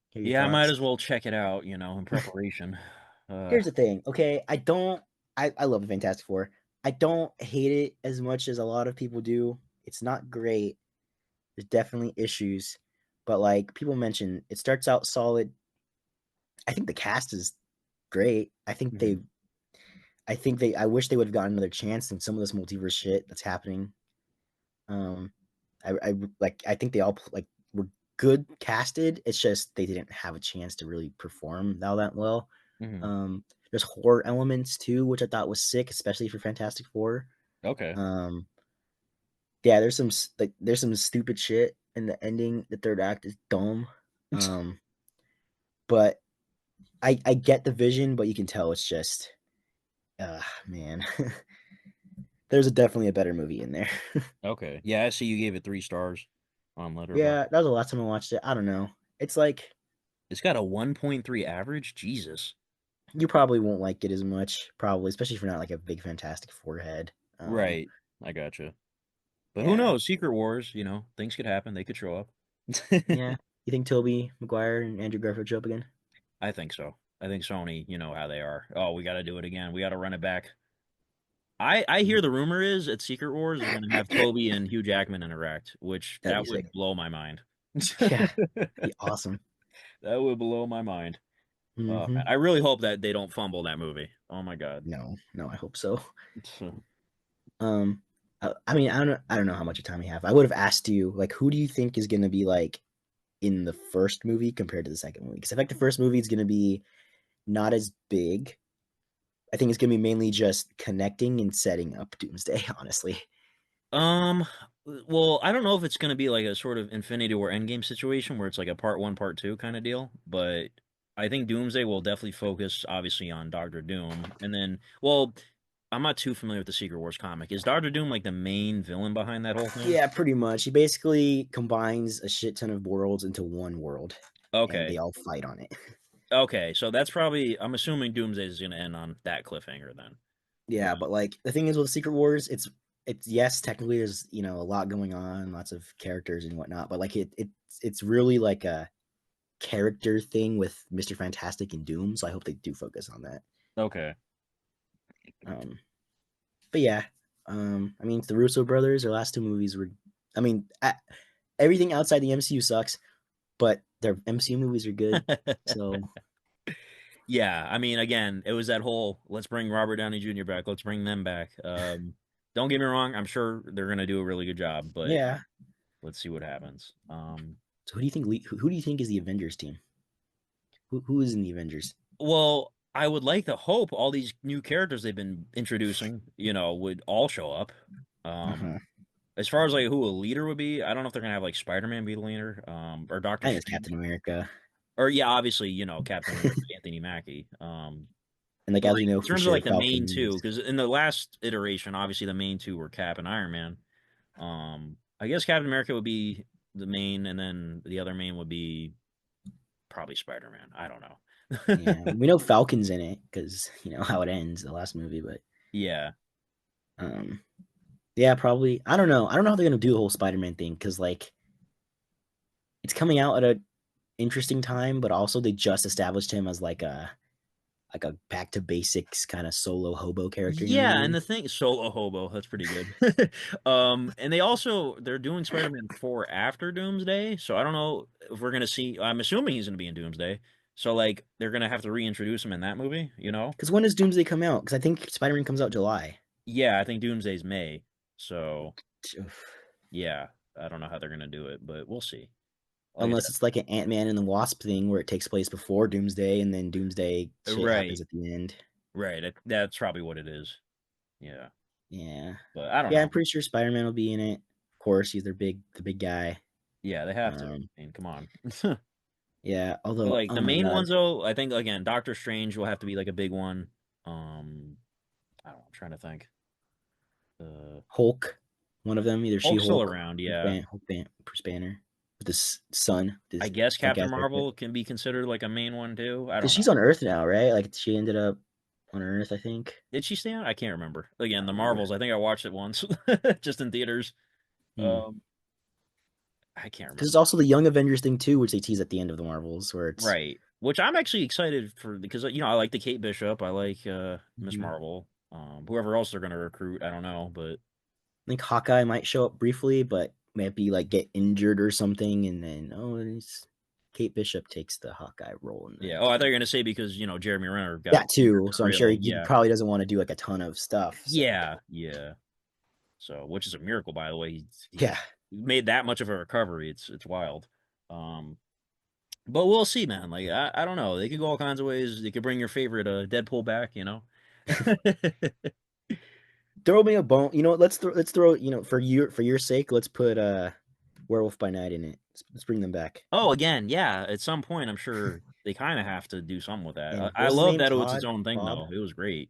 hear your Yeah, I might thoughts. as well check it out, in preparation. Uh, Here's the thing. Okay, I don't. I love the Fantastic Four. I don't hate it as much as a lot of people do. It's not great. There's definitely issues, but like people mentioned, it starts out solid. I think the cast is great. Mhm. I wish they would have gotten another chance in some of this multiverse shit that's happening. Um, I think they all like were good casted. It's just they didn't have a chance to really perform all that well. Mhm. Um, there's horror elements too, which I thought was sick, especially for Fantastic Four. Okay. Um, yeah, there's some stupid shit in the ending. The third act is dumb. Um, but I get the vision, but you can tell it's just man. There's definitely a better movie in there. Okay. Yeah, I see you gave it 3 stars on Letterboxd. Yeah, that was the last time I watched it. I don't know. It's like It's got a 1.3 average? Jesus. you probably won't like it as much, probably, especially if you're not like a big Fantastic Four head. Right. I gotcha. But who Yeah, knows? Secret Wars, you know, things could happen. They could show up. yeah. You think Toby Maguire and Andrew Garfield show up again? I think so. I think Sony, you know how they are. Oh, we got to do it again. We got to run it back. I hear Mhm. the rumor is at Secret Wars they're going to have Toby and Hugh Jackman interact, which That'd be that would sick. blow my mind. Yeah, be awesome. That would blow my mind. Oh man, Hmm. I really hope that they don't fumble that movie. Oh my god. No, no, I hope so. Um, I mean, I don't know how much time we have. I would have asked you, like, who do you think is going to be like in the first movie compared to the second movie? Because I think the first movie is going to be not as big. I think it's going to be mainly just connecting and setting up Doomsday. Honestly, Um, well, I don't know if it's going to be like a sort of Infinity War Endgame situation where it's like a part one, part two kind of deal, but I think Doomsday will definitely focus obviously on Doctor Doom. And then, well, I'm not too familiar with the Secret Wars comic. Is Doctor Doom like the main villain behind that whole thing? yeah, pretty much. He basically combines a shit ton of worlds into one world, and they Okay. all fight on it. Okay, so that's probably I'm assuming Doomsday is going to end on that cliffhanger then. But Yeah, but like the thing is with Secret Wars, it's yes, technically there's a lot going on, lots of characters and whatnot, but like it's really like a character thing with Mr. Fantastic and Doom. So I hope they do focus on that. okay. Um, but yeah, I mean the Russo brothers, their last two movies were, I mean, everything outside the MCU sucks, but their MCU movies are good. So Yeah, I mean, again, it was that whole let's bring Robert Downey Jr. back, let's bring them back. Don't get me wrong, I'm sure they're gonna do a really good job, but yeah. let's see what happens. So who do you think is the Avengers team? Who is in the Avengers? Well, I would like to hope all these new characters they've been introducing, you know, would all show up. Uh Um, huh. as far as like who a leader would be, I don't know if they're gonna have like Spider-Man be the leader, or Doctor I think it's Strange, Captain America. or yeah, obviously, you know, Captain America, Anthony Mackie. And like But as we like know in for terms of sure, like the main Falcons. two, because in the last iteration, obviously the main two were Cap and Iron Man. I guess Captain America would be the main, and then the other main would be probably Spider Man. I don't know. Yeah, we know Falcons in it because you know how it ends the last movie, but Yeah, um, yeah, probably. I don't know. I don't know how they're gonna do the whole Spider-Man thing because like it's coming out at a interesting time, but also they just established him as like a back to basics kind of solo hobo character in the yeah, and movie. the thing, Solo Hobo, that's pretty good. And they're doing Spider Man 4 after Doomsday, so I don't know if we're gonna see. I'm assuming he's gonna be in Doomsday, so like they're gonna have to reintroduce him in that movie, you know? Because when does Doomsday come out? Because I think Spider-Man comes out July. Yeah, I think Doomsday's May, so Oof. yeah, I don't know how they're gonna do it, but we'll see. Like I Unless it's like an Ant-Man and the Wasp thing where it takes place before Doomsday and then Doomsday said, shit happens right, at the end. right. That's probably what it is. Yeah, Yeah. but I don't Yeah, I'm know. pretty sure Spider-Man will be in it. Of course, he's the big guy. Yeah, they have to. Um, I mean, come on. yeah, But although, like oh the my main god, ones though, I think again, Doctor Strange will have to be like a big one. Um, I don't know, I'm trying to think. Hulk, one of them, either Hulk's still She-Hulk, around, yeah. Bruce Banner, with his son, I this guess drunk Captain ass haircut. Marvel can be considered like a main one too. I Because don't she's know. on Earth now, right? Like she ended up on Earth, I think. Did she stay on? I can't remember. I Again, the don't remember. Marvels. I think I watched it once, just in theaters. Hmm. Um, I can't Because remember. it's also the Young Avengers thing too, which they tease at the end of the Marvels, where it's Right. Which I'm actually excited for because you know I like the Kate Bishop, I like Miss mhm. Marvel. Whoever else they're gonna recruit, I don't know, but I think Hawkeye might show up briefly, but maybe like get injured or something, and then it's Kate Bishop takes the Hawkeye role, and yeah. then Oh, I thought you were gonna say because Jeremy Renner got that injured too. So I'm right, sure like he yeah, probably doesn't want to do like a ton of stuff. So yeah. So, which is a miracle, by the way. He yeah, made that much of a recovery. It's wild. Um, but we'll see, man. Like I don't know. They could go all kinds of ways. They could bring your favorite Deadpool back. throw me a bone. You know what? Let's throw. For your sake, let's put Werewolf by Night in it. Let's bring them back. Oh, again, yeah. At some point, I'm sure they kind of have to do something with that. And I what's his love name? that it was its Todd? own thing, Bob? though. It was great.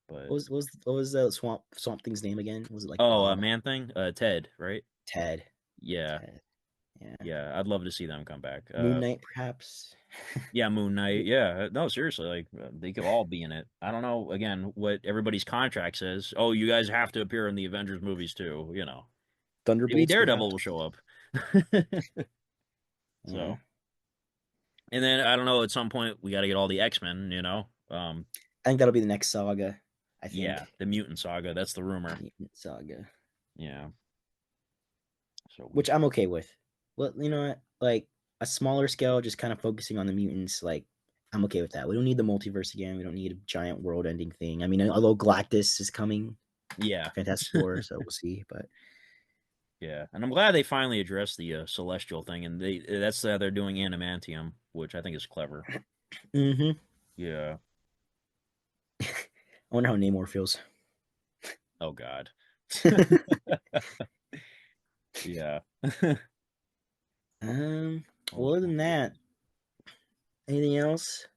But What was the Swamp Thing's name again? Was it like oh, Bob? Man Thing, Ted, right? Ted. Yeah, Ted. Yeah. yeah. I'd love to see them come back. Moon Knight, perhaps. Yeah, Moon Knight. Yeah, no, seriously, like they could all be in it. I don't know. Again, what everybody's contract says. Oh, you guys have to appear in the Avengers movies too. Maybe Thunderbolts, Daredevil perhaps. will show up. Yeah. So, and then I don't know. At some point, we got to get all the X-Men. I think that'll be the next saga. I think Yeah, the Mutant Saga. That's the rumor. Mutant Saga, Yeah. So which I'm okay with. Well, you know what? Like a smaller scale, just kind of focusing on the mutants. Like I'm okay with that. We don't need the multiverse again. We don't need a giant world-ending thing. I mean, although Galactus is coming, yeah, Fantastic Four, so we'll see. But yeah, and I'm glad they finally addressed the Celestial thing, and that's they're doing Animantium, which I think is clever. mm-hmm. Yeah. I wonder how Namor feels. Oh God. Yeah. Oh, Well, other than that, anything else?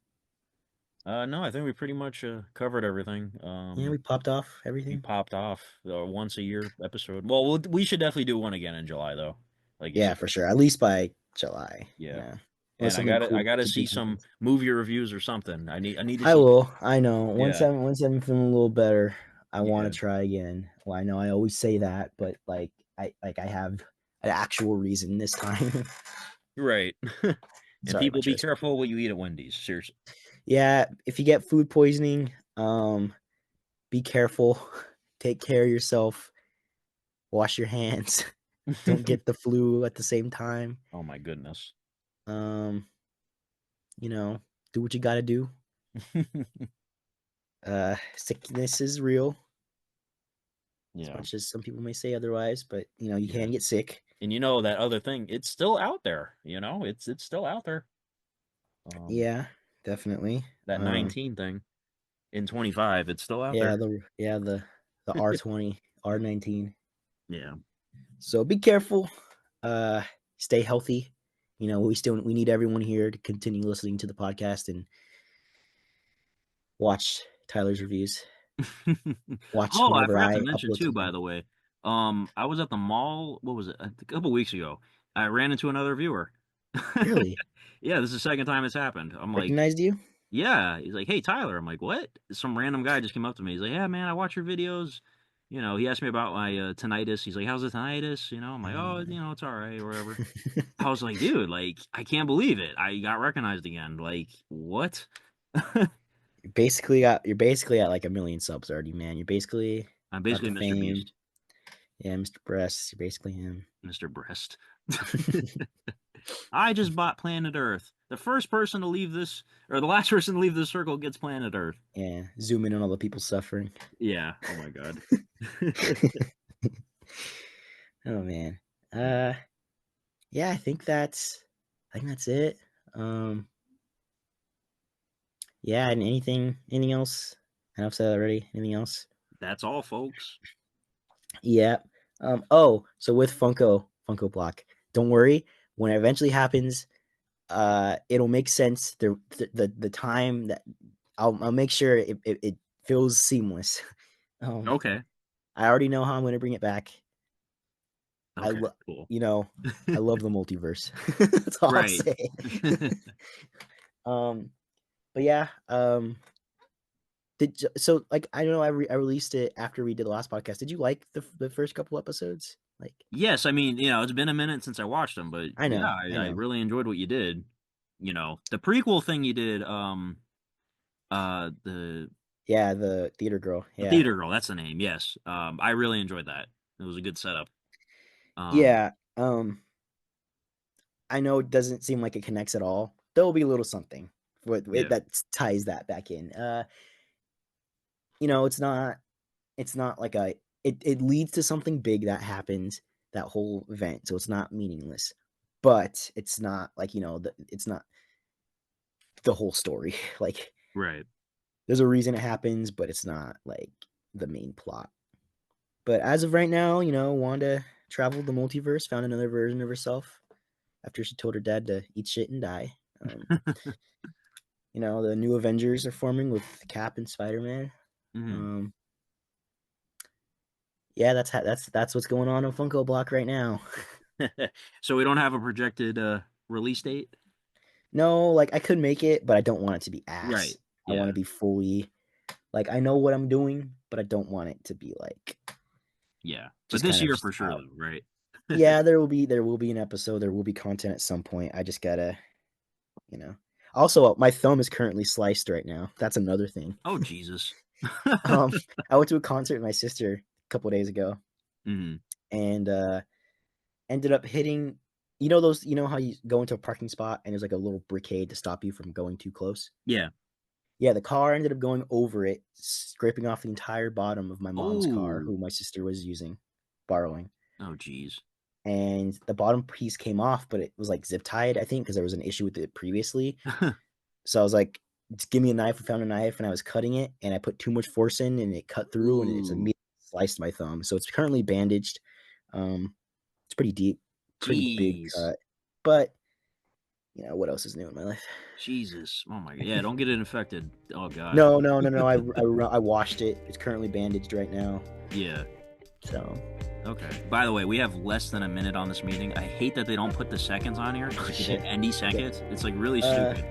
no, I think we pretty much covered everything. Yeah, we popped off We everything. popped off the once a year episode. Well, we should definitely do one again in July, though. Like you Yeah, said. for sure. At least by July. Yeah. Yeah. Unless And something I cool gotta to see big some happens. movie reviews or something. I need to I see. will. I know. Once Yeah. I'm feeling a little better, I want Yeah. to try again. Well, I know I always say that, but I have an actual reason this time. Right. And Sorry people about be your careful what you eat at Wendy's. Seriously. Yeah, if you get food poisoning, be careful. Take care of yourself. Wash your hands. Don't get the flu at the same time. Oh my goodness. Um, do what you got to do. Sickness is real, as Yeah. much as some people may say otherwise, but you Yeah. can get sick. And that other thing, it's still out there. It's still out there. Yeah, definitely. That 19 thing in 25, it's still out Yeah, there. the R20, R19. Yeah. So be careful. Uh, stay healthy. We need everyone here to continue listening to the podcast and watch Tyler's reviews. Watch Oh, I whenever forgot to I mention upload too, by something. the way. I was at the mall, what was it? A couple weeks ago. I ran into another viewer. Really Yeah, this is the second time it's happened. I'm like, recognized you? yeah. He's like, hey, Tyler. I'm like, what? Some random guy just came up to me. He's like, yeah, man, I watch your videos. He asked me about my tinnitus. He's like, how's the tinnitus? I'm like, oh, it's all right or whatever. I was like, dude, like, I can't believe it. I got recognized again. Like, what? You're basically at like 1 million subs already, man. You're basically I'm got basically the Mr. fame. Beast, Yeah, Mr. Breast. You're basically him. Mr. Breast. I just bought Planet Earth. The first person to leave this, or the last person to leave this circle gets Planet Earth. Yeah, zoom in on all the people suffering. Yeah. Oh my God. Oh man. Yeah, I think that's it. Um, yeah, and anything else? I've said that already. Anything else? That's all, folks. Yeah. So with Funko Block, don't worry. When it eventually happens, it'll make sense. The time that I'll make sure it feels seamless. Okay. I already know how I'm going to bring it back. I Okay. love, Cool. I love the multiverse. That's all I'll Right. say. But yeah. So like I don't know. I released it after we did the last podcast. Did you like the first couple episodes? Like Yes, I mean, it's been a minute since I watched them, but I yeah, know, I I know. really enjoyed what you did. The prequel thing you did, the Yeah, the theater girl. The Yeah. theater girl, that's the name. Yes. I really enjoyed that. It was a good setup. Yeah. I know it doesn't seem like it connects at all. There will be a little something Yeah. that ties that back in. You know, it's not like it leads to something big that happens, that whole event. So it's not meaningless. But it's not like, it's not the whole story. Like Right. there's a reason it happens, but it's not like the main plot. But as of right now, Wanda traveled the multiverse, found another version of herself after she told her dad to eat shit and die. The new Avengers are forming with Cap and Spider-Man. Mhm. Yeah, that's what's going on Funko Block right now. So we don't have a projected release date? No, like I could make it, but I don't want it to be ass. Right. I want Yeah. to be fully like I know what I'm doing, but I don't want it to be like Yeah. But just this kind of year just for sure out. though, right? Yeah, there will be an episode, there will be content at some point. I just gotta, you know. Also, my thumb is currently sliced right now. That's another thing. Oh Jesus. Um, I went to a concert with my sister a couple days ago, Mhm. and ended up hitting. You know how you go into a parking spot and there's like a little brickade to stop you from going too close. Yeah. Yeah, the car ended up going over it, scraping off the entire bottom of my mom's car, Oh. who my sister was borrowing. Oh jeez. And the bottom piece came off, but it was like zip tied, I think, because there was an issue with it previously. So I was like, just give me a knife. I found a knife and I was cutting it, and I put too much force in, and it cut through, and it's Ooh. immediately sliced my thumb. So it's currently bandaged. It's pretty deep, pretty big Jeez. cut. But what else is new in my life? Jesus. Oh my god. Yeah, don't get it infected. Oh god. No, no, no, no. I washed it. It's currently bandaged right now. Yeah. So Okay. By the way, we have less than a minute on this meeting. I hate that they don't put the seconds on here because it could hit shit. any seconds. It's like really Uh, stupid.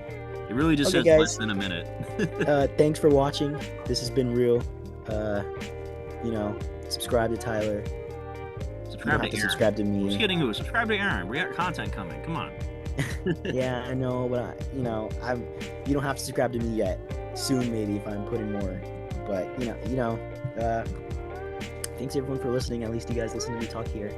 It really just okay, says less guys. than a minute. Thanks for watching. This has been real. Subscribe to Tyler. You Subscribe don't have to to Aaron. subscribe to Who's me. kidding who? Subscribe to Aaron. We got content coming. Come on. Yeah, I know, but you don't have to subscribe to me yet. Soon, maybe, if I'm putting more. But uh, thanks everyone for listening. At least you guys listen to me talk here.